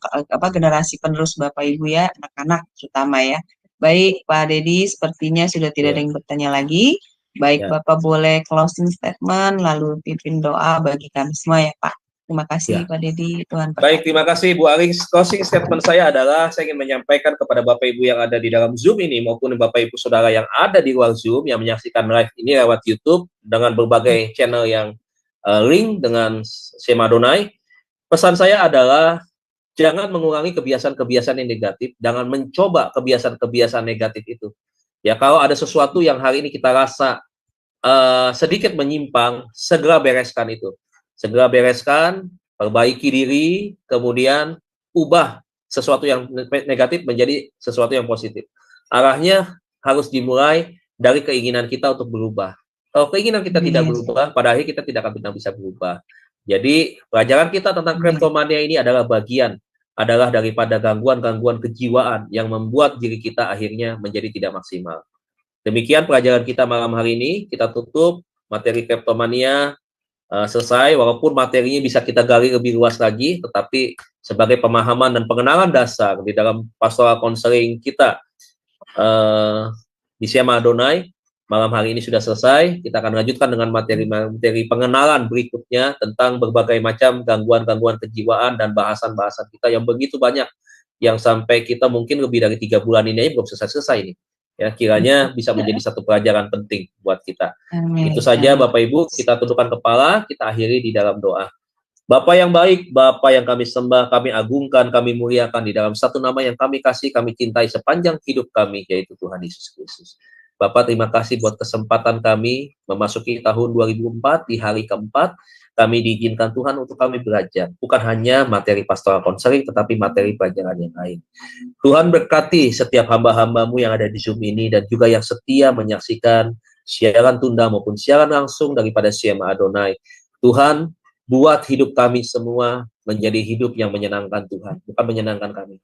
[SPEAKER 1] generasi penerus Bapak Ibu ya, anak-anak terutama ya. Baik Pak Dedi, sepertinya sudah tidak ada yang bertanya lagi. Baik Bapak boleh closing statement lalu pimpin doa bagi kami semua ya Pak. Terima kasih Pak Dedi, Tuhan berkati.
[SPEAKER 4] Baik, terima kasih Bu Aris. Closing statement saya adalah saya ingin menyampaikan kepada Bapak Ibu yang ada di dalam Zoom ini maupun Bapak Ibu Saudara yang ada di luar Zoom yang menyaksikan live ini lewat YouTube dengan berbagai channel yang link dengan Shema Adonai. Pesan saya adalah jangan mengulangi kebiasaan-kebiasaan yang negatif, jangan mencoba kebiasaan-kebiasaan negatif itu. Ya, kalau ada sesuatu yang hari ini kita rasa sedikit menyimpang, segera bereskan itu. Segera bereskan, perbaiki diri, kemudian ubah sesuatu yang negatif menjadi sesuatu yang positif. Arahnya harus dimulai dari keinginan kita untuk berubah. Kalau keinginan kita tidak berubah, pada akhirnya kita tidak akan pernah bisa berubah. Jadi pelajaran kita tentang kleptomania ini adalah bagian daripada gangguan-gangguan kejiwaan yang membuat diri kita akhirnya menjadi tidak maksimal. Demikian pelajaran kita malam hari ini. Kita tutup materi kleptomania selesai, walaupun materinya bisa kita gali lebih luas lagi, tetapi sebagai pemahaman dan pengenalan dasar di dalam pastoral counseling kita di Shema Adonai, malam hari ini sudah selesai. Kita akan lanjutkan dengan materi pengenalan berikutnya tentang berbagai macam gangguan-gangguan kejiwaan dan bahasan-bahasan kita yang begitu banyak, yang sampai kita mungkin lebih dari 3 bulan ini belum selesai-selesai ini. Ya, kiranya bisa menjadi satu pelajaran penting buat kita. Itu saja Bapak Ibu, kita tundukkan kepala, kita akhiri di dalam doa. Bapa yang baik, Bapa yang kami sembah, kami agungkan, kami muliakan di dalam satu nama yang kami kasih, kami cintai sepanjang hidup kami, yaitu Tuhan Yesus Kristus. Bapak, terima kasih buat kesempatan kami memasuki tahun 2004 di hari keempat. Kami diizinkan Tuhan untuk kami belajar, bukan hanya materi pastoral counseling, tetapi materi pelajaran yang lain. Tuhan berkati setiap hamba-hambamu yang ada di Zoom ini, dan juga yang setia menyaksikan siaran tunda maupun siaran langsung daripada Shema Adonai. Tuhan, buat hidup kami semua menjadi hidup yang menyenangkan Tuhan, bukan menyenangkan kami.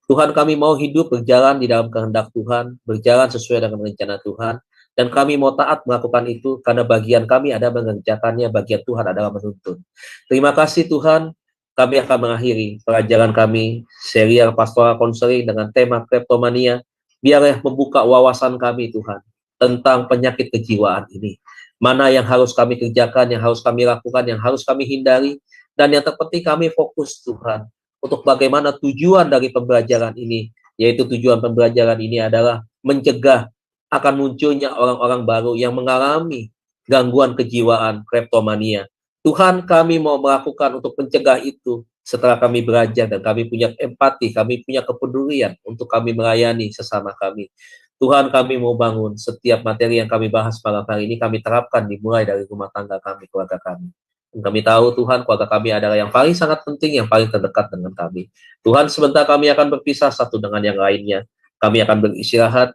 [SPEAKER 4] Tuhan, kami mau hidup berjalan di dalam kehendak Tuhan, berjalan sesuai dengan rencana Tuhan, dan kami mau taat melakukan itu, karena bagian kami ada mengerjakannya, bagian Tuhan adalah menuntun. Terima kasih Tuhan, kami akan mengakhiri pelajaran kami, serial pastoral counseling dengan tema kleptomania. Biarlah membuka wawasan kami Tuhan, tentang penyakit kejiwaan ini. Mana yang harus kami kerjakan, yang harus kami lakukan, yang harus kami hindari, dan yang terpenting kami fokus Tuhan, untuk bagaimana tujuan dari pembelajaran ini, yaitu tujuan pembelajaran ini adalah mencegah akan munculnya orang-orang baru yang mengalami gangguan kejiwaan kleptomania. Tuhan, kami mau melakukan untuk mencegah itu setelah kami belajar dan kami punya empati, kami punya kepedulian untuk kami melayani sesama kami. Tuhan, kami mau bangun setiap materi yang kami bahas malam hari ini, kami terapkan dimulai dari rumah tangga kami, keluarga kami. Dan kami tahu Tuhan, keluarga kami adalah yang paling sangat penting, yang paling terdekat dengan kami. Tuhan, sebentar kami akan berpisah satu dengan yang lainnya. Kami akan beristirahat.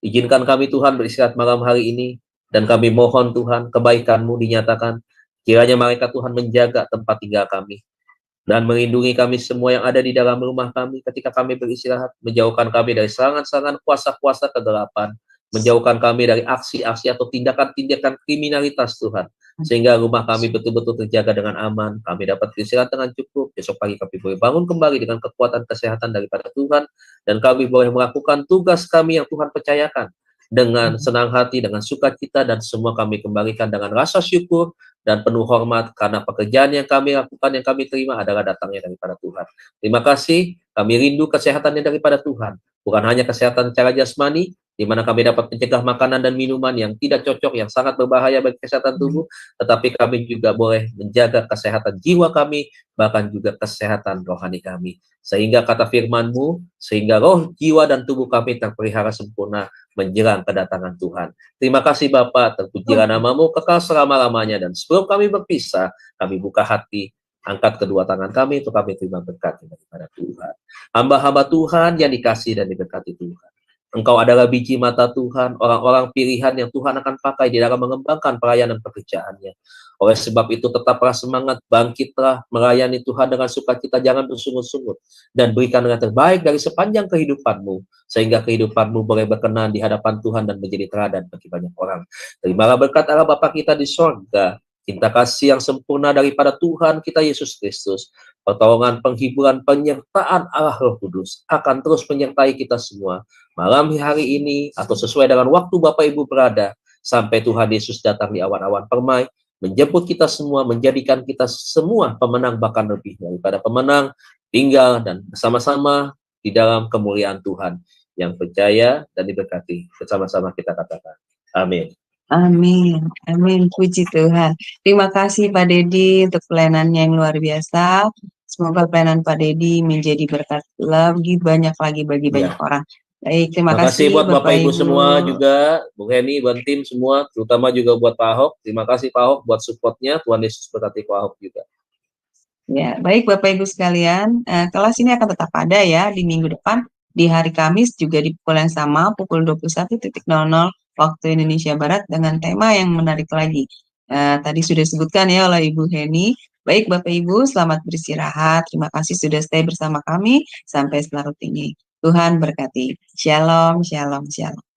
[SPEAKER 4] Izinkan kami Tuhan beristirahat malam hari ini, dan kami mohon Tuhan kebaikan-Mu dinyatakan. Kiranya malaikat Tuhan menjaga tempat tinggal kami, dan melindungi kami semua yang ada di dalam rumah kami ketika kami beristirahat, menjauhkan kami dari serangan-serangan kuasa-kuasa kegelapan, menjauhkan kami dari aksi-aksi atau tindakan-tindakan kriminalitas Tuhan, sehingga rumah kami betul-betul terjaga dengan aman, kami dapat beristirahat dengan cukup, besok pagi kami boleh bangun kembali dengan kekuatan kesehatan daripada Tuhan, dan kami boleh melakukan tugas kami yang Tuhan percayakan dengan senang hati, dengan sukacita, dan semua kami kembalikan dengan rasa syukur dan penuh hormat, karena pekerjaan yang kami lakukan, yang kami terima adalah datangnya daripada Tuhan. Terima kasih, kami rindu kesehatannya daripada Tuhan, bukan hanya kesehatan secara jasmani, di mana kami dapat mencegah makanan dan minuman yang tidak cocok, yang sangat berbahaya bagi kesehatan tubuh, tetapi kami juga boleh menjaga kesehatan jiwa kami, bahkan juga kesehatan rohani kami. Sehingga kata firman-Mu, sehingga roh, jiwa, dan tubuh kami terpelihara sempurna menjelang kedatangan Tuhan. Terima kasih Bapa, terpujilah nama-Mu kekal selama-lamanya, dan sebelum kami berpisah, kami buka hati, angkat kedua tangan kami untuk kami terima berkat daripada Tuhan. Hamba-hamba Tuhan yang dikasihi dan diberkati Tuhan, Engkau adalah biji mata Tuhan, orang-orang pilihan yang Tuhan akan pakai di dalam mengembangkan pelayanan pekerjaannya. Oleh sebab itu tetaplah semangat, bangkitlah, melayani Tuhan dengan sukacita, jangan bersungut-sungut, dan berikan yang terbaik dari sepanjang kehidupanmu, sehingga kehidupanmu boleh berkenan di hadapan Tuhan dan menjadi teladan bagi banyak orang. Terimalah berkat Allah Bapa kita di sorga, cinta kasih yang sempurna daripada Tuhan kita Yesus Kristus, pertolongan, penghiburan, penyertaan Allah Roh Kudus akan terus menyertai kita semua malam hari ini atau sesuai dengan waktu Bapak Ibu berada sampai Tuhan Yesus datang di awan-awan permai, menjemput kita semua, menjadikan kita semua pemenang, bahkan lebih daripada pemenang, tinggal dan bersama-sama di dalam kemuliaan Tuhan. Yang percaya dan diberkati, bersama-sama kita katakan amin.
[SPEAKER 1] Amin, amin, puji Tuhan. Terima kasih Pak Dedi untuk pelayanannya yang luar biasa. Semoga pelayanan Pak Dedi menjadi berkat lebih banyak lagi bagi banyak orang. Baik, terima kasih
[SPEAKER 4] buat Bapak Ibu
[SPEAKER 1] Ibu
[SPEAKER 4] semua juga, Bu Heni, buat tim semua, terutama juga buat Pak Ahok. Terima kasih Pak Ahok buat supportnya. Tuhan Yesus berkati Pak Ahok juga.
[SPEAKER 1] Ya, baik Bapak Ibu sekalian, kelas ini akan tetap ada ya di minggu depan, di hari Kamis juga di pukul yang sama, pukul 21.00 waktu Indonesia Barat dengan tema yang menarik lagi. Tadi sudah disebutkan ya oleh Ibu Heni. Baik Bapak Ibu, selamat beristirahat. Terima kasih sudah stay bersama kami sampai selarut ini. Tuhan berkati. Shalom, shalom, shalom.